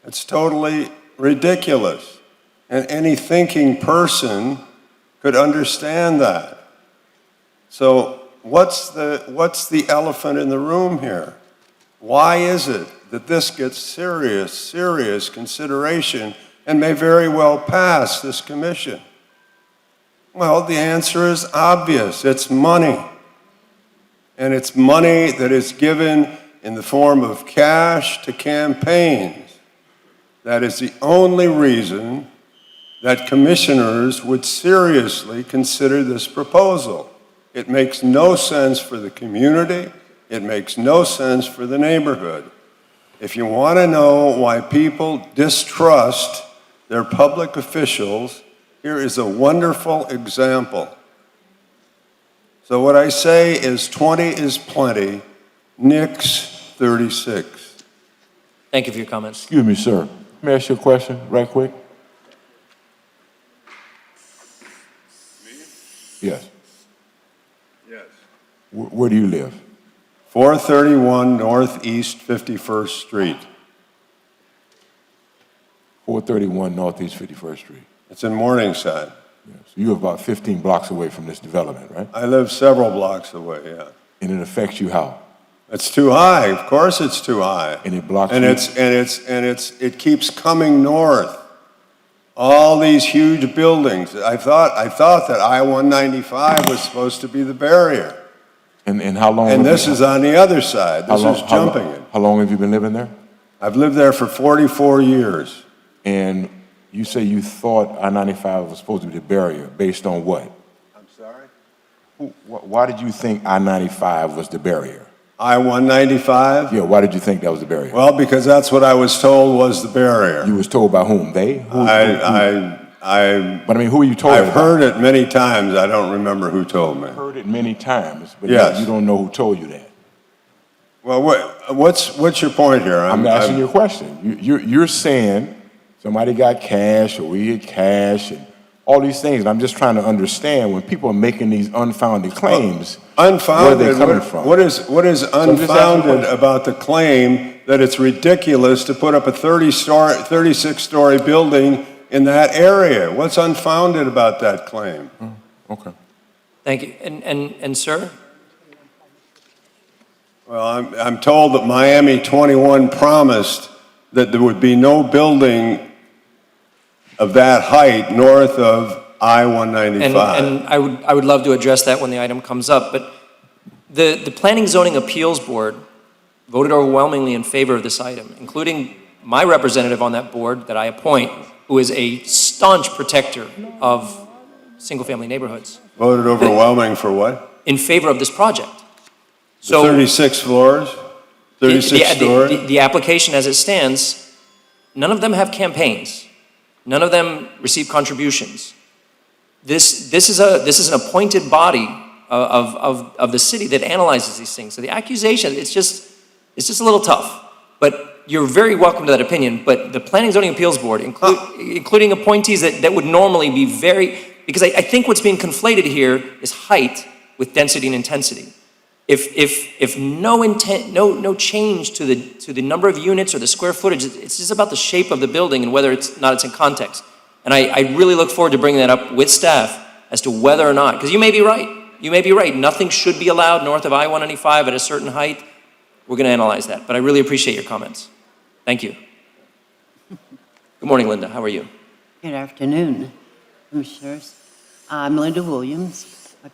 It's totally ridiculous. And any thinking person could understand that. So what's the elephant in the room here? Why is it that this gets serious consideration and may very well pass this commission? Well, the answer is obvious. It's money. And it's money that is given in the form of cash to campaigns. That is the only reason that commissioners would seriously consider this proposal. It makes no sense for the community. It makes no sense for the neighborhood. If you want to know why people distrust their public officials, here is a wonderful example. So what I say is 20 is plenty, nix 36. Thank you for your comments. Excuse me, sir. May I ask you a question right quick? Yes. Yes. Where do you live? 431 Northeast 51st Street. 431 Northeast 51st Street. It's in Morningside. Yes. You're about 15 blocks away from this development, right? I live several blocks away, yeah. And it affects you how? It's too high. Of course it's too high. And it blocks And you? it keeps coming north. All these huge buildings. I thought that I-195 was supposed to be the barrier. And how long? And this is on the other side. This is jumping it. How long have you been living there? I've lived there for 44 years. And you say you thought I-95 was supposed to be the barrier, based on what? I'm sorry? Why did you think I-95 was the barrier? I-195? Yeah, why did you think that was the barrier? Well, because that's what I was told was the barrier. You was told by whom? They? But I mean, who are you told? I've heard it many times. I don't remember who told me. Heard it many times, but Yes. you don't know who told you that. Well, what's your point here? I'm asking you a question. You're saying somebody got cash, or we get cash, and all these things. And I'm just trying to understand when people are making these unfounded claims, unfounded, where are they coming from? What is unfounded about the claim that it's ridiculous to put up a 36-story building in that area? What's unfounded about that claim? Okay. Thank you. And sir? Well, I'm told that Miami 21 promised that there would be no building of that height north of I-195. And I would love to address that when the item comes up, but the Planning Zoning Appeals Board voted overwhelmingly in favor of this item, including my representative on that board that I appoint, who is a staunch protector of single-family neighborhoods. Voted overwhelming for what? In favor of this project. The 36 floors? 36 stories? The application as it stands, none of them have campaigns. None of them receive contributions. This is an appointed body of the city that analyzes these things. So the accusation, it's just a little tough. But you're very welcome to that opinion. But the Planning Zoning Appeals Board, including appointees that would normally be because I think what's being conflated here is height with density and intensity. If no change to the number of units or the square footage, it's just about the shape of the building and whether it's in context. And I really look forward to bringing that up with staff as to whether or not, because you may be right. You may be right. Nothing should be allowed north of I-195 at a certain height. We're going to analyze that. But I really appreciate your comments. Thank you. Good morning, Linda. How are you? Good afternoon, Commissioners. I'm Linda Williams. My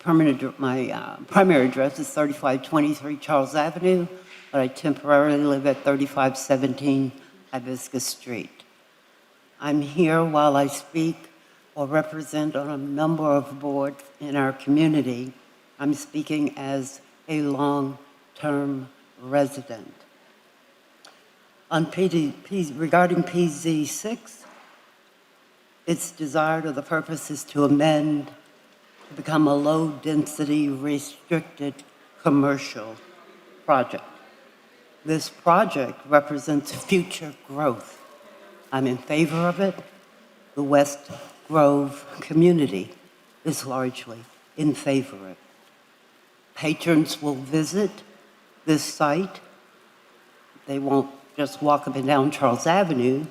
primary address is 3523 Charles Avenue, but I temporarily live at 3517 Hibiscus Street. I'm here while I speak or represent on a number of boards in our community. I'm speaking as a long-term resident. Regarding PZ6, its desired or the purpose is to amend to become a low-density restricted commercial project. This project represents future growth. I'm in favor of it. The West Grove community is largely in favor of it. Patrons will visit this site. They won't just walk up and down Charles Avenue.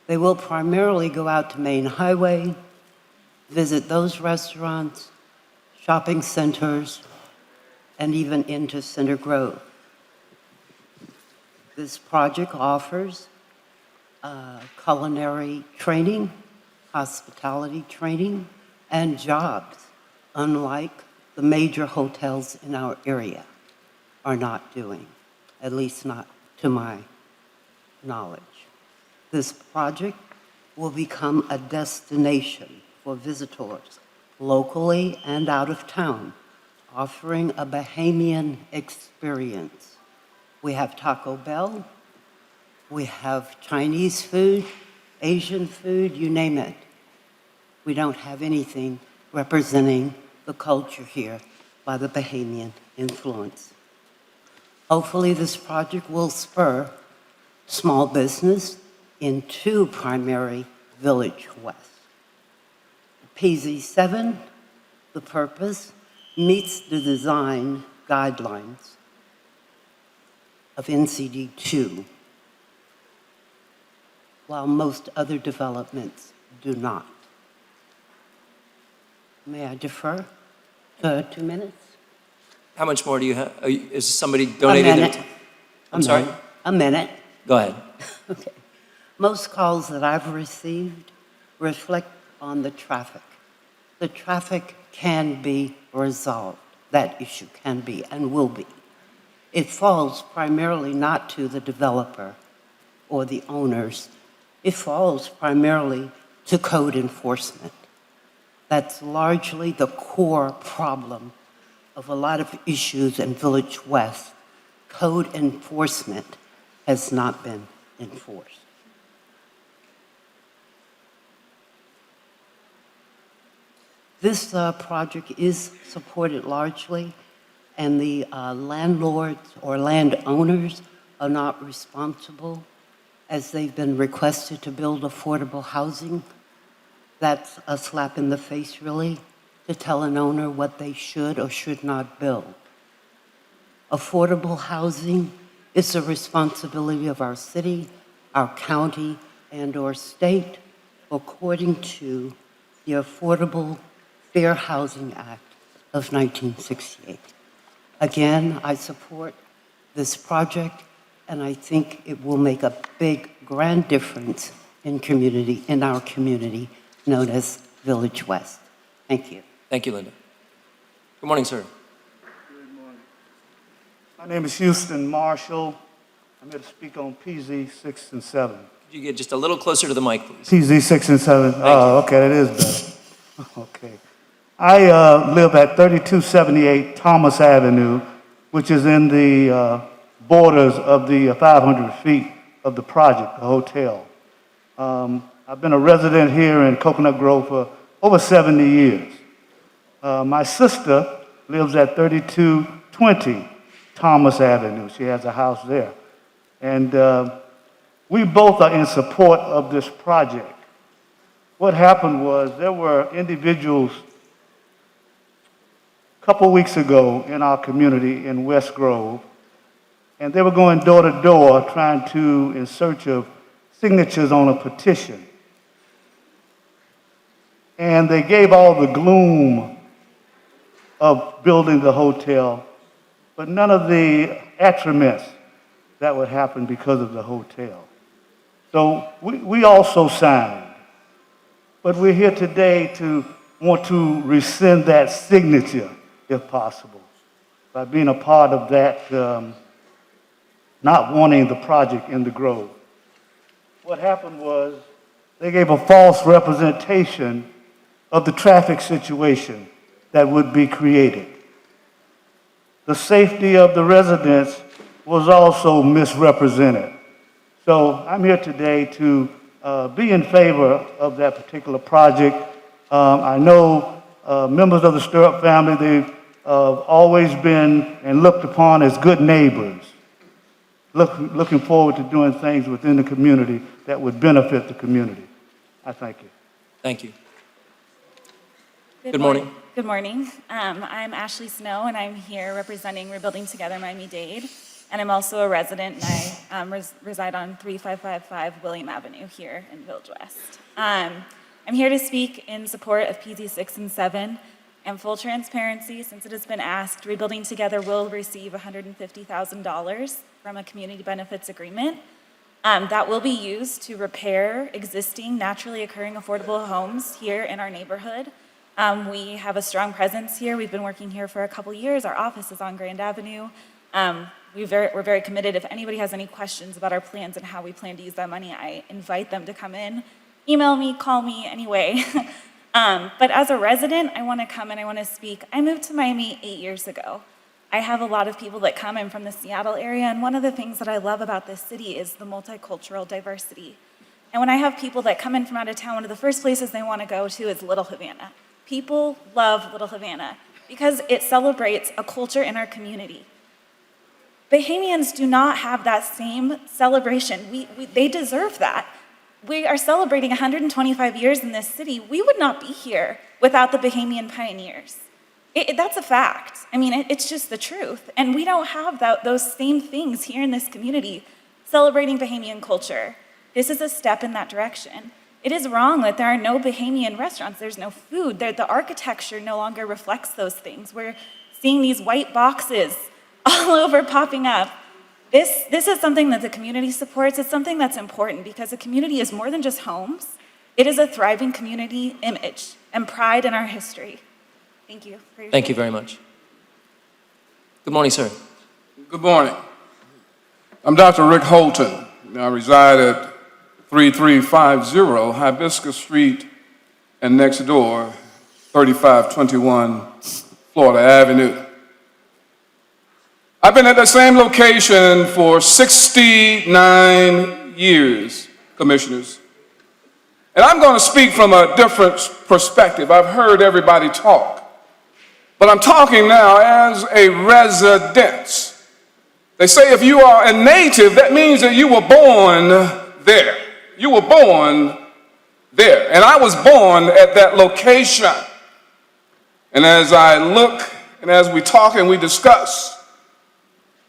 They will primarily go out to Main Highway, visit those restaurants, shopping centers, and even into Center Grove. This project offers culinary training, hospitality training, and jobs, unlike the major hotels in our area are not doing. at least not to my knowledge. This project will become a destination for visitors locally and out of town, offering a Bahamian experience. We have Taco Bell, we have Chinese food, Asian food, you name it. We don't have anything representing the culture here by the Bahamian influence. Hopefully, this project will spur small business in two primary Village West. PZ7, the purpose, meets the design guidelines of NCD 2, while most other developments do not. May I defer 2 minutes? How much more do you have? Is somebody donating? minute. I'm sorry? A minute. Go ahead. Okay. Most calls that I've received reflect on the traffic. The traffic can be resolved. That issue can be and will be. It falls primarily not to the developer or the owners. It falls primarily to code enforcement. That's largely the core problem of a lot of issues in Village West. Code enforcement has not been enforced. This project is supported largely, and the landlords or landowners are not responsible as they've been requested to build affordable housing. That's a slap in the face, really, to tell an owner what they should or should not build. Affordable housing is a responsibility of our city, our county, and/or state, according to the Affordable Fair Housing Act of 1968. Again, I support this project, and I think it will make a big, grand difference in our community known as Village West. Thank you. Thank you, Linda. Good morning, sir. My name is Houston Marshall. I'm here to speak on PZ 6 and 7. Could you get just a little closer to the mic, please? PZ 6 and 7. Thank Oh, okay, that is better. Okay. I live at 3278 Thomas Avenue, which is in the borders of the 500 feet of the project, the hotel. I've been a resident here in Coconut Grove for over 70 years. My sister lives at 3220 Thomas Avenue. She has a house there. And we both are in support of this project. What happened was there were individuals a couple weeks ago in our community in West Grove, and they were going door to door trying to, in search of signatures on a petition. And they gave all the gloom of building the hotel, but none of the attributes that would happen because of the hotel. So we also signed, but we're here today to want to rescind that signature, if possible, by being a part of that, not wanting the project in the Grove. What happened was they gave a false representation of the traffic situation that would be created. The safety of the residents was also misrepresented. So I'm here today to be in favor of that particular project. I know members of the Stirrup family, they've always been and looked upon as good neighbors, looking forward to doing things within the community that would benefit the community. I thank you. Thank you. Good morning. Good morning. I'm Ashley Snow, and I'm here representing Rebuilding Together Miami-Dade. And I'm also a resident, and I reside on 3555 William Avenue here in Village West. I'm here to speak in support of PZ 6 and 7. And full transparency, since it has been asked, Rebuilding Together will receive $150,000 from a community benefits agreement. That will be used to repair existing naturally occurring affordable homes here in our neighborhood. We have a strong presence here. We've been working here for a couple years. Our office is on Grand Avenue. We're very committed. If anybody has any questions about our plans and how we plan to use that money, I invite them to come in, email me, call me, anyway. But as a resident, I want to come and I want to speak. I moved to Miami 8 years ago. I have a lot of people that come in from the Seattle area, and one of the things that I love about this city is the multicultural diversity. And when I have people that come in from out of town, one of the first places they want to go to is Little Havana. People love Little Havana because it celebrates a culture in our community. Bahamians do not have that same celebration. They deserve that. We are celebrating 125 years in this city. We would not be here without the Bahamian pioneers. That's a fact. I mean, it's just the truth. And we don't have those same things here in this community celebrating Bahamian culture. This is a step in that direction. It is wrong that there are no Bahamian restaurants. There's no food. The architecture no longer reflects those things. We're seeing these white boxes all over popping up. This is something that the community supports. It's something that's important because a community is more than just homes. It is a thriving community image and pride in our history. Thank you. Thank you very much. Good morning, sir. Good morning. I'm Dr. Rick Holton. I reside at 3350 Hibiscus Street and next door, 3521 Florida Avenue. I've been at the same location for 69 years, commissioners. And I'm going to speak from a different perspective. I've heard everybody talk. But I'm talking now as a resident. They say if you are a native, that means that you were born there. You were born there. And I was born at that location. And as I look and as we talk and we discuss,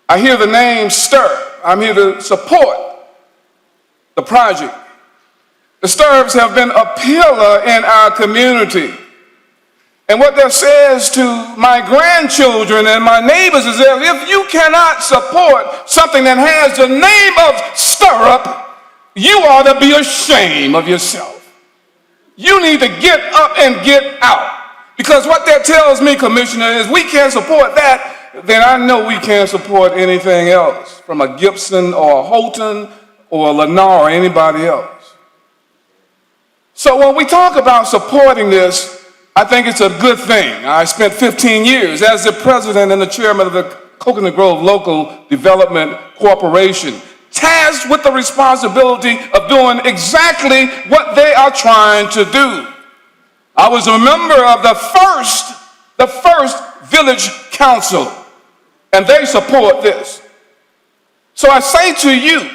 I hear the name stir. I'm here to support the project. The Sturbs have been a pillar in our community. And what that says to my grandchildren and my neighbors is that if you cannot support something that has the name of Stirrup, you ought to be ashamed of yourself. You need to get up and get out. Because what that tells me, Commissioner, is we can't support that, then I know we can't support anything else from a Gibson or a Holton or a Lennar or anybody else. So when we talk about supporting this, I think it's a good thing. I spent 15 years as the president and the chairman of the Coconut Grove Local Development Corporation, tasked with the responsibility of doing exactly what they are trying to do. I was a member of the first village council, and they support this. So I say to you,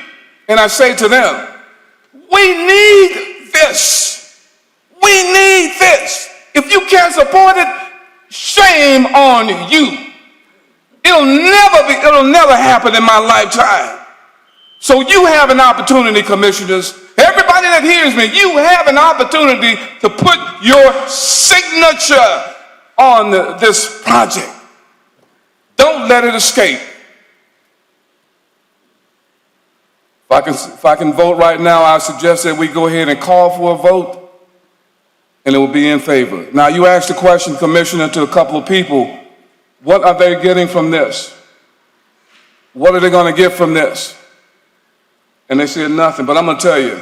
and I say to them, we need this. We need this. If you can't support it, shame on you. It'll never happen in my lifetime. So you have an opportunity, commissioners. Everybody that hears me, you have an opportunity to put your signature on this project. Don't let it escape. If I can vote right now, I suggest that we go ahead and call for a vote, and it will be in favor. Now, you asked the question, Commissioner, to a couple of people, what are they getting from this? What are they going to get from this? And they said nothing, but I'm going to tell you,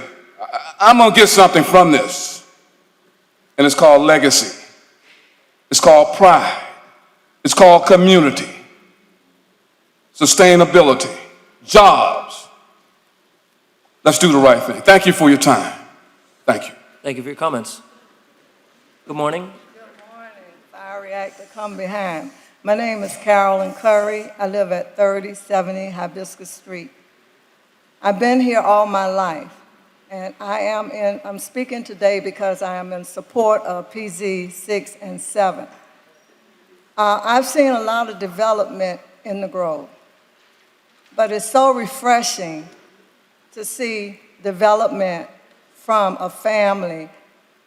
I'm going to get something from this. And it's called legacy. It's called pride. It's called community, sustainability, jobs. Let's do the right thing. Thank you for your time. Thank you. Thank you for your comments. Good morning. Good morning. Fiery act to come behind. My name is Carolyn Curry. I live at 3070 Hibiscus Street. I've been here all my life, and I'm speaking today because I am in support of PZ 6 and 7. I've seen a lot of development in the Grove, but it's so refreshing to see development from a family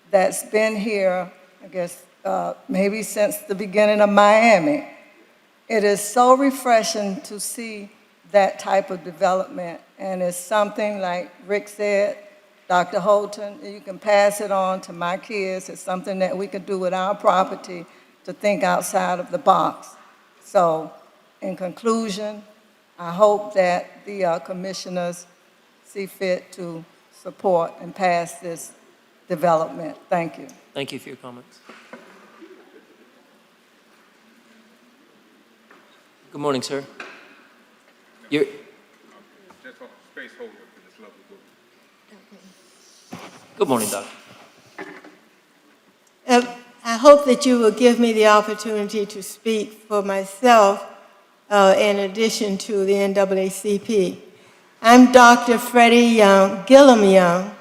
that's been here, I guess, maybe since the beginning of Miami. It is so refreshing to see that type of development, and it's something like Rick said, Dr. Holton, you can pass it on to my kids. It's something that we can do with our property to think outside of the box. So, in conclusion, I hope that the commissioners see fit to support and pass this development. Thank you. Thank you for your comments. Good morning, sir. You're, good morning, Doc. I hope that you will give me the opportunity to speak for myself in addition to the NAACP. I'm Dr. Freddie Young, Gillum Young,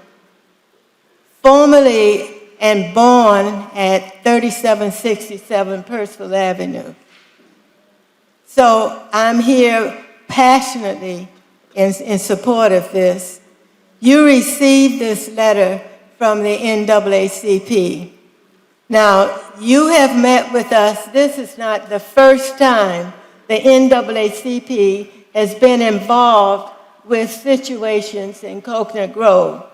formerly and born at 3767 Percival Avenue. So I'm here passionately in support of this. You received this letter from the NAACP. Now, you have met with us. This is not the first time the NAACP has been involved with situations in Coconut Grove.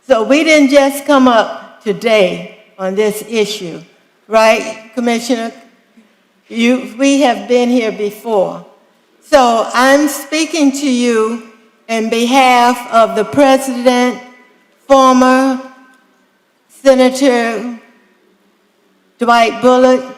So we didn't just come up today on this issue, right, Commissioner? We have been here before. So I'm speaking to you in behalf of the President, former Senator Dwight Bullock,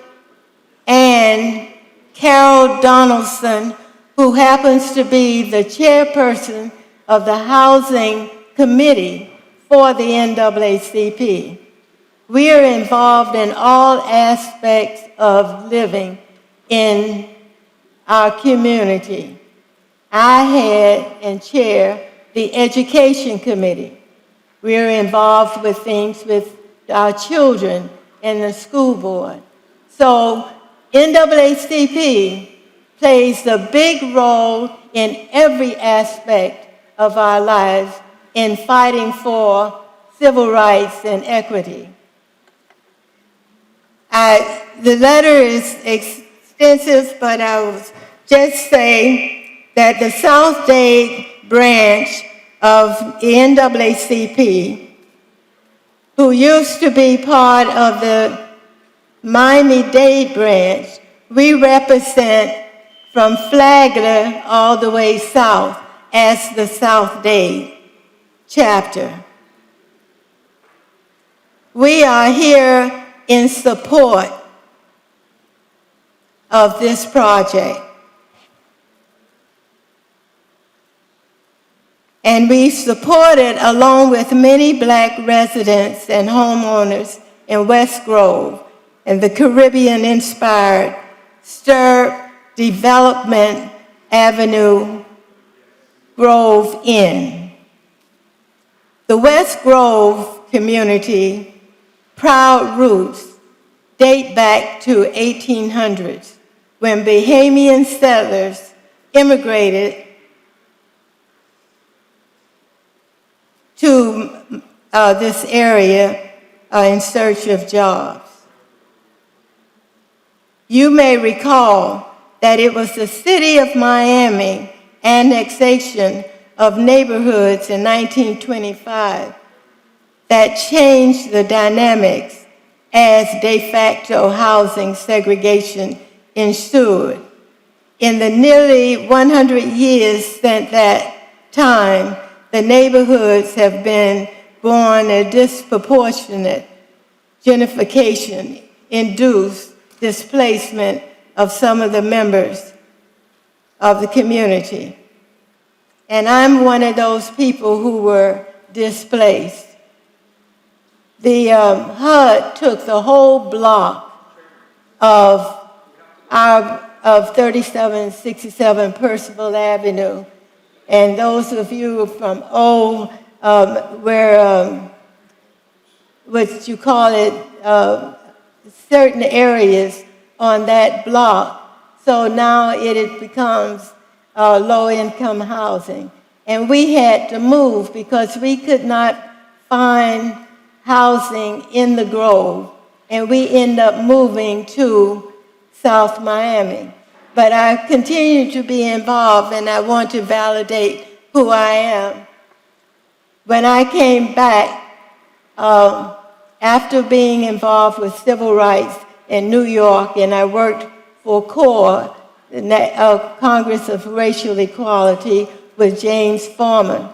and Carol Donaldson, who happens to be the chairperson of the Housing Committee for the NAACP. We are involved in all aspects of living in our community. I head and chair the Education Committee. We are involved with things with our children and the school board. So NAACP plays a big role in every aspect of our lives in fighting for civil rights and equity. The letter is extensive, but I will just say that the South Dade branch of the NAACP, who used to be part of the Miami-Dade branch, we represent from Flagler all the way south as the South Dade chapter. We are here in support of this project. And we support it along with many Black residents and homeowners in West Grove and the Caribbean-inspired Stirrup Development Avenue Grove Inn. The West Grove community proud roots date back to 1800s when Bahamian settlers immigrated to this area in search of jobs. You may recall that it was the city of Miami annexation of neighborhoods in 1925 that changed the dynamics as de facto housing segregation ensued. In the nearly 100 years since that time, the neighborhoods have been born a disproportionate gentrification-induced displacement of some of the members of the community. And I'm one of those people who were displaced. The HUD took the whole block of 3767 Percival Avenue. And those of you from what you call it, certain areas on that block. So now it becomes low-income housing. And we had to move because we could not find housing in the Grove. And we ended up moving to South Miami. But I continue to be involved, and I want to validate who I am. When I came back, after being involved with civil rights in New York, and I worked for CORE, Congress of Racial Equality with James Forman.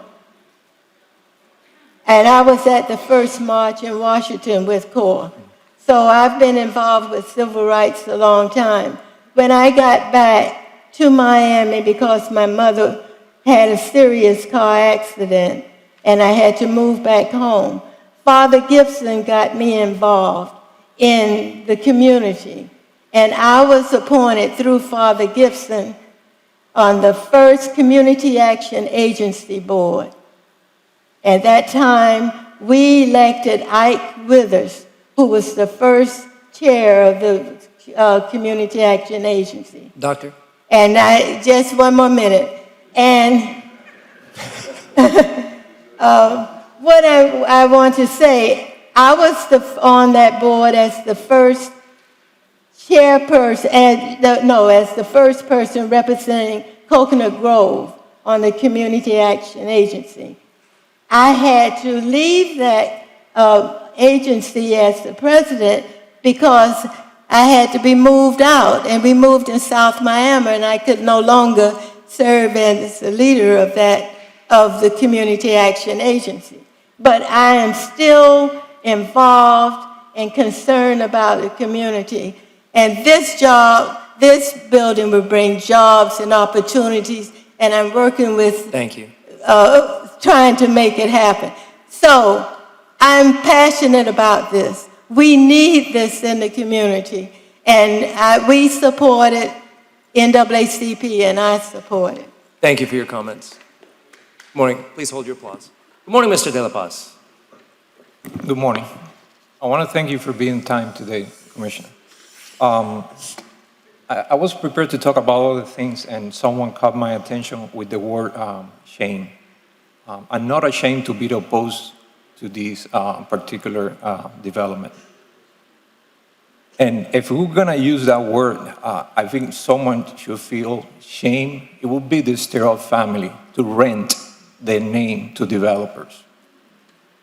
And I was at the first march in Washington with CORE. So I've been involved with civil rights a long time. When I got back to Miami because my mother had a serious car accident and I had to move back home, Father Gibson got me involved in the community. And I was appointed through Father Gibson on the first Community Action Agency board. At that time, we elected Ike Withers, who was the first chair of the Community Action Agency. Doctor? And just one more minute. And what I want to say, I was on that board as the first chairperson, as the first person representing Coconut Grove on the Community Action Agency. I had to leave that agency as the president because I had to be moved out, and we moved in South Miami, and I could no longer serve as the leader of the Community Action Agency. But I am still involved and concerned about the community. And this building will bring jobs and opportunities, and I'm working with Thank you. trying to make it happen. So I'm passionate about this. We need this in the community, and we support it, NAACP, and I support it. Thank you for your comments. Good morning. Please hold your applause. Good morning, Mr. De La Paz. Good morning. I want to thank you for being time today, Commissioner. I was prepared to talk about other things, and someone caught my attention with the word shame. I'm not ashamed to be opposed to this particular development. And if we're going to use that word, I think someone should feel shame. It would be the Stirrup family to rent their name to developers.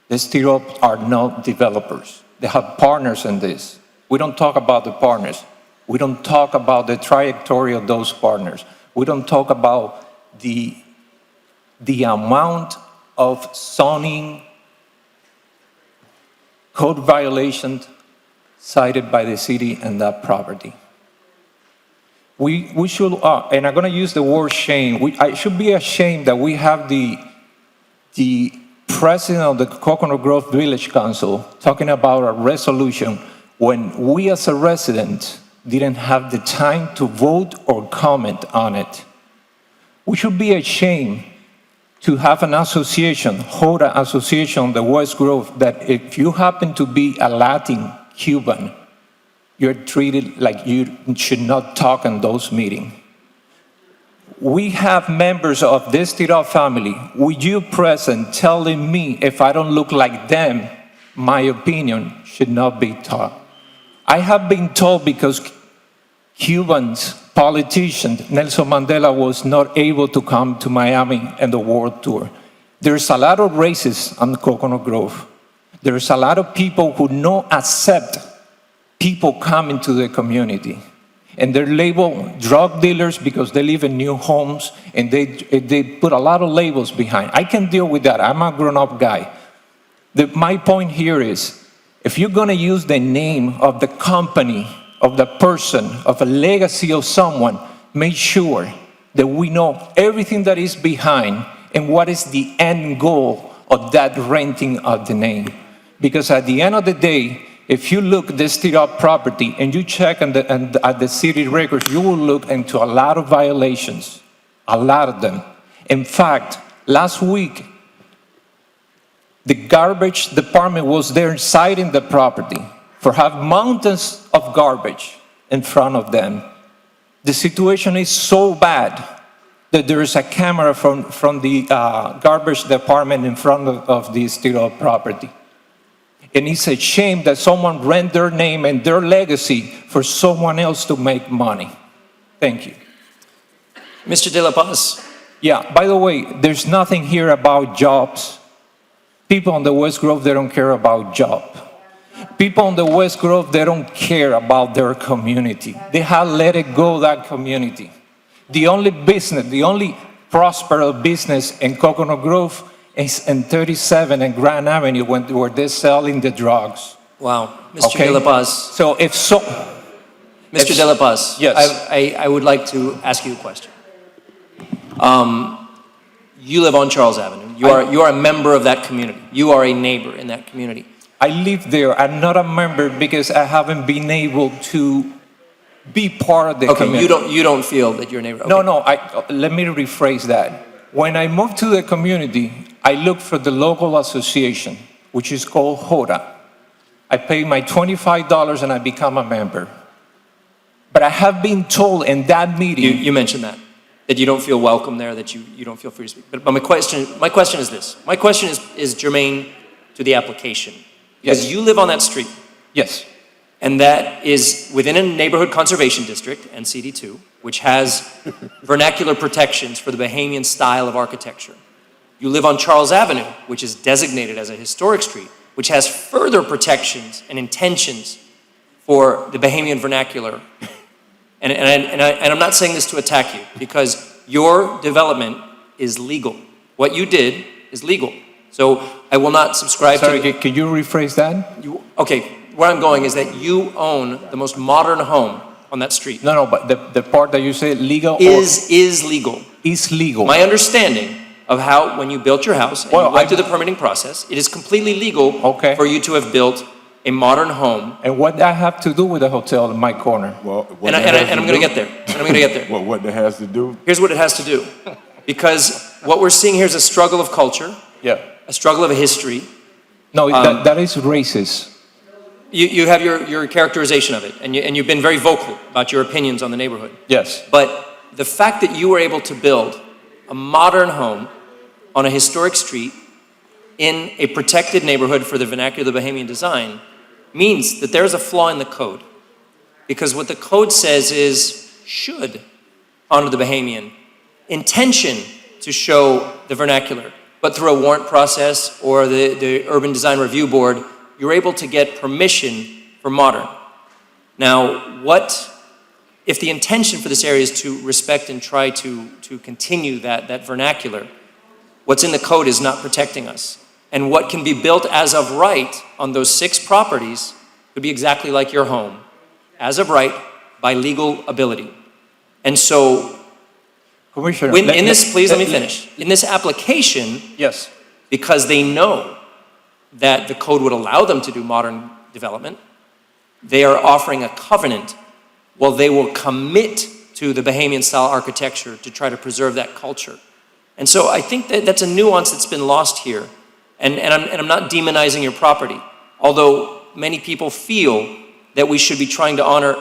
The Stirrup are not developers. They have partners in this. We don't talk about the partners. We don't talk about the trajectory of those partners. We don't talk about the amount of zoning code violations cited by the city and that property. We should, and I'm going to use the word shame. I should be ashamed that we have the president of the Coconut Grove Village Council talking about a resolution when we as a resident didn't have the time to vote or comment on it. We should be ashamed to have an association, hold an association, the West Grove, that if you happen to be a Latin Cuban, you're treated like you should not talk in those meetings. We have members of this Stirrup family, with you present, telling me if I don't look like them, my opinion should not be taught. I have been told because Cubans, politicians, Nelson Mandela was not able to come to Miami and the world tour. There's a lot of racists on Coconut Grove. There's a lot of people who don't accept people coming to the community. And they're labeled drug dealers because they live in new homes, and they put a lot of labels behind. I can deal with that. I'm a grown-up guy. My point here is, if you're going to use the name of the company, of the person, of a legacy of someone, make sure that we know everything that is behind and what is the end goal of that renting of the name. Because at the end of the day, if you look at the Stirrup property and you check at the city records, you will look into a lot of violations, a lot of them. In fact, last week, the garbage department was there citing the property for having mountains of garbage in front of them. The situation is so bad that there is a camera from the garbage department in front of the Stirrup property. And it's a shame that someone rent their name and their legacy for someone else to make money. Thank you. Mr. De La Paz. Yeah, by the way, there's nothing here about jobs. People on the West Grove, they don't care about jobs. People on the West Grove, they don't care about their community. They have let it go, that community. The only business, the only prosperous business in Coconut Grove is in 37 and Grand Avenue where they're selling the drugs. Wow. Mr. De La Paz. So if so... Mr. De La Paz. Yes. I would like to ask you a question. You live on Charles Avenue. You are a member of that community. You are a neighbor in that community. I live there. I'm not a member because I haven't been able to be part of the community. You don't feel that you're a neighbor. Okay. No. Let me rephrase that. When I moved to the community, I looked for the local association, which is called HODA. I pay my $25 and I become a member. But I have been told in that meeting... You mentioned that you don't feel welcome there, that you don't feel free to speak. But my question is this. My question is germane to the application. Because Yes. you live on that street. Yes. And that is within a neighborhood conservation district, NCD2, which has vernacular protections for the Bahamian style of architecture. You live on Charles Avenue, which is designated as a historic street, which has further protections and intentions for the Bahamian vernacular. And I'm not saying this to attack you, because your development is legal. What you did is legal. So I will not subscribe to... Sorry, can you rephrase that? Okay, where I'm going is that you own the most modern home on that street. No, but the part that you say legal... Is legal. Is legal. My understanding of how, when you built your house, and you went through the permitting process, it is completely legal for you to have built a modern home. And what that have to do with the hotel in my corner? Well, And I'm going to get there. What that has to do? Here's what it has to do. Because what we're seeing here is a struggle of culture. Yeah. A struggle of history. No, that is racist. You have your characterization of it, and you've been very vocal about your opinions on the neighborhood. Yes. But the fact that you were able to build a modern home on a historic street in a protected neighborhood for the vernacular Bahamian design means that there's a flaw in the code. Because what the code says is should honor the Bahamian, intention to show the vernacular. But through a warrant process or the Urban Design Review Board, you're able to get permission for modern. Now, if the intention for this area is to respect and try to continue that vernacular, what's in the code is not protecting us. And what can be built as of right on those 6 properties could be exactly like your home, as of right, by legal ability. And so, Commissioner, let me finish. In this application, yes, because they know that the code would allow them to do modern development, they are offering a covenant. Well, they will commit to the Bahamian style architecture to try to preserve that culture. And so I think that's a nuance that's been lost here. And I'm not demonizing your property, although many people feel that we should be trying to honor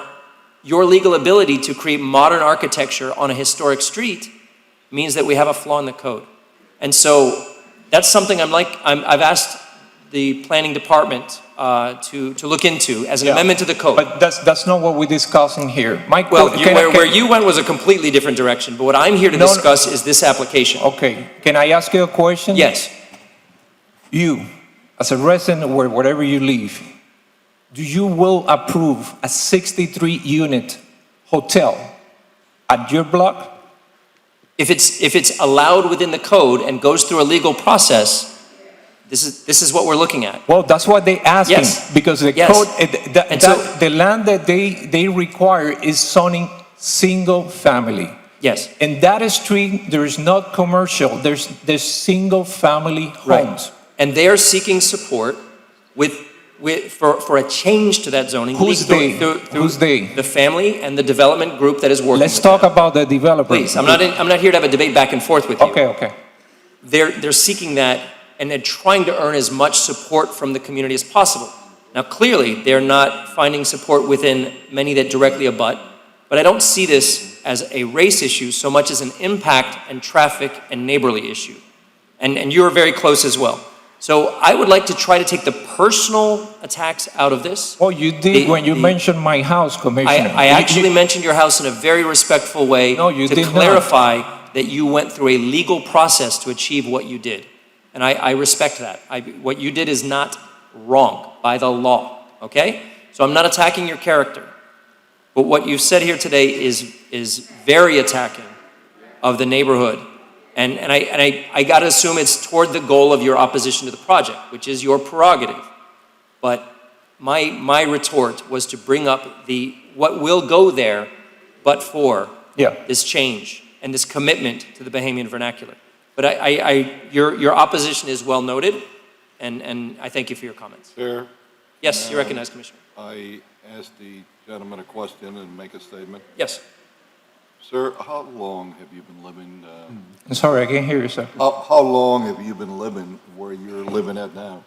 your legal ability to create modern architecture on a historic street means that we have a flaw in the code. And so that's something I've asked the planning department to look into as an amendment to the code. But that's not what we're discussing here. Where you went was a completely different direction, but what I'm here to discuss is this application. Okay, can I ask you a question? Yes. You, as a resident wherever you live, do you will approve a 63-unit hotel at your block? If it's allowed within the code and goes through a legal process, this is what we're looking at. Well, that's what they asking. Yes. Because the code, the land that they require is zoning single family. Yes. In that street, there is not commercial. There's single family homes. Right. And they are seeking support for a change to that zoning. Who's they? Who's they? The family and the development group that is working. Let's talk about the developer. Please, I'm not here to have a debate back and forth with you. Okay. They're seeking that, and they're trying to earn as much support from the community as possible. Now, clearly, they're not finding support within many that directly abut, but I don't see this as a race issue so much as an impact and traffic and neighborly issue. And you're very close as well. So I would like to try to take the personal attacks out of this. Oh, you did when you mentioned my house, Commissioner. I actually mentioned your house in a very respectful way to clarify that you went through a legal process to achieve what you did. And I respect that. What you did is not wrong by the law, okay? So I'm not attacking your character. But what you've said here today is very attacking of the neighborhood. And I got to assume it's toward the goal of your opposition to the project, which is your prerogative. But my retort was to bring up what will go there, but for this change and this commitment to the Bahamian vernacular. But your opposition is well noted, and I thank you for your comments. Chair? Yes, you recognize, Commissioner. I asked the gentleman a question and make a statement. Yes. Sir, how long have you been living? I'm sorry, I can't hear you, sir. How long have you been living where you're living at now?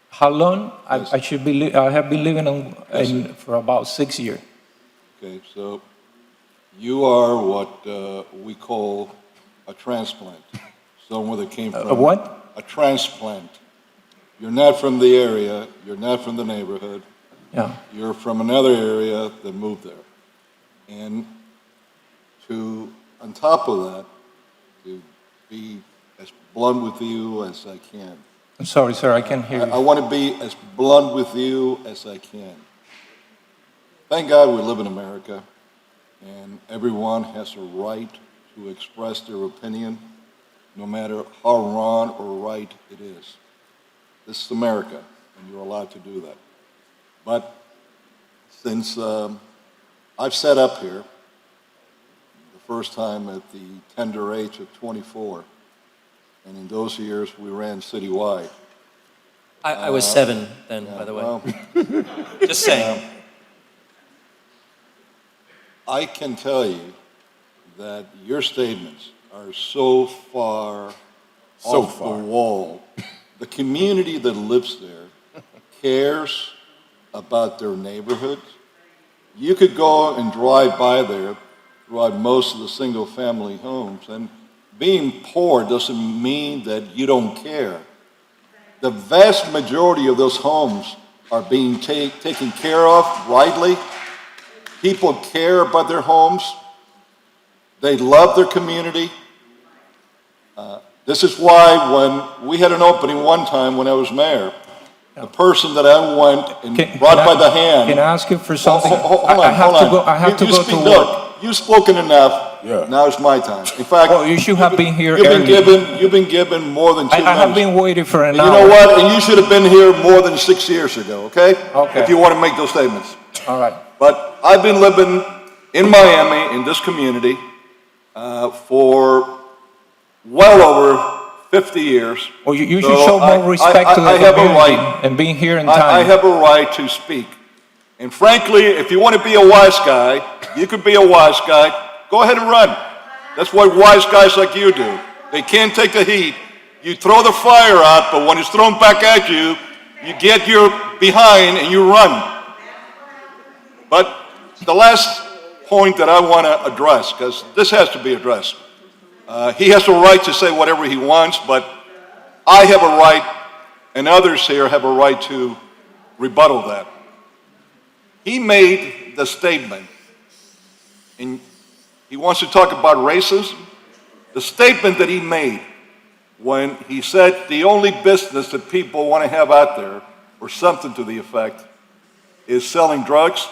How long? Yes. I have been living for about 6 years. Okay, so you are what we call a transplant. Someone that came from... A what? A transplant. You're not from the area, you're not from the neighborhood. Yeah. You're from another area that moved there. And on top of that, to be as blunt with you as I can. I'm sorry, sir, I can't hear you. I want to be as blunt with you as I can. Thank God we live in America, and everyone has a right to express their opinion, no matter how wrong or right it is. This is America, and you're allowed to do that. But since I've sat up here, the first time at the tender age of 24, and in those years we ran citywide. I was 7 then, by the way. Well, just saying. I can tell you that your statements are so far off the wall. The community that lives there cares about their neighborhoods. You could go and drive by there throughout most of the single-family homes, and being poor doesn't mean that you don't care. The vast majority of those homes are being taken care of rightly. People care about their homes. They love their community. This is why when we had an opening one time when I was mayor, the person that I went and brought by the hand. Can I ask you for something? Hold on. I have to go to work. Look, you've spoken enough. Yeah. Now it's my time. In fact, Well, you should have been here you've been given more than 2 minutes. I have been waiting for an And hour. you know what? And you should have been here more than 6 years ago, okay? Okay. If you want to make those statements. All right. But I've been living in Miami, in this community, for well over 50 years. Well, you should So show more respect to the I have a community right. and being here in time. I have a right to speak. And frankly, if you want to be a wise guy, you could be a wise guy. Go ahead and run. That's what wise guys like you do. They can't take the heat. You throw the fire out, but when it's thrown back at you, you get your behind and you run. But the last point that I want to address, because this has to be addressed. He has the right to say whatever he wants, but I have a right, and others here have a right to rebuttal that. He made the statement, and he wants to talk about racism. The statement that he made when he said the only business that people want to have out there, or something to the effect, is selling drugs.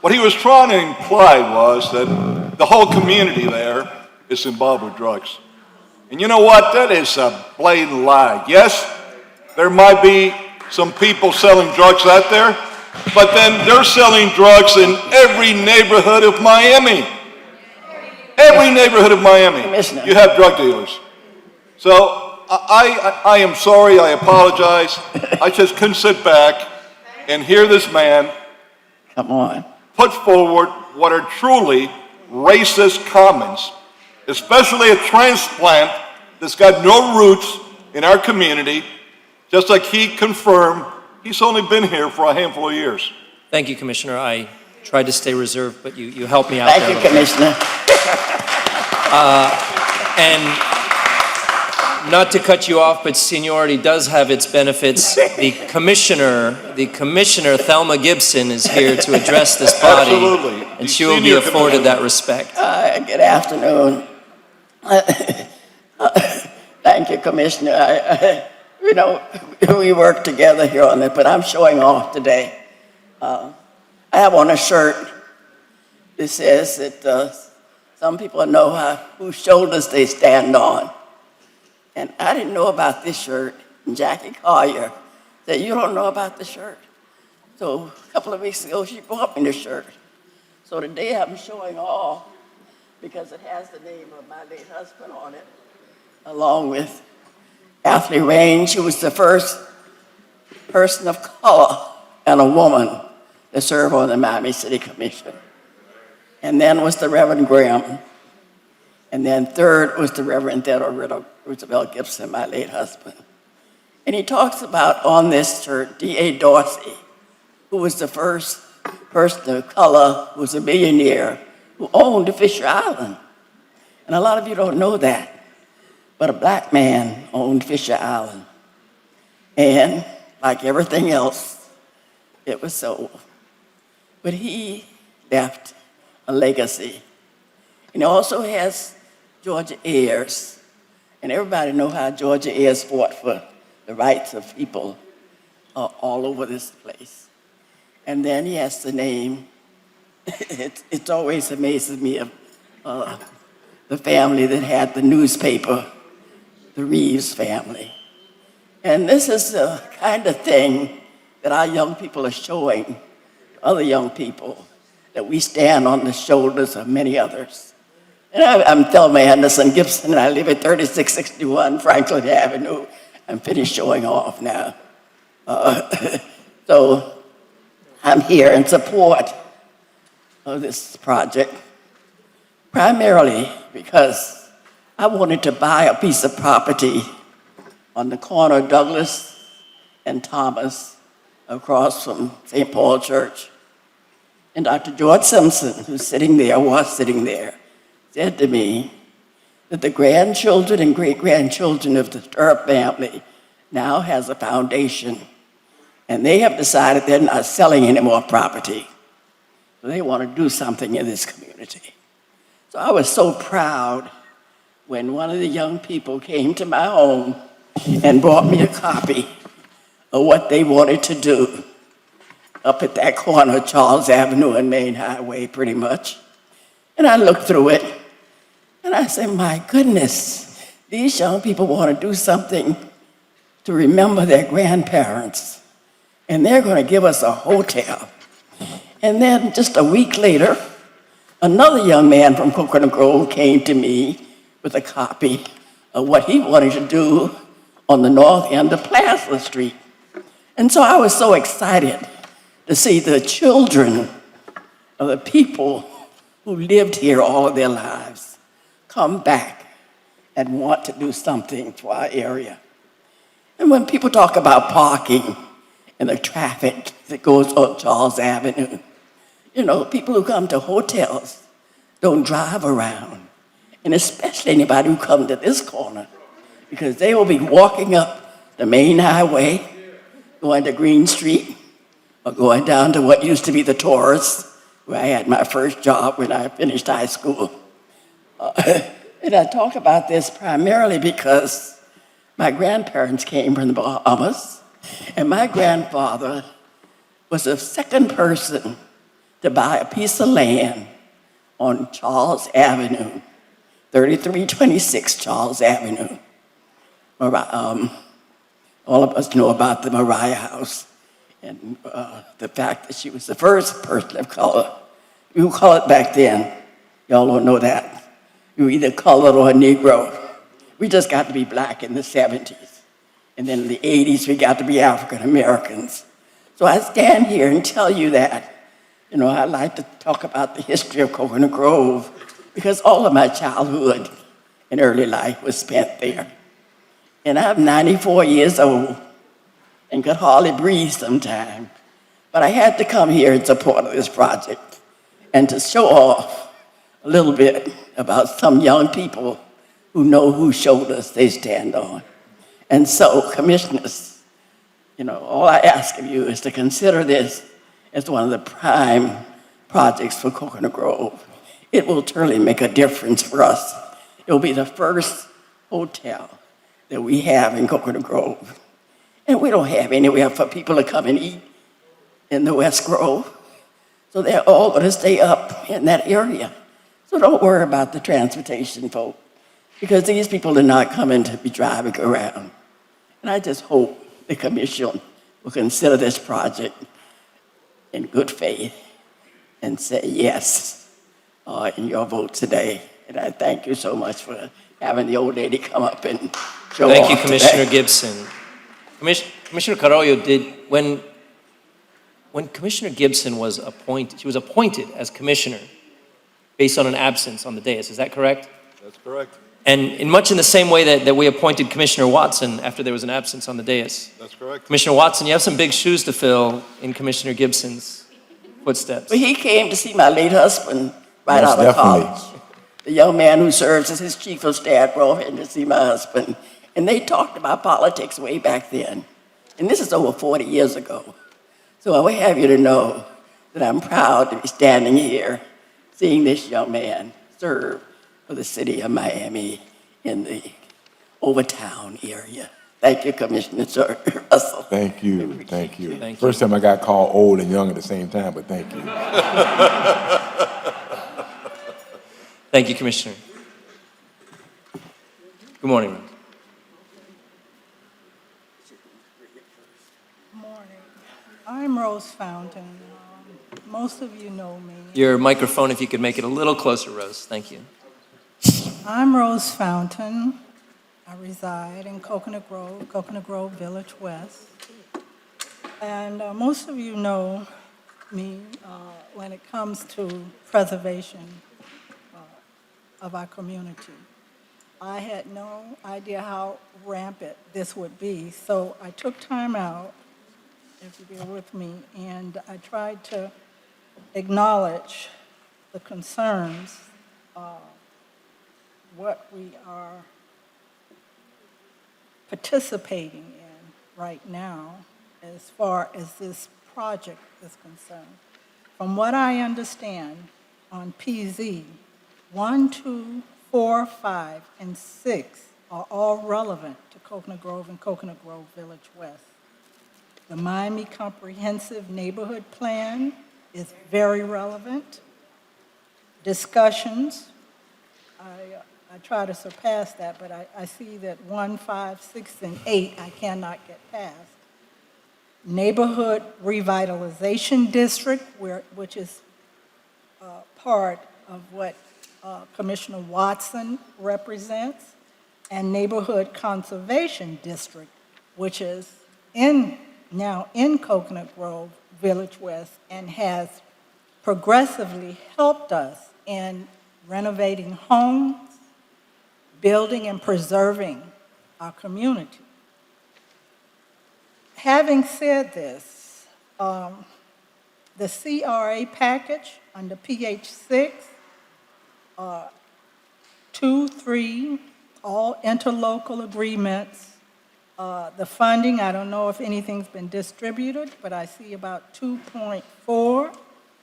What he was trying to imply was that the whole community there is involved with drugs. And you know what? That is a blatant lie. Yes, there might be some people selling drugs out there, but then they're selling drugs in every neighborhood of Miami. Every neighborhood of Miami, you have drug dealers. So I am sorry, I apologize. I just couldn't sit back and hear this man put forward what are truly racist comments, especially a transplant that's got no roots in our community, just like he confirmed he's only been here for a handful of years. Thank you, Commissioner. I tried to stay reserved, but you helped me out there. Thank you, Commissioner. And not to cut you off, but seniority does have its benefits. The commissioner, Thelma Gibson, is here to address this body. Absolutely. And she will be afforded that respect. Good afternoon. Thank you, Commissioner. You know, we work together here on it, but I'm showing off today. I have on a shirt that says that some people know whose shoulders they stand on. And I didn't know about this shirt. And Jackie Collier said, you don't know about the shirt. So a couple of weeks ago, she brought me the shirt. So today I'm showing off because it has the name of my late husband on it, along with Athley Raines. She was the first person of color and a woman to serve on the Miami City Commission. And then was the Reverend Graham. And then third was the Reverend Theodore Roosevelt Gibson, my late husband. And he talks about on this shirt, D.A. Dorsey, who was the first person of color who was a millionaire who owned Fisher Island. And a lot of you don't know that, but a black man owned Fisher Island. And like everything else, it was sold. But he left a legacy. And he also has Georgia Ayers. And everybody knows how Georgia Ayers fought for the rights of people all over this place. And then he has the name, it always amazes me of the family that had the newspaper, the Reeves family. And this is the kind of thing that our young people are showing other young people, that we stand on the shoulders of many others. And I'm Thelma Anderson Gibson, and I live at 3661 Franklin Avenue. I'm finished showing off now. So I'm here in support of this project, primarily because I wanted to buy a piece of property on the corner of Douglas and Thomas across from St. Paul Church. And Dr. George Simpson, who's sitting there, was sitting there, said to me that the grandchildren and great-grandchildren of the Stirrup family now has a foundation, and they have decided they're not selling any more property. So they want to do something in this community. So I was so proud when one of the young people came to my home and brought me a copy of what they wanted to do up at that corner of Charles Avenue and Main Highway, pretty much. And I looked through it, and I said, my goodness, these young people want to do something to remember their grandparents, and they're going to give us a hotel. And then just a week later, another young man from Coconut Grove came to me with a copy of what he wanted to do on the north end of Plaza Street. And so I was so excited to see the children of the people who lived here all of their lives come back and want to do something to our area. And when people talk about parking and the traffic that goes on Charles Avenue, you know, people who come to hotels don't drive around, and especially anybody who comes to this corner, because they will be walking up the main highway, going to Green Street, or going down to what used to be the Taurus, where I had my first job when I finished high school. And I talk about this primarily because my grandparents came from the Bahamas, and my grandfather was the second person to buy a piece of land on Charles Avenue, 3326 Charles Avenue. All of us know about the Mariah House and the fact that she was the first person of color. You call it back then. Y'all don't know that. You were either colored or a Negro. We just got to be black in the 70s. And then in the 80s, we got to be African Americans. So I stand here and tell you that, you know, I like to talk about the history of Coconut Grove because all of my childhood and early life was spent there. And I'm 94 years old and could hardly breathe sometimes. But I had to come here in support of this project and to show off a little bit about some young people who know whose shoulders they stand on. And so, commissioners, you know, all I ask of you is to consider this as one of the prime projects for Coconut Grove. It will truly make a difference for us. It will be the first hotel that we have in Coconut Grove. And we don't have anywhere for people to come and eat in the West Grove. So they're all going to stay up in that area. So don't worry about the transportation folk, because these people are not coming to be driving around. And I just hope the commission will consider this project in good faith and say yes in your vote today. And I thank you so much for having the old lady come up and show off Thank you, Commissioner today. Gibson. Commissioner Carollo when Commissioner Gibson was appointed, she was appointed as commissioner based on an absence on the dais, is that correct? That's correct. And in much in the same way that we appointed Commissioner Watson after there was an absence on the dais. That's correct. Commissioner Watson, you have some big shoes to fill in Commissioner Gibson's footsteps. Well, he came to see my late husband right Most out of definitely. college. The young man who serves as his chief of staff brought him to see my husband. And they talked about politics way back then. And this is over 40 years ago. So I would have you to know that I'm proud to be standing here seeing this young man serve for the city of Miami in the Overtown area. Thank you, Commissioner Russell. Thank you, thank you. Thank you. First time I got called old and young at the same time, but thank you. Thank you, Commissioner. Good morning, Rose. Morning. I'm Rose Fountain. Most of you know me. Your microphone, if you could make it a little closer, Rose. Thank you. I'm Rose Fountain. I reside in Coconut Grove Village West. And most of you know me when it comes to preservation of our community. I had no idea how rampant this would be, so I took time out, if you bear with me, and I tried to acknowledge the concerns, what we are participating in right now as far as this project is concerned. From what I understand on PZ, 1, 2, 4, 5, and 6 are all relevant to Coconut Grove and Coconut Grove Village West. The Miami Comprehensive Neighborhood Plan is very relevant. Discussions, I try to surpass that, but I see that 1, 5, 6, and 8 I cannot get past. Neighborhood Revitalization District, which is part of what Commissioner Watson represents, and Neighborhood Conservation District, which is now in Coconut Grove Village West and has progressively helped us in renovating homes, building and preserving our community. Having said this, the CRA package under PH6, 2, 3, all interlocal agreements. The funding, I don't know if anything's been distributed, but I see about 2.4.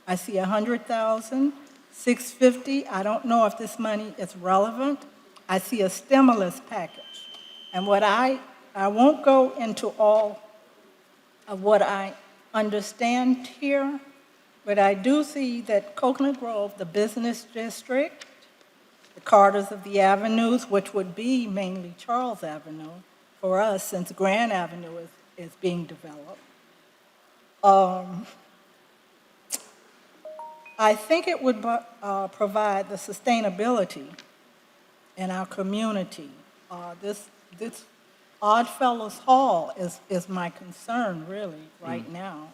I see 100,000, 650. I don't know if this money is relevant. I see a stimulus package. And what I won't go into all of what I understand here, but I do see that Coconut Grove, the business district, the corridors of the avenues, which would be mainly Charles Avenue for us since Grand Avenue is being developed. I think it would provide the sustainability in our community. This Oddfellows Hall is my concern really right now.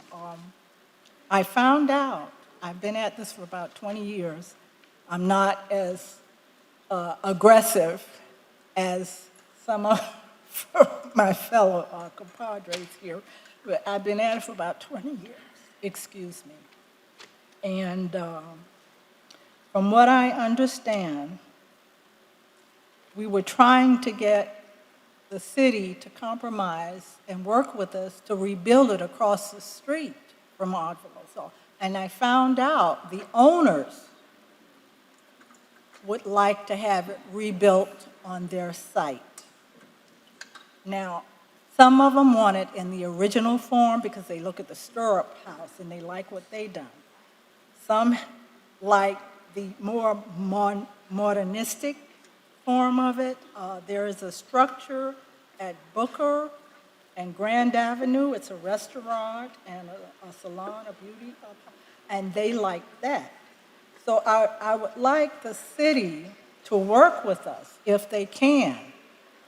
I found out, I've been at this for about 20 years, I'm not as aggressive as some of my fellow compadres here, but I've been at it for about 20 years, excuse me. And from what I understand, we were trying to get the city to compromise and work with us to rebuild it across the street from Oddfellows Hall. And I found out the owners would like to have it rebuilt on their site. Now, some of them want it in the original form because they look at the Stirrup House and they like what they done. Some like the more modernistic form of it. There is a structure at Booker and Grand Avenue. It's a restaurant and a salon, a beauty, and they like that. So I would like the city to work with us if they can,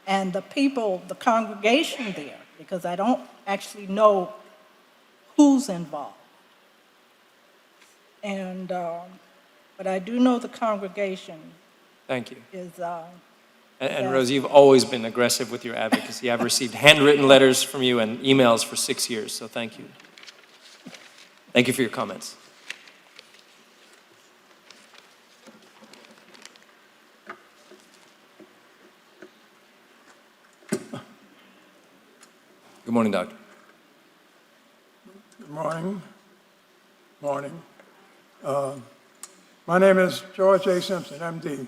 and the people, the congregation there, because I don't actually know who's involved. And, but I do know the congregation Thank you. is, And Rose, you've always been aggressive with your advocacy. I've received handwritten letters from you and emails for 6 years, so thank you. Thank you for your comments. Good morning, Doctor. Good morning. Morning. My name is George A. Simpson, MD.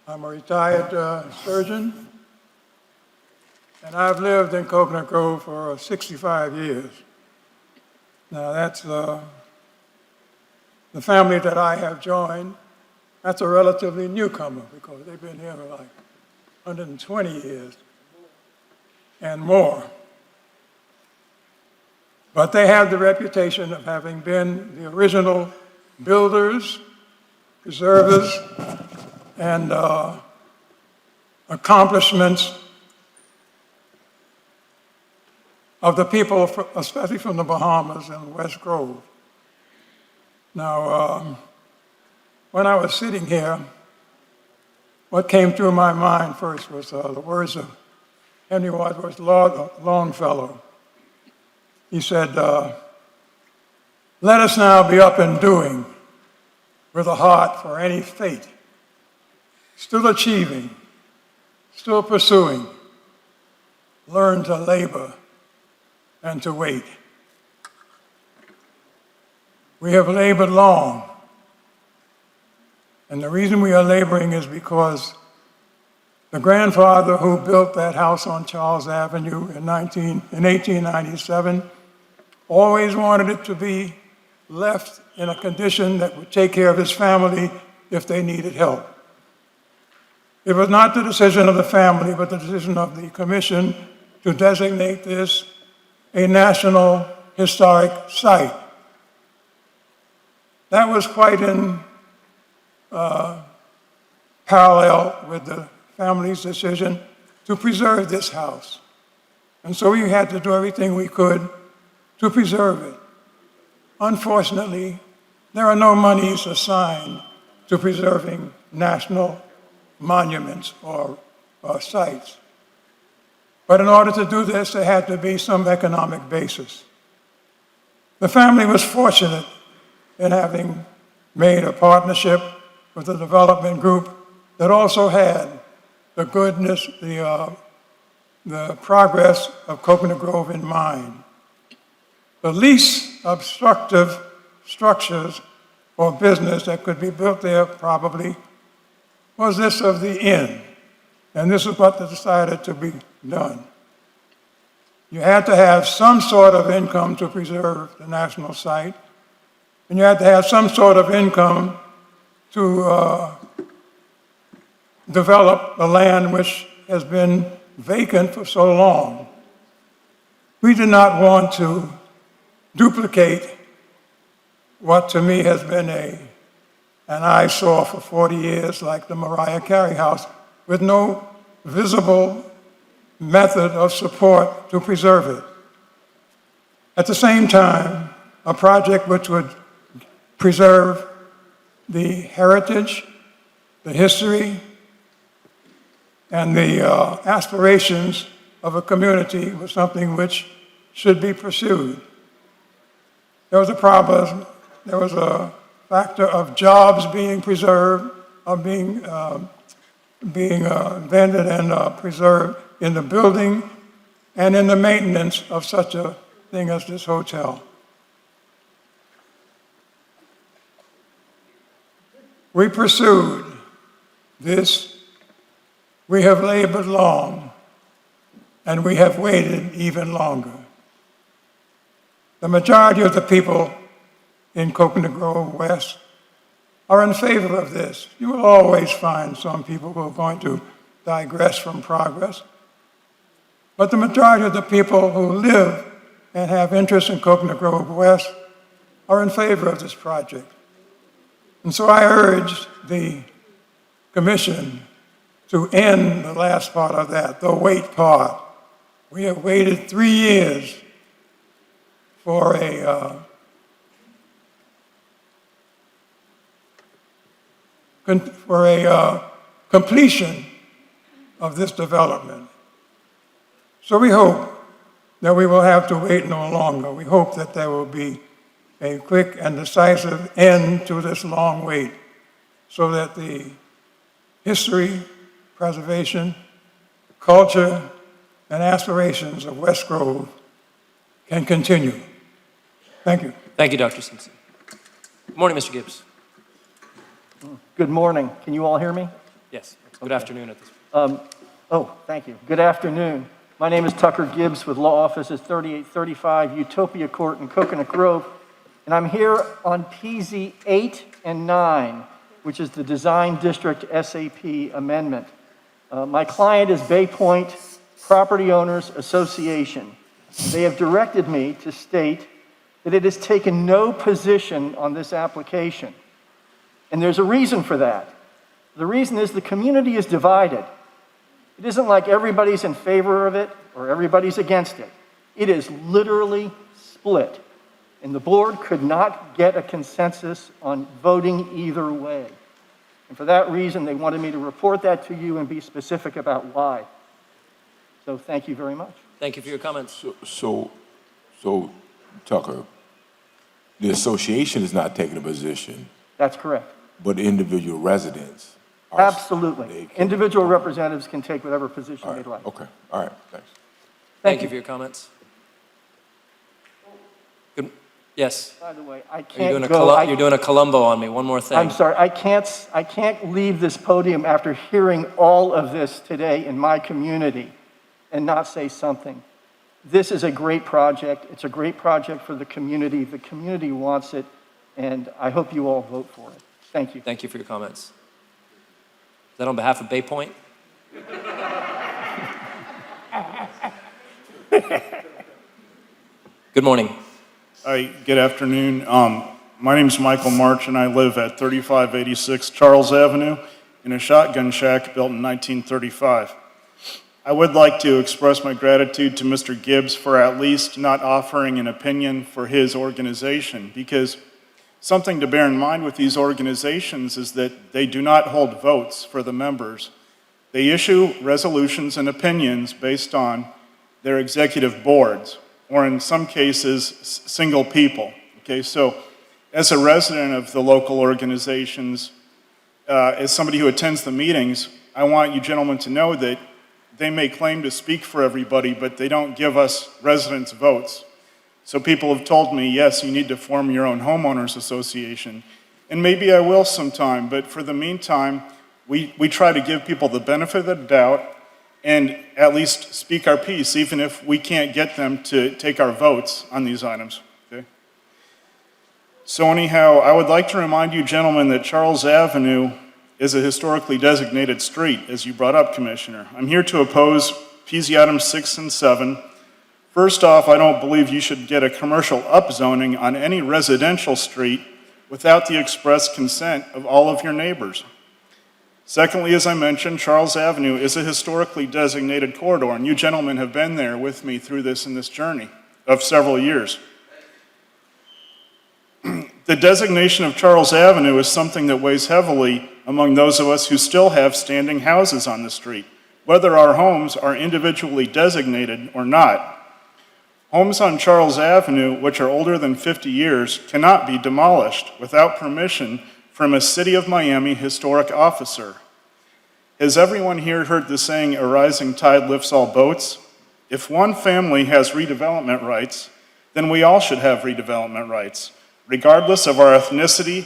I'm a retired surgeon, and I've lived in Coconut Grove for 65 years. Now, that's the family that I have joined. That's a relatively newcomer because they've been here for like 120 years and more. But they have the reputation of having been the original builders, preservers, and accomplishments of the people, especially from the Bahamas and West Grove. Now, when I was sitting here, what came through my mind first was the words of Henry Wadsworth Longfellow. He said, "Let us now be up and doing, with a heart for any fate, still achieving, still pursuing, learn to labor and to wait." We have labored long, and the reason we are laboring is because the grandfather who built that house on Charles Avenue in 1897 always wanted it to be left in a condition that would take care of his family if they needed help. It was not the decision of the family, but the decision of the commission to designate this a National Historic Site. That was quite in parallel with the family's decision to preserve this house. And so we had to do everything we could to preserve it. Unfortunately, there are no monies assigned to preserving national monuments or sites. But in order to do this, there had to be some economic basis. The family was fortunate in having made a partnership with a development group that also had the goodness, the progress of Coconut Grove in mind. The least obstructive structures or business that could be built there probably was this of the inn. And this is what decided to be done. You had to have some sort of income to preserve the national site, and you had to have some sort of income to develop the land which has been vacant for so long. We did not want to duplicate what to me has been an eyesore for 40 years, like the Mariah Carey House, with no visible method of support to preserve it. At the same time, a project which would preserve the heritage, the history, and the aspirations of a community was something which should be pursued. There was a problem, there was a factor of jobs being preserved, of being invented and preserved in the building and in the maintenance of such a thing as this hotel. We pursued this. We have labored long, and we have waited even longer. The majority of the people in Coconut Grove West are in favor of this. You will always find some people who are going to digress from progress. But the majority of the people who live and have interest in Coconut Grove West are in favor of this project. And so I urge the commission to end the last part of that, the wait part. We have waited 3 years for a completion of this development. So we hope that we will have to wait no longer. We hope that there will be a quick and decisive end to this long wait so that the history, preservation, culture, and aspirations of West Grove can continue. Thank you. Thank you, Dr. Simpson. Good morning, Mr. Gibbs. Good morning. Can you all hear me? Yes. Good afternoon at this point. Thank you. Good afternoon. My name is Tucker Gibbs with law offices 3835 Utopia Court in Coconut Grove, and I'm here on PZ 8 and 9, which is the Design District SAP amendment. My client is Bay Point Property Owners Association. They have directed me to state that it has taken no position on this application. And there's a reason for that. The reason is the community is divided. It isn't like everybody's in favor of it or everybody's against it. It is literally split. And the board could not get a consensus on voting either way. And for that reason, they wanted me to report that to you and be specific about why. So thank you very much. Thank you for your comments. So Tucker, the association is not taking a position, That's correct. but individual residents are. Absolutely. Individual representatives can take whatever position they'd like. Okay, all right, thanks. Thank you for your comments. Good. Yes. By the way, I You're can't doing a go. You're doing a Columbo on me. One more thing. I'm sorry, I can't leave this podium after hearing all of this today in my community and not say something. This is a great project. It's a great project for the community. The community wants it, and I hope you all vote for it. Thank you. Thank you for your comments. Is that on behalf of Bay Point? Good morning. Hi, good afternoon. My name is Michael March, and I live at 3586 Charles Avenue in a shotgun shack built in 1935. I would like to express my gratitude to Mr. Gibbs for at least not offering an opinion for his organization, because something to bear in mind with these organizations is that they do not hold votes for the members. They issue resolutions and opinions based on their executive boards, or in some cases, single people. Okay, so as a resident of the local organizations, as somebody who attends the meetings, I want you gentlemen to know that they may claim to speak for everybody, but they don't give us residents votes. So people have told me, yes, you need to form your own homeowners association. And maybe I will sometime, but for the meantime, we try to give people the benefit of the doubt and at least speak our piece, even if we can't get them to take our votes on these items. Okay? So anyhow, I would like to remind you gentlemen that Charles Avenue is a historically designated street, as you brought up, Commissioner. I'm here to oppose PZ items 6 and 7. First off, I don't believe you should get a commercial upzoning on any residential street without the express consent of all of your neighbors. Secondly, as I mentioned, Charles Avenue is a historically designated corridor, and you gentlemen have been there with me through this in this journey of several years. The designation of Charles Avenue is something that weighs heavily among those of us who still have standing houses on the street, whether our homes are individually designated or not. Homes on Charles Avenue, which are older than 50 years, cannot be demolished without permission from a City of Miami historic officer. Has everyone here heard the saying, "A rising tide lifts all boats"? If one family has redevelopment rights, then we all should have redevelopment rights, regardless of our ethnicity,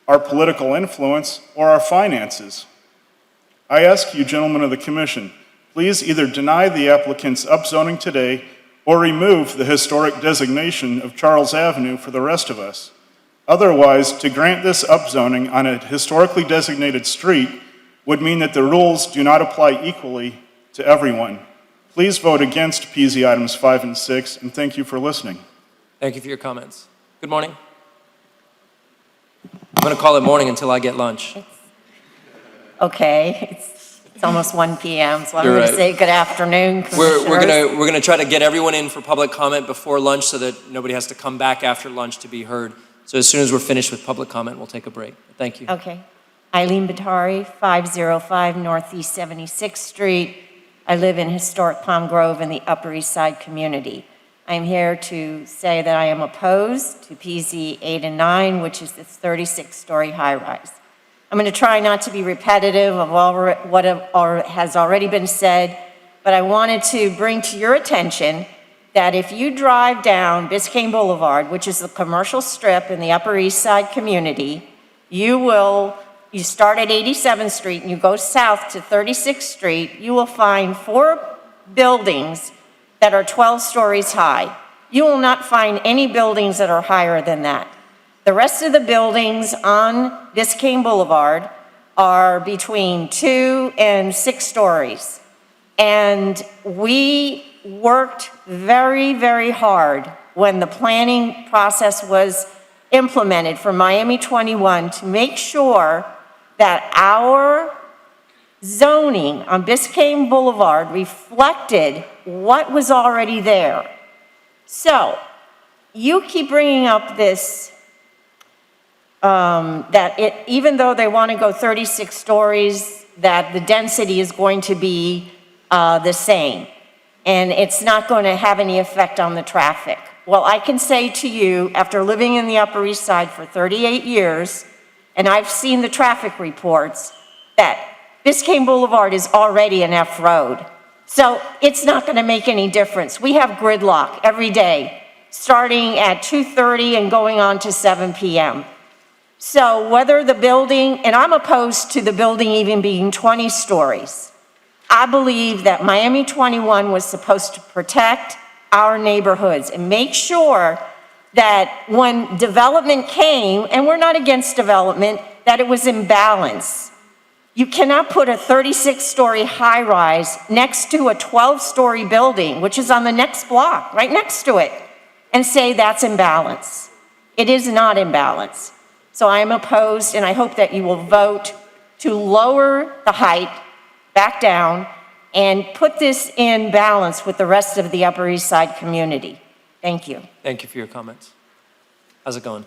our political influence, or our finances. I ask you, gentlemen of the Commission, please either deny the applicant's upzoning today or remove the historic designation of Charles Avenue for the rest of us. Otherwise, to grant this upzoning on a historically designated street would mean that the rules do not apply equally to everyone. Please vote against PZ items 5 and 6, and thank you for listening. Thank you for your comments. Good morning. I'm going to call it morning until I get lunch. Okay, it's almost 1 p.m., so I'm You're going to right. say good afternoon, We're Commissioners. gonna try to get everyone in for public comment before lunch so that nobody has to come back after lunch to be heard. So as soon as we're finished with public comment, we'll take a break. Thank you. Okay. Eileen Batari, 505 Northeast 76th Street. I live in historic Palm Grove in the Upper East Side community. I'm here to say that I am opposed to PZ 8 and 9, which is this 36-story high-rise. I'm going to try not to be repetitive of what has already been said, but I wanted to bring to your attention that if you drive down Biscayne Boulevard, which is the commercial strip in the Upper East Side community, you start at 87th Street and you go south to 36th Street, you will find 4 buildings that are 12 stories high. You will not find any buildings that are higher than that. The rest of the buildings on Biscayne Boulevard are between 2 and 6 stories. And we worked very, very hard when the planning process was implemented for Miami 21 to make sure that our zoning on Biscayne Boulevard reflected what was already there. So you keep bringing up this, even though they want to go 36 stories, that the density is going to be the same, and it's not going to have any effect on the traffic. Well, I can say to you, after living in the Upper East Side for 38 years, and I've seen the traffic reports, that Biscayne Boulevard is already an F road. So it's not going to make any difference. We have gridlock every day, starting at 2:30 and going on to 7 p.m. So whether the building, and I'm opposed to the building even being 20 stories. I believe that Miami 21 was supposed to protect our neighborhoods and make sure that when development came, and we're not against development, that it was in balance. You cannot put a 36-story high-rise next to a 12-story building, which is on the next block, right next to it, and say that's in balance. It is not in balance. So I am opposed, and I hope that you will vote to lower the height back down and put this in balance with the rest of the Upper East Side community. Thank you. Thank you for your comments. How's it going?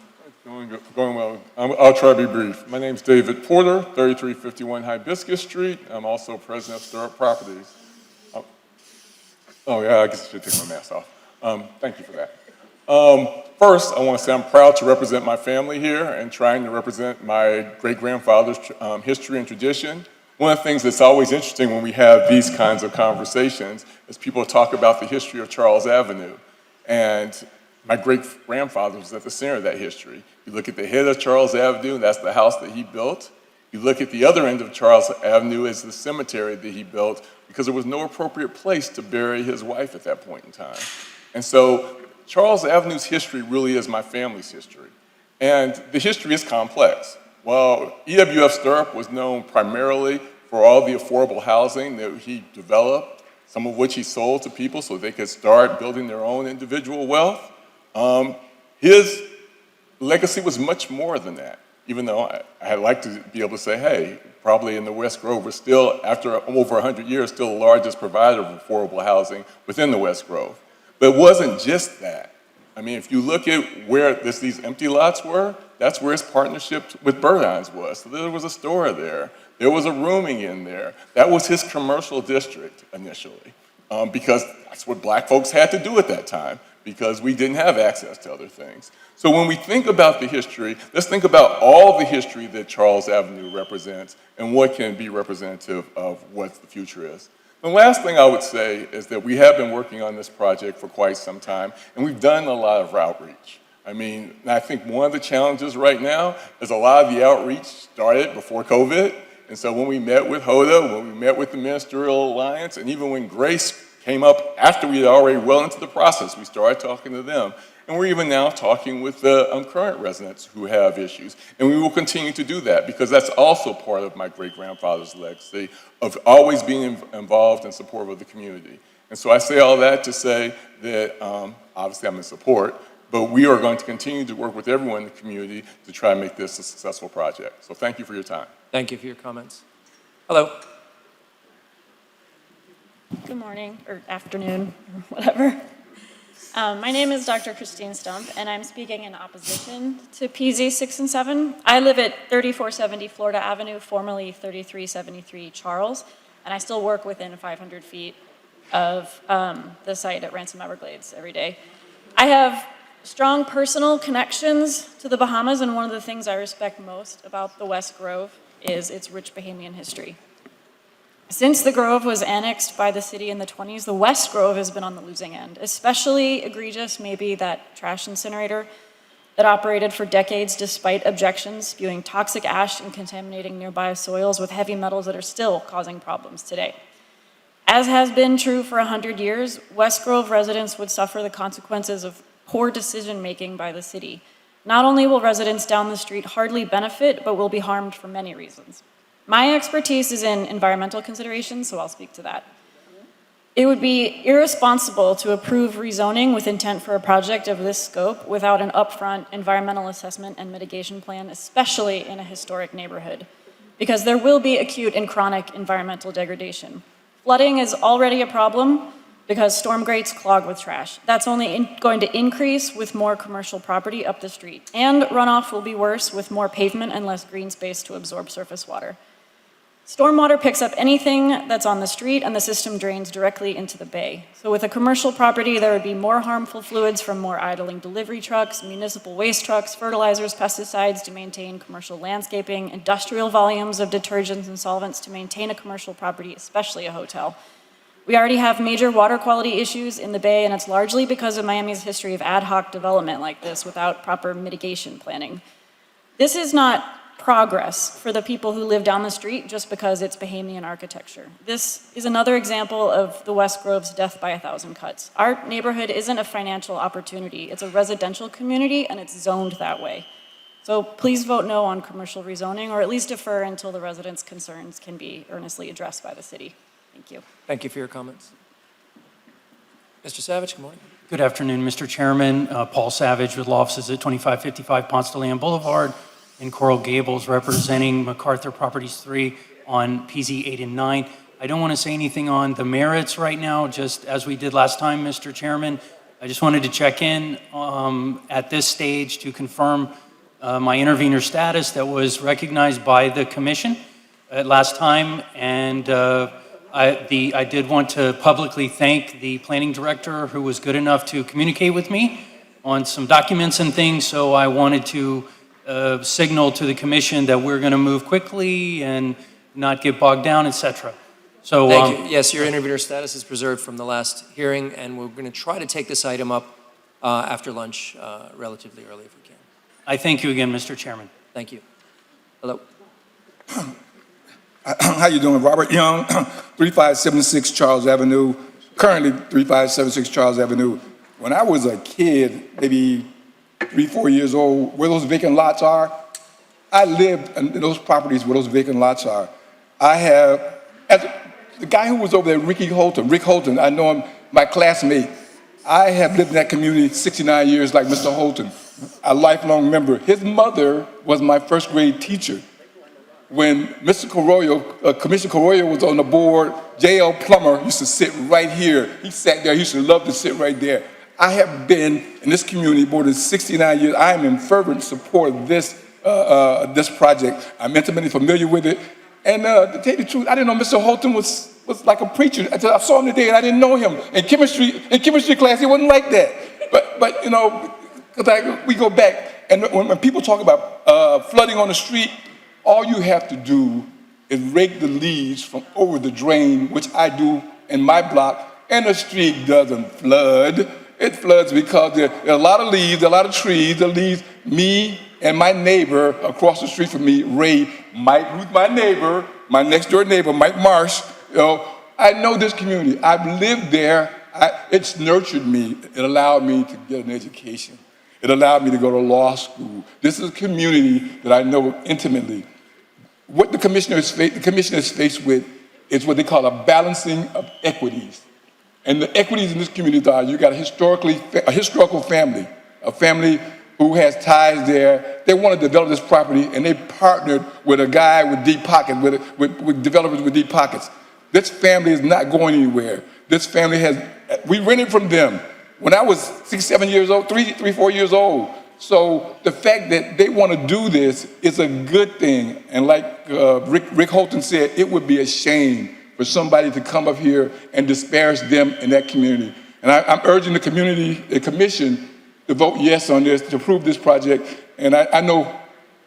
Going well. I'll try to be brief. My name's David Porter, 3351 Hibiscus Street. I'm also president of Stirrup Properties. Oh yeah, I guess I should take my mask off. Thank you for that. First, I want to say I'm proud to represent my family here and trying to represent my great-grandfather's history and tradition. One of the things that's always interesting when we have these kinds of conversations is people talk about the history of Charles Avenue. And my great-grandfather was at the center of that history. You look at the head of Charles Avenue, and that's the house that he built. You look at the other end of Charles Avenue as the cemetery that he built because there was no appropriate place to bury his wife at that point in time. And so Charles Avenue's history really is my family's history. And the history is complex. While EWF Stirrup was known primarily for all the affordable housing that he developed, some of which he sold to people so they could start building their own individual wealth, his legacy was much more than that. Even though I'd like to be able to say, hey, probably in the West Grove, we're still, after over 100 years, still the largest provider of affordable housing within the West Grove. But it wasn't just that. I mean, if you look at where these empty lots were, that's where his partnership with Burdines was. So there was a store there. There was a rooming in there. That was his commercial district initially, because that's what black folks had to do at that time, because we didn't have access to other things. So when we think about the history, let's think about all the history that Charles Avenue represents and what can be representative of what the future is. The last thing I would say is that we have been working on this project for quite some time, and we've done a lot of outreach. I mean, I think one of the challenges right now is a lot of the outreach started before COVID. And so when we met with HODA, when we met with the Ministerial Alliance, and even when Grace came up after we had already well into the process, we started talking to them. And we're even now talking with the current residents who have issues. And we will continue to do that because that's also part of my great-grandfather's legacy of always being involved and supportive of the community. And so I say all that to say that obviously I'm in support, but we are going to continue to work with everyone in the community to try and make this a successful project. So thank you for your time. Thank you for your comments. Hello. Good morning, or afternoon, or whatever. My name is Dr. Christine Stump, and I'm speaking in opposition to PZ 6 and 7. I live at 3470 Florida Avenue, formerly 3373 Charles, and I still work within 500 feet of the site at Ransom Everglades every day. I have strong personal connections to the Bahamas, and one of the things I respect most about the West Grove is its rich Bahamian history. Since the Grove was annexed by the city in the 20s, the West Grove has been on the losing end. Especially egregious may be that trash incinerator that operated for decades despite objections, spewing toxic ash and contaminating nearby soils with heavy metals that are still causing problems today. As has been true for 100 years, West Grove residents would suffer the consequences of poor decision-making by the city. Not only will residents down the street hardly benefit, but will be harmed for many reasons. My expertise is in environmental considerations, so I'll speak to that. It would be irresponsible to approve rezoning with intent for a project of this scope without an upfront environmental assessment and mitigation plan, especially in a historic neighborhood, because there will be acute and chronic environmental degradation. Flooding is already a problem because storm grates clog with trash. That's only going to increase with more commercial property up the street. And runoff will be worse with more pavement and less green space to absorb surface water. Stormwater picks up anything that's on the street, and the system drains directly into the bay. So with a commercial property, there would be more harmful fluids from more idling delivery trucks, municipal waste trucks, fertilizers, pesticides to maintain commercial landscaping, industrial volumes of detergents and solvents to maintain a commercial property, especially a hotel. We already have major water quality issues in the bay, and it's largely because of Miami's history of ad hoc development like this without proper mitigation planning. This is not progress for the people who live down the street just because it's Bahamian architecture. This is another example of the West Grove's death by 1,000 cuts. Our neighborhood isn't a financial opportunity. It's a residential community, and it's zoned that way. So please vote no on commercial rezoning, or at least defer until the residents' concerns can be earnestly addressed by the city. Thank you. Thank you for your comments. Mr. Savage, good morning. Good afternoon, Mr. Chairman. Paul Savage with law offices at 2555 Ponce de Leon Boulevard in Coral Gables, representing MacArthur Properties 3 on PZ 8 and 9. I don't want to say anything on the merits right now, just as we did last time, Mr. Chairman. I just wanted to check in at this stage to confirm my intervener status that was recognized by the commission at last time. And I did want to publicly thank the planning director who was good enough to communicate with me on some documents and things. So I wanted to signal to the commission that we're going to move quickly and not get bogged down, etc. So Thank you. Yes, your intervener status is preserved from the last hearing, and we're going to try to take this item up after lunch relatively early if we can. I thank you again, Mr. Chairman. Thank you. Hello. How you doing? Robert Young, 3576 Charles Avenue, currently 3576 Charles Avenue. When I was a kid, maybe 3, 4 years old, where those vacant lots are, I lived in those properties where those vacant lots are. I have, as the guy who was over there, Rick Holton, I know him, my classmate. I have lived in that community 69 years like Mr. Holton, a lifelong member. His mother was my first grade teacher. When Mr. Carollo, Commissioner Carollo was on the board, J.L. Plummer used to sit right here. He sat there, he used to love to sit right there. I have been in this community more than 69 years. I am in fervent support of this project. I'm intimately familiar with it. And to tell you the truth, I didn't know Mr. Holton was like a preacher. I saw him today and I didn't know him. In chemistry class, he wasn't like that. But you know, because we go back, and when people talk about flooding on the street, all you have to do is rake the leaves from over the drain, which I do in my block, and the street doesn't flood. It floods because there are a lot of leaves, a lot of trees, the leaves. Me and my neighbor across the street from me, Ray, Mike, who's my neighbor, my next door neighbor, Mike Marsh, you know, I know this community. I've lived there. It's nurtured me. It allowed me to get an education. It allowed me to go to law school. This is a community that I know intimately. What the commissioner is faced with is what they call a balancing of equities. And the equities in this community are, you got a historical family, a family who has ties there. They want to develop this property, and they partnered with a guy with deep pockets, with developers with deep pockets. This family is not going anywhere. This family we rented from them when I was 6, 7 years old, 3, 4 years old. So the fact that they want to do this is a good thing. And like Rick Holton said, it would be a shame for somebody to come up here and disparage them in that community. And I'm urging the commission to vote yes on this, to approve this project. And I know,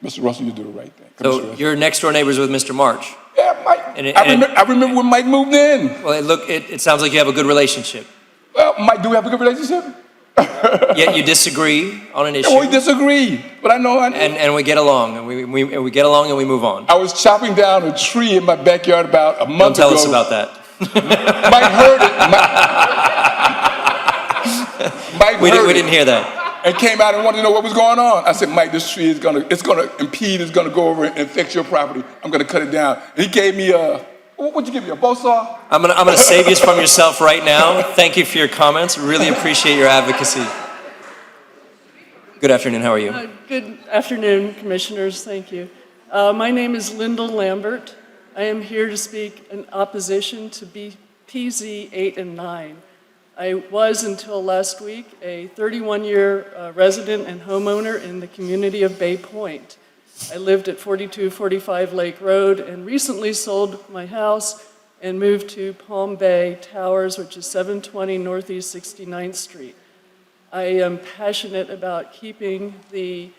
Mr. Russell, you do the right thing. So you're next door neighbors with Mr. March? Yeah, Mike. I remember when Mike moved in. Well, it sounds like you have a good relationship. Well, Mike, do we have a good relationship? Yet you disagree on an issue. Yeah, we disagree, but I know. And we get along, and we get along, and we move on. I was chopping down a tree in my backyard about a month ago. Don't tell us about that. Mike heard it. Mike we didn't hear that. And came out and wanted to know what was going on. I said, Mike, this tree is gonna impede, it's gonna go over and affect your property. I'm gonna cut it down. And he gave me what'd you give me, a bow saw? I'm gonna save you from yourself right now. Thank you for your comments. Really appreciate your advocacy. Good afternoon, how are you? Good afternoon, commissioners, thank you. My name is Lyndall Lambert. I am here to speak in opposition to PZ 8 and 9. I was, until last week, a 31-year resident and homeowner in the community of Bay Point. I lived at 4245 Lake Road and recently sold my house and moved to Palm Bay Towers, which is 720 Northeast 69th Street. I am passionate about keeping the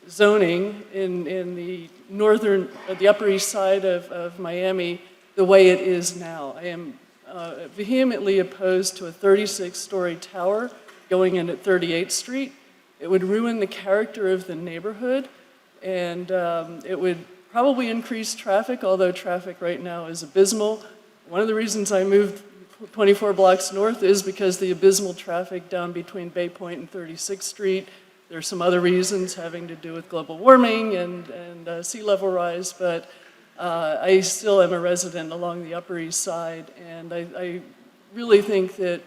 zoning in the the Upper East Side of Miami the way it is now. I am vehemently opposed to a 36-story tower going in at 38th Street. It would ruin the character of the neighborhood, and it would probably increase traffic, although traffic right now is abysmal. One of the reasons I moved 24 blocks north is because the abysmal traffic down between Bay Point and 36th Street. There are some other reasons having to do with global warming and sea level rise, but I still am a resident along the Upper East Side, and I really think that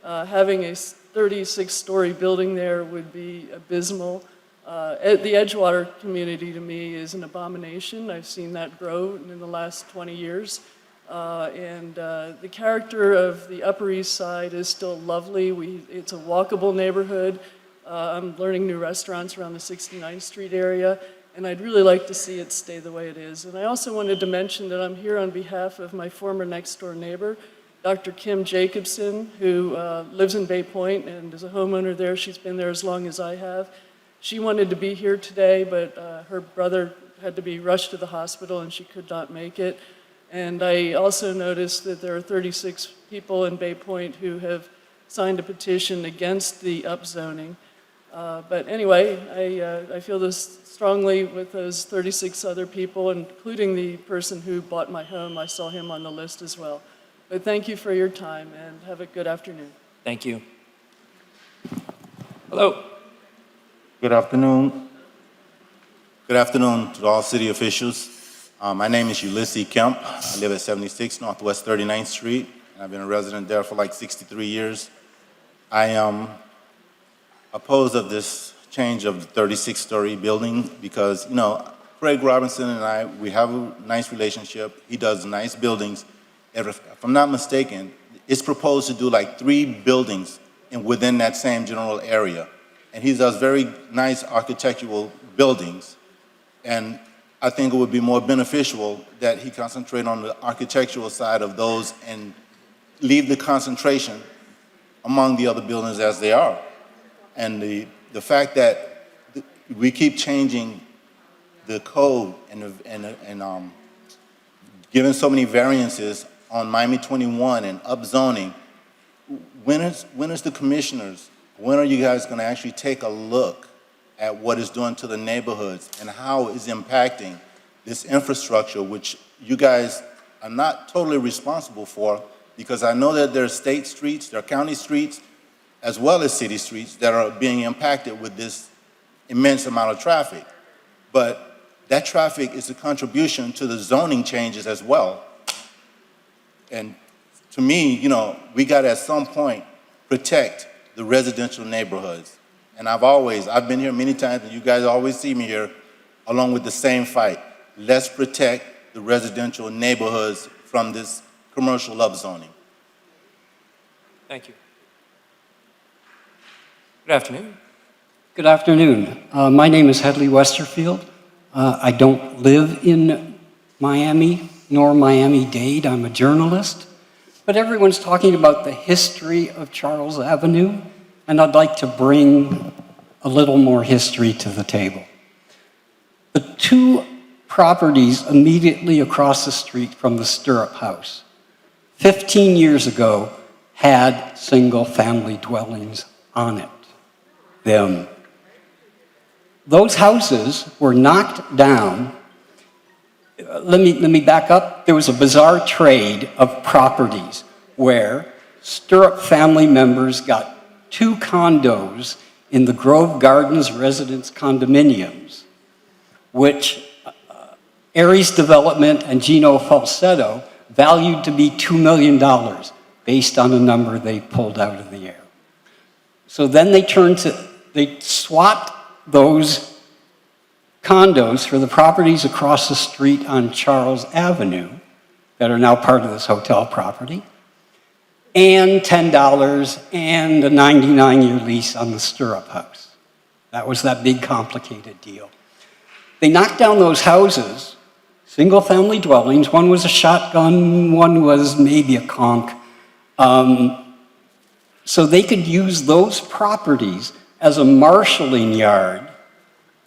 having a 36-story building there would be abysmal. The Edgewater community, to me, is an abomination. I've seen that grow in the last 20 years. The character of the Upper East Side is still lovely. It's a walkable neighborhood. I'm learning new restaurants around the 69th Street area, and I'd really like to see it stay the way it is. And I also wanted to mention that I'm here on behalf of my former next-door neighbor, Dr. Kim Jacobson, who lives in Bay Point and is a homeowner there. She's been there as long as I have. She wanted to be here today, but her brother had to be rushed to the hospital and she could not make it. And I also noticed that there are 36 people in Bay Point who have signed a petition against the upzoning. But anyway, I feel this strongly with those 36 other people, including the person who bought my home. I saw him on the list as well. But thank you for your time, and have a good afternoon. Thank you. Hello. Good afternoon. Good afternoon to all city officials. My name is Ulysses Kemp. I live at 76 Northwest 39th Street, and I've been a resident there for like 63 years. I am opposed of this change of the 36-story building because, you know, Craig Robinson and I, we have a nice relationship. He does nice buildings. If I'm not mistaken, it's proposed to do like 3 buildings within that same general area. And he does very nice architectural buildings. And I think it would be more beneficial that he concentrate on the architectural side of those and leave the concentration among the other buildings as they are. And the fact that we keep changing the code and giving so many variances on Miami 21 and upzoning, when is the commissioners, when are you guys going to actually take a look at what it's doing to the neighborhoods and how it's impacting this infrastructure, which you guys are not totally responsible for, because I know that there are state streets, there are county streets, as well as city streets that are being impacted with this immense amount of traffic. But that traffic is a contribution to the zoning changes as well. And to me, you know, we got to at some point protect the residential neighborhoods. And I've been here many times, and you guys always see me here along with the same fight. Let's protect the residential neighborhoods from this commercial upzoning. Thank you. Good afternoon. Good afternoon. My name is Hedley Westerfield. I don't live in Miami nor Miami-Dade. I'm a journalist. But everyone's talking about the history of Charles Avenue, and I'd like to bring a little more history to the table. The two properties immediately across the street from the Stirrup House, 15 years ago, had single-family dwellings on it. Those houses were knocked down. Let me back up. There was a bizarre trade of properties where Stirrup family members got 2 condos in the Grove Gardens residence condominiums, which Aries Development and Gino Falsetto valued to be $2 million based on a number they pulled out of the air. So then they swapped those condos for the properties across the street on Charles Avenue that are now part of this hotel property, and $10 and a 99-year lease on the Stirrup House. That was that big complicated deal. They knocked down those houses, single-family dwellings. One was a shotgun, one was maybe a conch. So they could use those properties as a marshalling yard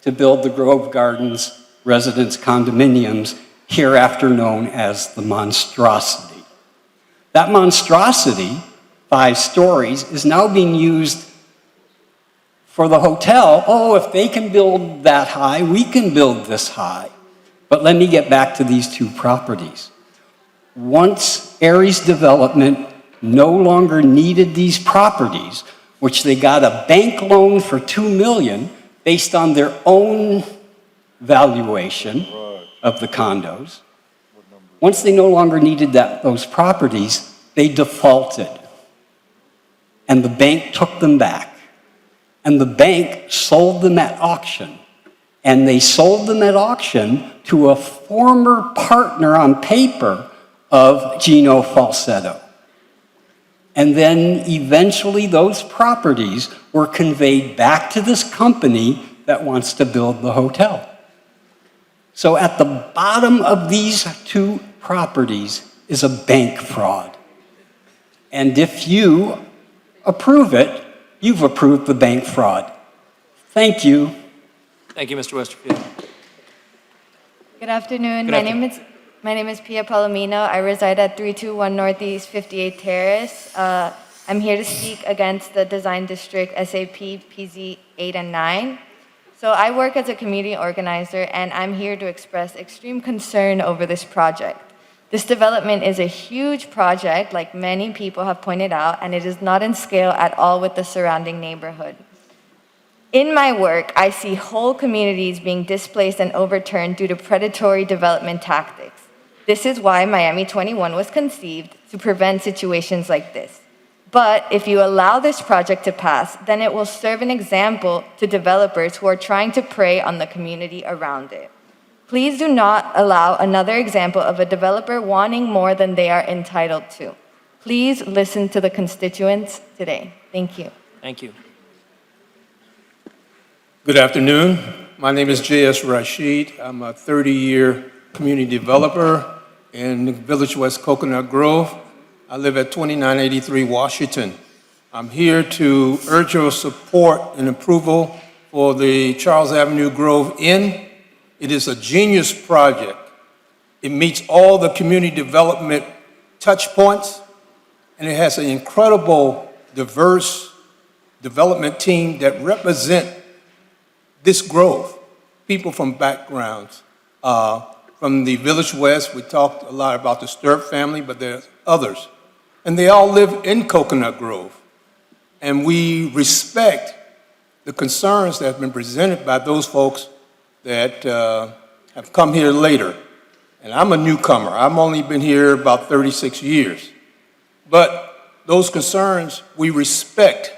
to build the Grove Gardens residence condominiums, hereafter known as the Monstrosity. That monstrosity, 5 stories, is now being used for the hotel. Oh, if they can build that high, we can build this high. But let me get back to these 2 properties. Once Aries Development no longer needed these properties, which they got a bank loan for $2 million based on their own valuation of the condos. Once they no longer needed those properties, they defaulted. And the bank took them back. And the bank sold them at auction. And they sold them at auction to a former partner on paper of Gino Falsetto. And then eventually those properties were conveyed back to this company that wants to build the hotel. So at the bottom of these 2 properties is a bank fraud. And if you approve it, you've approved the bank fraud. Thank you. Thank you, Mr. Westerfield. Good afternoon. Good afternoon. My name is Pia Palomino. I reside at 321 Northeast 58th Terrace. I'm here to speak against the Design District SAP PZ 8 and 9. So I work as a community organizer, and I'm here to express extreme concern over this project. This development is a huge project, like many people have pointed out, and it is not in scale at all with the surrounding neighborhood. In my work, I see whole communities being displaced and overturned due to predatory development tactics. This is why Miami 21 was conceived, to prevent situations like this. But if you allow this project to pass, then it will serve an example to developers who are trying to prey on the community around it. Please do not allow another example of a developer wanting more than they are entitled to. Please listen to the constituents today. Thank you. Thank you. Good afternoon. My name is J.S. Rashid. I'm a 30-year community developer in Village West Coconut Grove. I live at 2983 Washington. I'm here to urge your support and approval for the Charles Avenue Grove Inn. It is a genius project. It meets all the community development touch points, and it has an incredible, diverse development team that represent this grove, people from backgrounds. From the Village West, we talked a lot about the Stirrup family, but there's others. and they all live in Coconut Grove. And we respect the concerns that have been presented by those folks that have come here later. And I'm a newcomer. I've only been here about 36 years. But those concerns we respect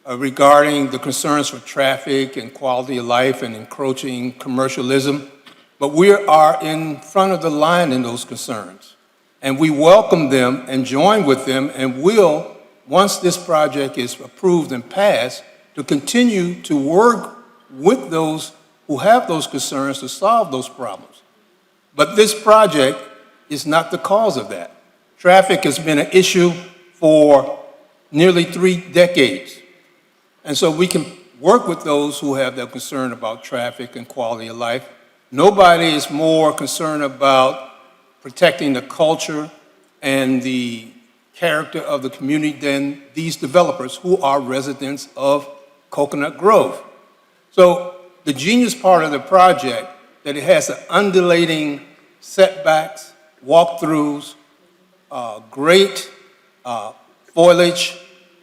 regarding the concerns for traffic and quality of life and encroaching commercialism. But we are in front of the line in those concerns. And we welcome them and join with them and will, once this project is approved and passed, to continue to work with those who have those concerns to solve those problems. But this project is not the cause of that. Traffic has been an issue for nearly 3 decades. And so we can work with those who have that concern about traffic and quality of life. Nobody is more concerned about protecting the culture and the character of the community than these developers who are residents of Coconut Grove. So the genius part of the project, that it has the undulating setbacks, walkthroughs, great foliage,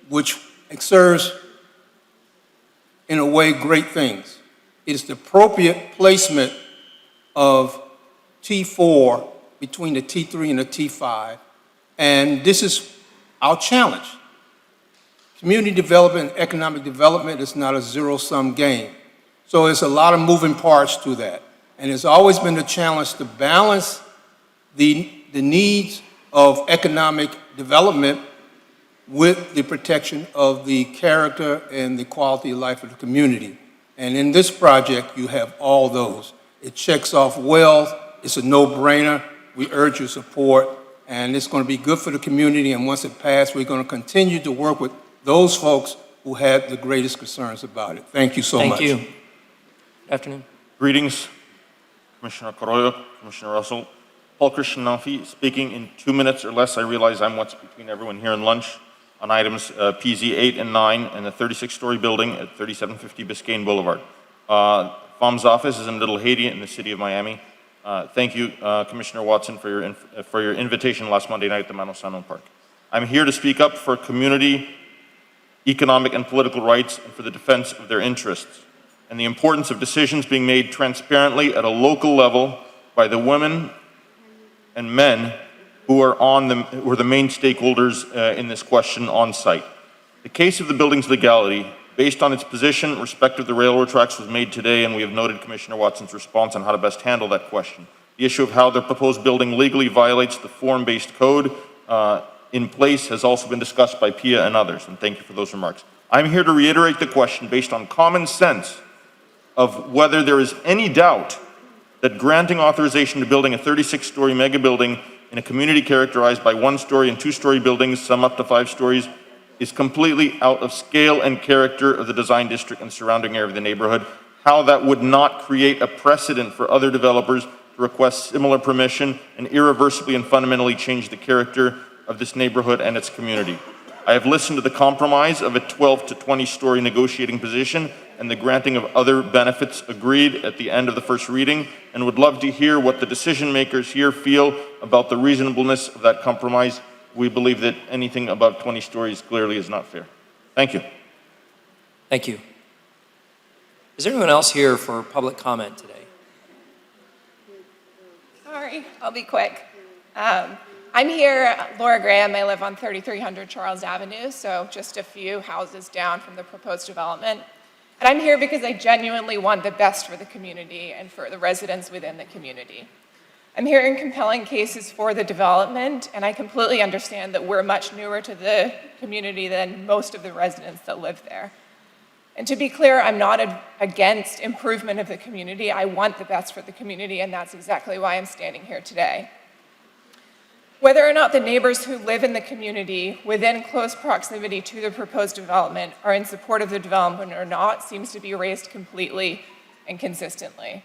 which serves, in a way, great things. It is the appropriate placement of T4 between the T3 and the T5, and this is our challenge. Community development and economic development is not a zero-sum game. So there's a lot of moving parts to that. And it's always been the challenge to balance the needs of economic development with the protection of the character and the quality of life of the community. And in this project, you have all those. It checks off well. It's a no-brainer. We urge your support, and it's going to be good for the community. And once it passes, we're going to continue to work with those folks who had the greatest concerns about it. Thank you so much. Thank you. Good afternoon. Greetings, Commissioner Carollo, Commissioner Russell. Paul Christian Nafi speaking in 2 minutes or less. I realize I'm what's between everyone here and lunch on items PZ 8 and 9 and the 36-story building at 3750 Biscayne Boulevard. FOM's office is in Little Haiti in the city of Miami. Thank you, Commissioner Watson, for your invitation last Monday night at the Mano Sano Park. I'm here to speak up for community, economic, and political rights and for the defense of their interests, and the importance of decisions being made transparently at a local level by the women and men who are the main stakeholders in this question on site. The case of the building's legality, based on its position, respect of the railroad tracks, was made today, and we have noted Commissioner Watson's response on how to best handle that question. The issue of how the proposed building legally violates the form-based code in place has also been discussed by Pia and others, and thank you for those remarks. I'm here to reiterate the question based on common sense of whether there is any doubt that granting authorization to building a 36-story mega building in a community characterized by 1-story and 2-story buildings, some up to 5 stories, is completely out of scale and character of the design district and surrounding area of the neighborhood, how that would not create a precedent for other developers to request similar permission and irreversibly and fundamentally change the character of this neighborhood and its community. I have listened to the compromise of a 12 to 20-story negotiating position and the granting of other benefits agreed at the end of the first reading, and would love to hear what the decision makers here feel about the reasonableness of that compromise. We believe that anything above 20 stories clearly is not fair. Thank you. Thank you. Is there anyone else here for public comment today? Sorry, I'll be quick. I'm here, Laura Graham. I live on 3300 Charles Avenue, so just a few houses down from the proposed development. And I'm here because I genuinely want the best for the community and for the residents within the community. I'm hearing compelling cases for the development, and I completely understand that we're much newer to the community than most of the residents that live there. And to be clear, I'm not against improvement of the community. I want the best for the community, and that's exactly why I'm standing here today. Whether or not the neighbors who live in the community within close proximity to the proposed development are in support of the development or not seems to be raised completely and consistently.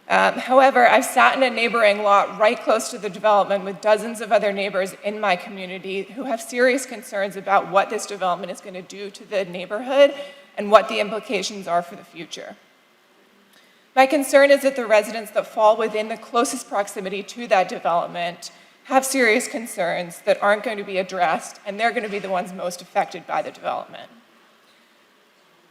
However, I've sat in a neighboring lot right close to the development with dozens of other neighbors in my community who have serious concerns about what this development is going to do to the neighborhood and what the implications are for the future. My concern is that the residents that fall within the closest proximity to that development have serious concerns that aren't going to be addressed, and they're going to be the ones most affected by the development.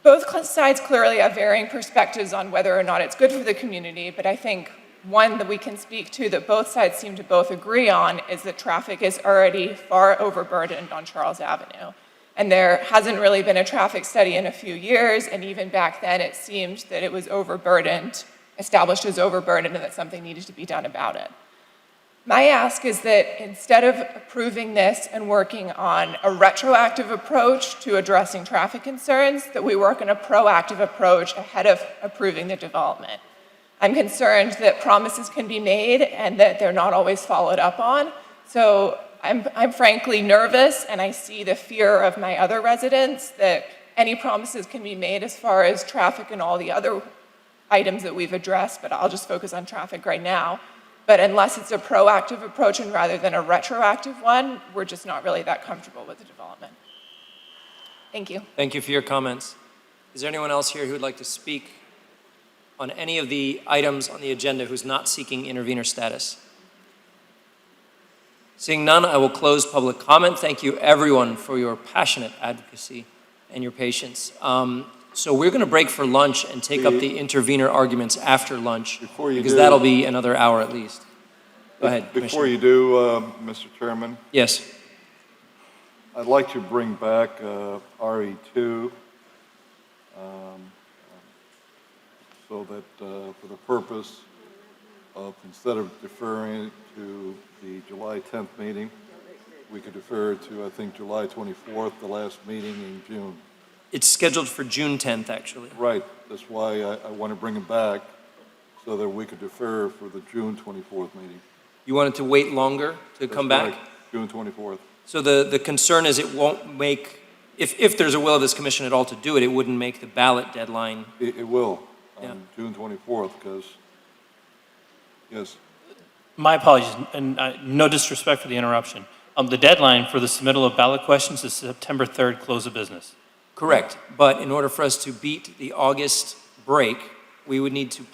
Both sides clearly have varying perspectives on whether or not it's good for the community, but I think one that we can speak to that both sides seem to both agree on is that traffic is already far overburdened on Charles Avenue. And there hasn't really been a traffic study in a few years, and even back then it seemed that it was overburdened, established as overburdened, and that something needed to be done about it. My ask is that instead of approving this and working on a retroactive approach to addressing traffic concerns, that we work on a proactive approach ahead of approving the development. I'm concerned that promises can be made and that they're not always followed up on. So I'm frankly nervous, and I see the fear of my other residents that any promises can be made as far as traffic and all the other items that we've addressed, but I'll just focus on traffic right now. But unless it's a proactive approach and rather than a retroactive one, we're just not really that comfortable with the development. Thank you. Thank you for your comments. Is there anyone else here who would like to speak on any of the items on the agenda who's not seeking intervener status? Seeing none, I will close public comment. Thank you everyone for your passionate advocacy and your patience. So we're going to break for lunch and take up the intervener arguments after lunch, because that'll be another hour at least. Go ahead, Before Commissioner. you do, Mr. Chairman, Yes. I'd like to bring back RE2 so that for the purpose of, instead of deferring it to the July 10th meeting, we could defer it to, I think, July 24th, the last meeting in June. It's scheduled for June 10th, actually. Right, that's why I want to bring it back so that we could defer for the June 24th meeting. You wanted to wait longer to come back? Right, June 24th. So the concern is it won't make, if there's a will of this commission at all to do it, it wouldn't make the ballot deadline. It will, Yeah. on June 24th, because, yes, My apologies, and no disrespect for the interruption. The deadline for the submittal of ballot questions is September 3rd, close of business. Correct, but in order for us to beat the August break, we would need to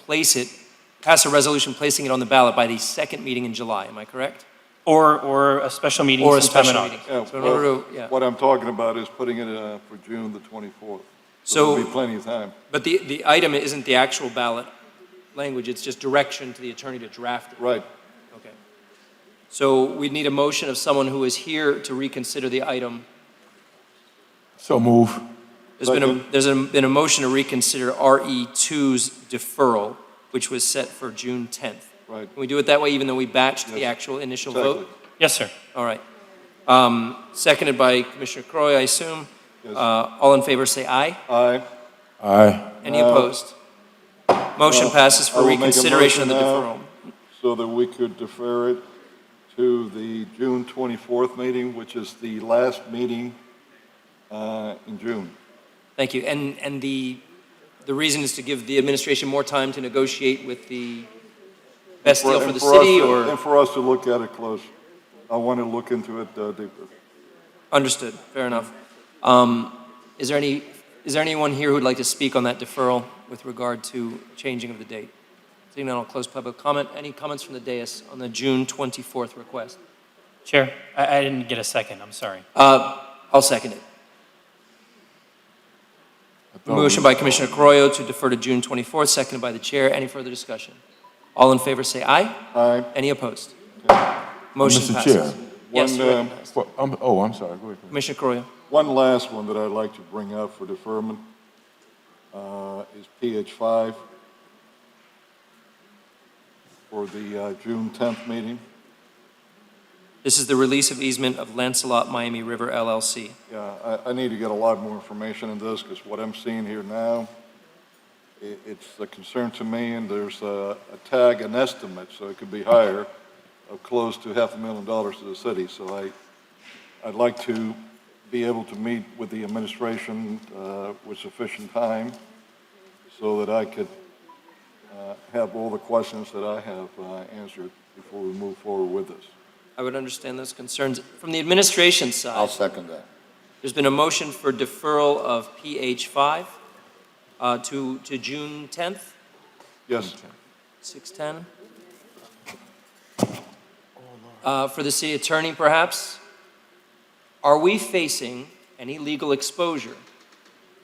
pass a resolution placing it on the ballot by the second meeting in July, am I correct? Or a special meeting Or a sometime in special August. meeting. yeah, So in order to, yeah. what I'm talking about is putting it for June the 24th. So- there'll be plenty of time. But the item isn't the actual ballot language, it's just direction to the attorney to draft it. Right. Okay. So we need a motion of someone who is here to reconsider the item. So move. There's been a motion to reconsider RE2's deferral, which was set for June 10th. Right. Can we do it that way, even though we batched the Yes. actual initial Exactly. vote? Yes, sir. All right. Seconded by Commissioner Croy, I assume. Yes. All in favor, say aye. Aye. Aye. Any opposed? Motion passes I for will make a reconsideration of the motion deferral. now so that we could defer it to the June 24th meeting, which is the last meeting in June. Thank you. And the reason is to give the administration more time to negotiate with the best deal for the city, or? And for us to look at it close. I want to look into it deeper. Understood. Fair enough. Is there anyone here who'd like to speak on that deferral with regard to changing of the date? Seeing none, I'll close public comment. Any comments from the dais on the June 24th request? Chair, I didn't get a second, I'm sorry. I'll second it. Motion by Commissioner Carollo to defer to June 24th, seconded by the chair. Any further discussion? All in favor say aye. Aye. Any opposed? Motion Mr. passes. Chair. Yes, One, I'm sorry, go ahead. Commissioner Carollo. One last one that I'd like to bring up for deferment is PH5 for the June 10th meeting. This is the release of easement of Lancelot Miami River LLC. Yeah, I need to get a lot more information on this because what I'm seeing here now, it's a concern to me, and there's a tag, an estimate, so it could be higher, of close to $500,000 to the city. So I'd like to be able to meet with the administration with sufficient time so that I could have all the questions that I have answered before we move forward with this. I would understand those concerns. From the administration side. I'll second that. There's been a motion for deferral of PH5 to June 10th, Yes. 6:10. For the city attorney, perhaps, are we facing any legal exposure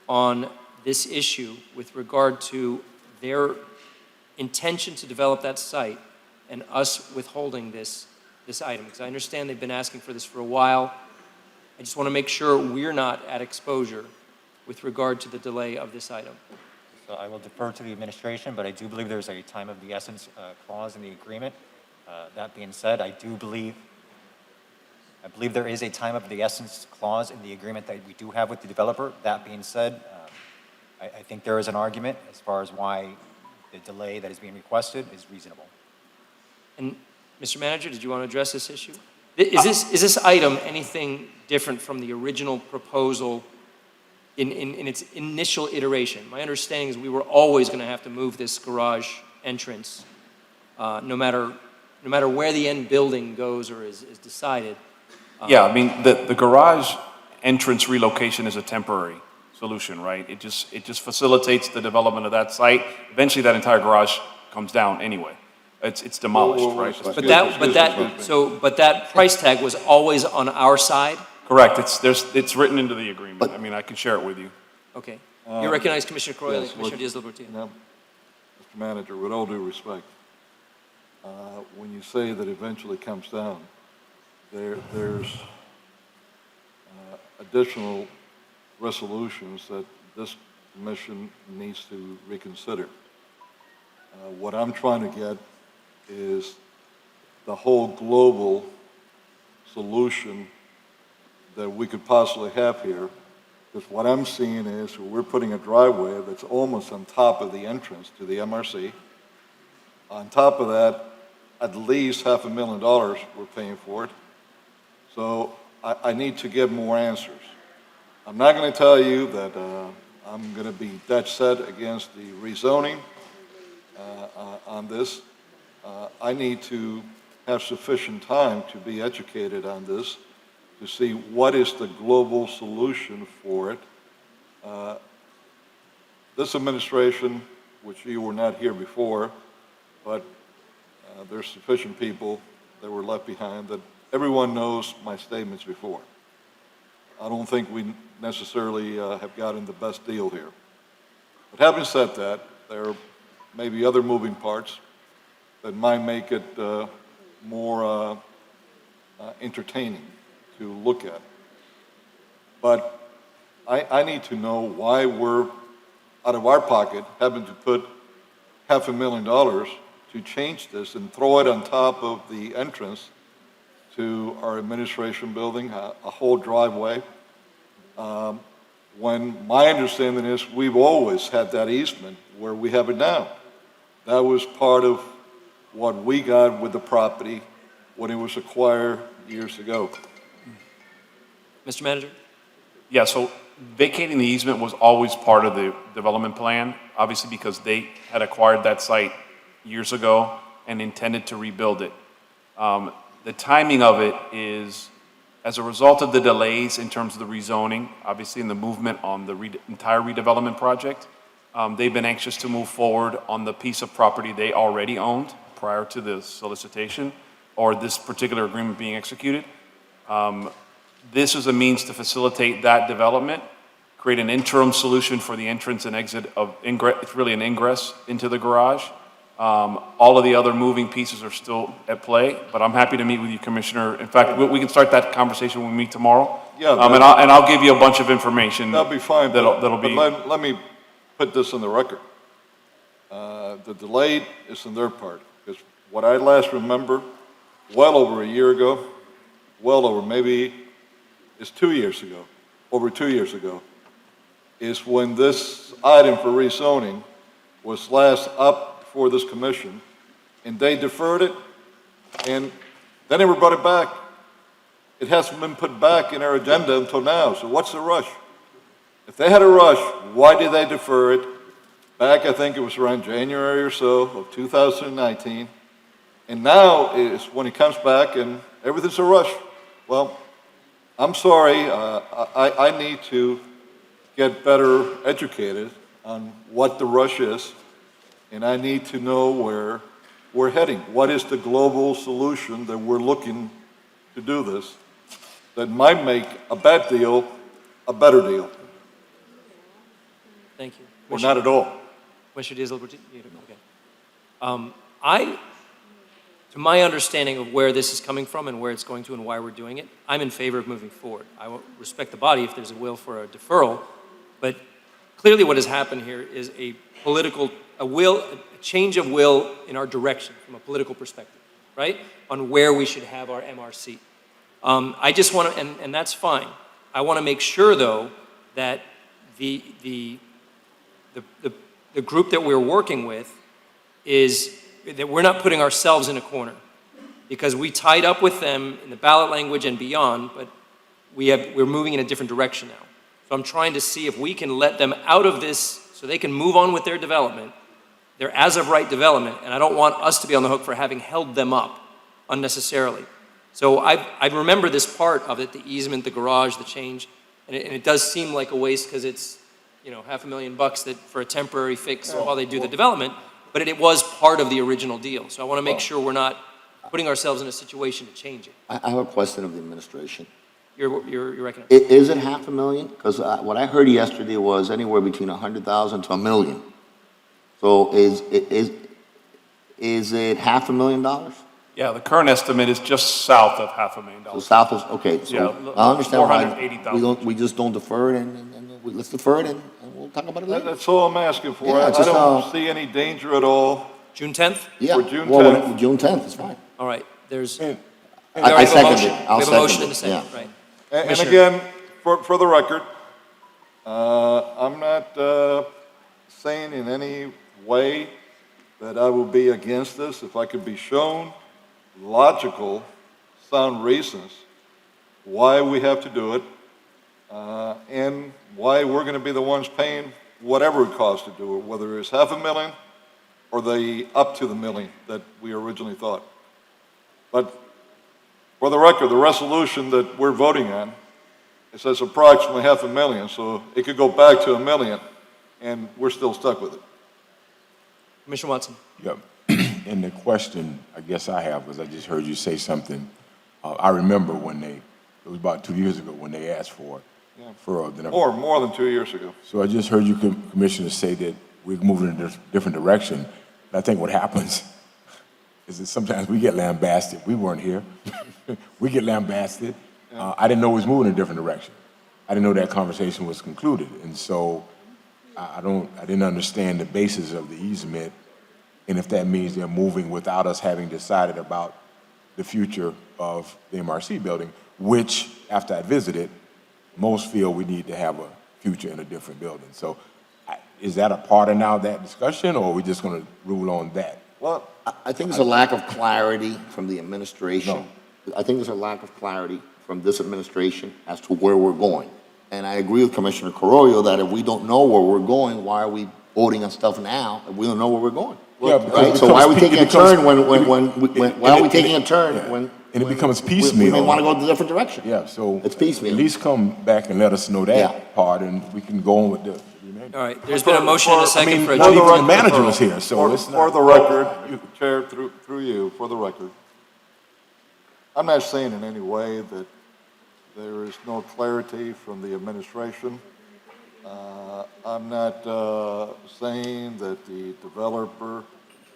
on this issue with regard to their intention to develop that site and us withholding this item? Because I understand they've been asking for this for a while. I just want to make sure we're not at exposure with regard to the delay of this item. So I will defer to the administration, but I do believe there's a time of the essence clause in the agreement. That being said, I believe there is a time of the essence clause in the agreement that we do have with the developer. That being said, I think there is an argument as far as why the delay that is being requested is reasonable. And Mr. Manager, did you want to address this issue? Is this item anything different from the original proposal in its initial iteration? My understanding is we were always going to have to move this garage entrance, no matter where the end building goes or is decided. Yeah, I mean, the garage entrance relocation is a temporary solution, right? It just facilitates the development of that site. Eventually, that entire garage comes down anyway. It's demolished, right? But that price tag was always on our side? Correct. It's written into the agreement. I mean, I can share it with you. Okay. You recognize Commissioner Croyle and Commissioner Yes, Diaz-Libortia. Now, Mr. Manager, with all due respect, when you say that eventually comes down, there's additional resolutions that this commission needs to reconsider. What I'm trying to get is the whole global solution that we could possibly have here, because what I'm seeing is we're putting a driveway that's almost on top of the entrance to the MRC. On top of that, at least $500,000 we're paying for it. So I need to get more answers. I'm not going to tell you that I'm going to be dead set against the rezoning on this. I need to have sufficient time to be educated on this, to see what is the global solution for it. This administration, which you were not here before, but there's sufficient people that were left behind that everyone knows my statements before. I don't think we necessarily have gotten the best deal here. But having said that, there may be other moving parts that might make it more entertaining to look at. But I need to know why we're, out of our pocket, having to put $500,000 to change this and throw it on top of the entrance to our administration building, a whole driveway. When my understanding is we've always had that easement where we have it now. That was part of what we got with the property when it was acquired years ago. Mr. Manager? Yeah, so vacating the easement was always part of the development plan, obviously because they had acquired that site years ago and intended to rebuild it. The timing of it is as a result of the delays in terms of the rezoning, obviously in the movement on the entire redevelopment project. They've been anxious to move forward on the piece of property they already owned prior to the solicitation or this particular agreement being executed. This is a means to facilitate that development, create an interim solution for the entrance and exit of ingress. It's really an ingress into the garage. All of the other moving pieces are still at play, but I'm happy to meet with you, Commissioner. In fact, we can start that conversation when we meet tomorrow. Yeah, and I'll give you a bunch of information. That'll be fine. That'll be. Let me put this on the record. The delay is on their part, because what I last remember, well over a year ago, well over, maybe it's 2 years ago, over 2 years ago, is when this item for rezoning was last up for this commission, and they deferred it, and they never brought it back. It hasn't been put back in our agenda until now, so what's the rush? If they had a rush, why did they defer it back, I think it was around January or so of 2019, and now is when it comes back and everything's a rush. Well, I'm sorry, I need to get better educated on what the rush is, and I need to know where we're heading. What is the global solution that we're looking to do this that might make a bad deal a better deal? Thank you. Or not at all? Commissioner Diaz-Alberti? Okay. To my understanding of where this is coming from and where it's going to and why we're doing it, I'm in favor of moving forward. I will respect the body if there's a will for a deferral, but clearly what has happened here is a change of will in our direction from a political perspective, right? On where we should have our MRC. I just want to, and that's fine. I want to make sure though that the group that we're working with is that we're not putting ourselves in a corner, because we tied up with them in the ballot language and beyond, but we're moving in a different direction now. So I'm trying to see if we can let them out of this so they can move on with their development, their as-of-right development, and I don't want us to be on the hook for having held them up unnecessarily. So I remember this part of it, the easement, the garage, the change, and it does seem like a waste because it's, $500,000 that for a temporary fix while they do the development, but it was part of the original deal. So I want to make sure we're not putting ourselves in a situation to change it. I have a question of the administration. You're recognized. Is it $500,000? Because what I heard yesterday was anywhere between $100,000 to $1 million. So is it $500,000? Yeah, the current estimate is just south of $500,000. So south is, okay, so Yeah, I understand why 480,000. we just don't defer it let's defer it and we'll talk about it later. That's all I'm asking for. Yeah, I just, don't see any danger at all. June 10th? Yeah, For June well, 10th. June 10th is fine. All right, there's, I second it. I'll we have a motion second and a it, second, yeah. right? And Commissioner. again, for the record, I'm not saying in any way that I will be against this. If I could be shown logical, sound reasons why we have to do it, and why we're going to be the ones paying whatever it costs to do it, whether it's $500,000 or up to the million that we originally thought. But for the record, the resolution that we're voting on, it says approximately $500,000, so it could go back to $1 million, and we're still stuck with it. Commissioner Watson. Yeah. And the question I guess I have was I just heard you say something. I remember it was about 2 years ago when they asked for it. Yeah. More than 2 years ago. So I just heard you, Commissioner, say that we're moving in a different direction. And I think what happens is that sometimes we get lambasted. We weren't here. We get lambasted. I didn't know it was moving in a different direction. I didn't know that conversation was concluded. And so I didn't understand the basis of the easement, and if that means they're moving without us having decided about the future of the MRC building, which, after I visited, most feel we need to have a future in a different building. So is that a part of now that discussion, or are we just going to rule on that? Well, I think there's a lack of clarity from the administration. No. I think there's a lack of clarity from this administration as to where we're going. And I agree with Commissioner Carollo that if we don't know where we're going, why are we voting on stuff now if we don't know where we're going? Yeah, right? So why are we taking a turn why are we taking a turn when And it becomes piecemeal. we may want to go in a different direction? Yeah, so it's piecemeal. At least come back and let us know that part, and we can go on with the remainder. All right, there's been a motion and a second for a not joint even the manager was here, so it's For not. the record, Chair, through you, for the record, I'm not saying in any way that there is no clarity from the administration. I'm not saying that the developer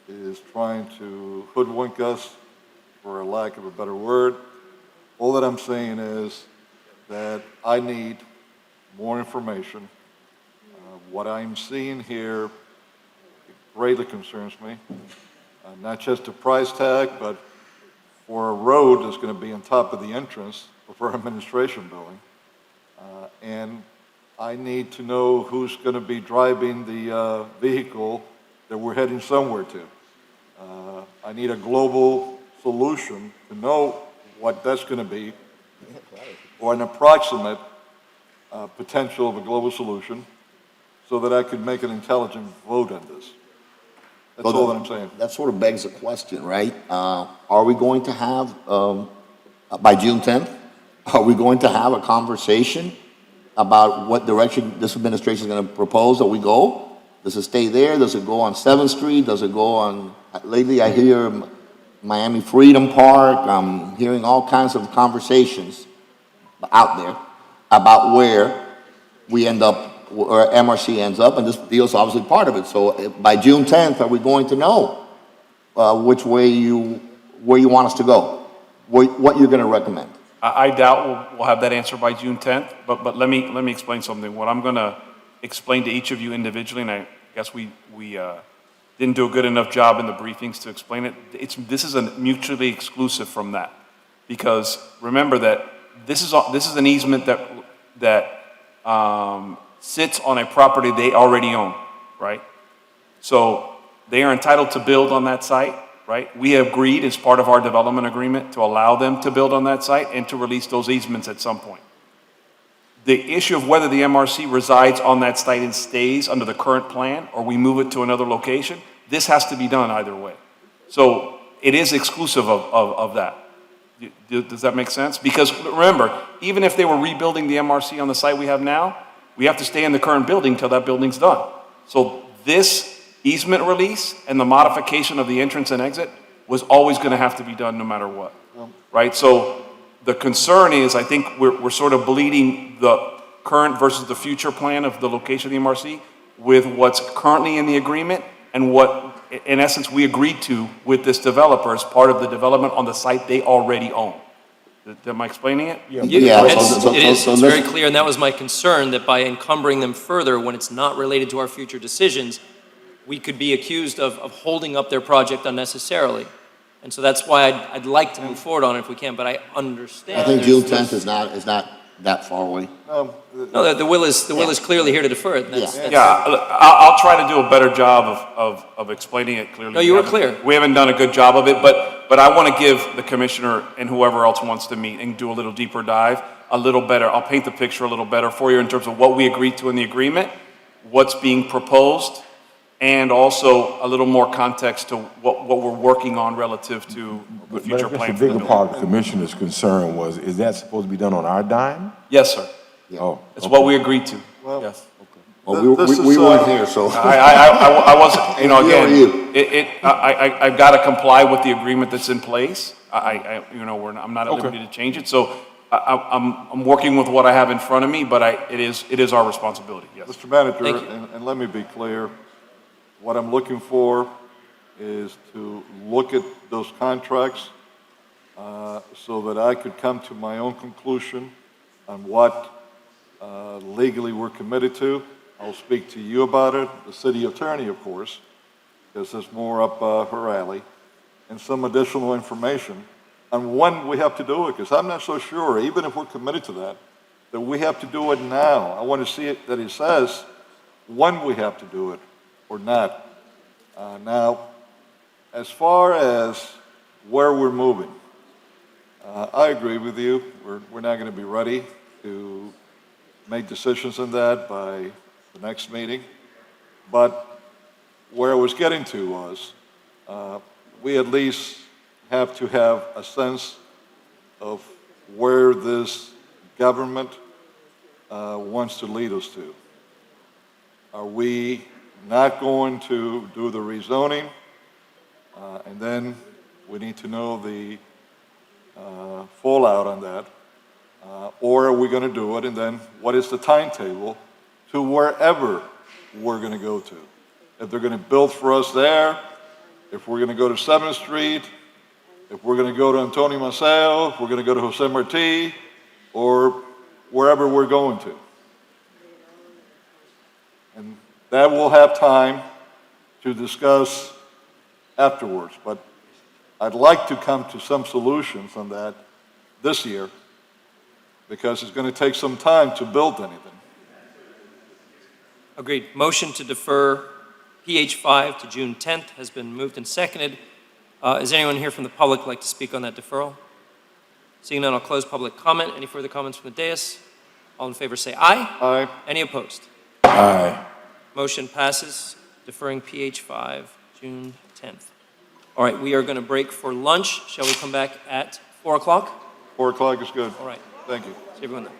is trying to hoodwink us, for a lack of a better word. All that I'm saying is that I need more information. What I'm seeing here greatly concerns me. Not just the price tag, but for a road that's going to be on top of the entrance of our administration building. And I need to know who's going to be driving the vehicle that we're heading somewhere to. I need a global solution to know what that's going to be, or an approximate potential of a global solution, so that I could make an intelligent vote on this. That's all that I'm saying. That sort of begs the question, right? Are we going to have, by June 10th, are we going to have a conversation about what direction this administration is going to propose that we go? Does it stay there? Does it go on 7th Street? Does it go on, lately I hear Miami Freedom Park. I'm hearing all kinds of conversations out there about where we end up, where MRC ends up, and this deal is obviously part of it. So by June 10th, are we going to know which way where you want us to go? What you're going to recommend? I doubt we'll have that answer by June 10th, but let me explain something. What I'm going to explain to each of you individually, and I guess we didn't do a good enough job in the briefings to explain it. This is a mutually exclusive from that, because remember that this is an easement that sits on a property they already own, right? So they are entitled to build on that site, right? We have agreed as part of our development agreement to allow them to build on that site and to release those easements at some point. The issue of whether the MRC resides on that site and stays under the current plan, or we move it to another location, this has to be done either way. So it is exclusive of that. Does that make sense? Because remember, even if they were rebuilding the MRC on the site we have now, we have to stay in the current building until that building's done. So this easement release and the modification of the entrance and exit was always going to have to be done no matter what, right? So the concern is, I think we're sort of bleeding the current versus the future plan of the location of the MRC with what's currently in the agreement and what, in essence, we agreed to with this developer as part of the development on the site they already own. Am I explaining it? Yeah. It's very clear, and that was my concern, that by encumbering them further when it's not related to our future decisions, we could be accused of holding up their project unnecessarily. And so that's why I'd like to move forward on it if we can, but I understand. I think June 10th is not that far away. No, the will is clearly here to defer it. I'll try to do a better job of explaining it clearly. No, you were clear. We haven't done a good job of it, but I want to give the commissioner and whoever else wants to meet and do a little deeper dive, a little better. I'll paint the picture a little better for you in terms of what we agreed to in the agreement, what's being proposed, and also a little more context to what we're working on relative to the future plan for the The bigger building. part of the commissioner's concern was, is that supposed to be done on our dime? Yes, sir. Oh, It's what we agreed to. Yes. Well, we weren't here, so. I wasn't, you know, Neither again, I've got to comply with the agreement that's in place. I'm not at liberty to change it, so I'm working with what I have in front of me, but it is our responsibility, yes. Mr. Manager, and let me be clear, what I'm looking for is to look at those contracts so that I could come to my own conclusion on what legally we're committed to. I'll speak to you about it, the city attorney, of course, because it's more up her alley, and some additional information on when we have to do it, because I'm not so sure, even if we're committed to that we have to do it now. I want to see it, that it says when we have to do it or not. Now, as far as where we're moving, I agree with you. We're not going to be ready to make decisions on that by the next meeting. But where I was getting to was, we at least have to have a sense of where this government wants to lead us to. Are we not going to do the rezoning? And then we need to know the fallout on that. Or are we going to do it, and then what is the timetable to wherever we're going to go to? If they're going to build for us there, if we're going to go to 7th Street, if we're going to go to Antonio Maceo, if we're going to go to Jose Marti, or wherever we're going to. And that we'll have time to discuss afterwards. But I'd like to come to some solutions on that this year, because it's going to take some time to build anything. Agreed. Motion to defer PH5 to June 10th has been moved and seconded. Is anyone here from the public like to speak on that deferral? Seeing none, I'll close public comment. Any further comments from the dais? All in favor say aye. Aye. Any opposed? Aye. Motion passes, deferring PH5, June 10th. All right, we are going to break for lunch. Shall we come back at 4 o'clock? 4 o'clock is good. All right. Thank you. See everyone then.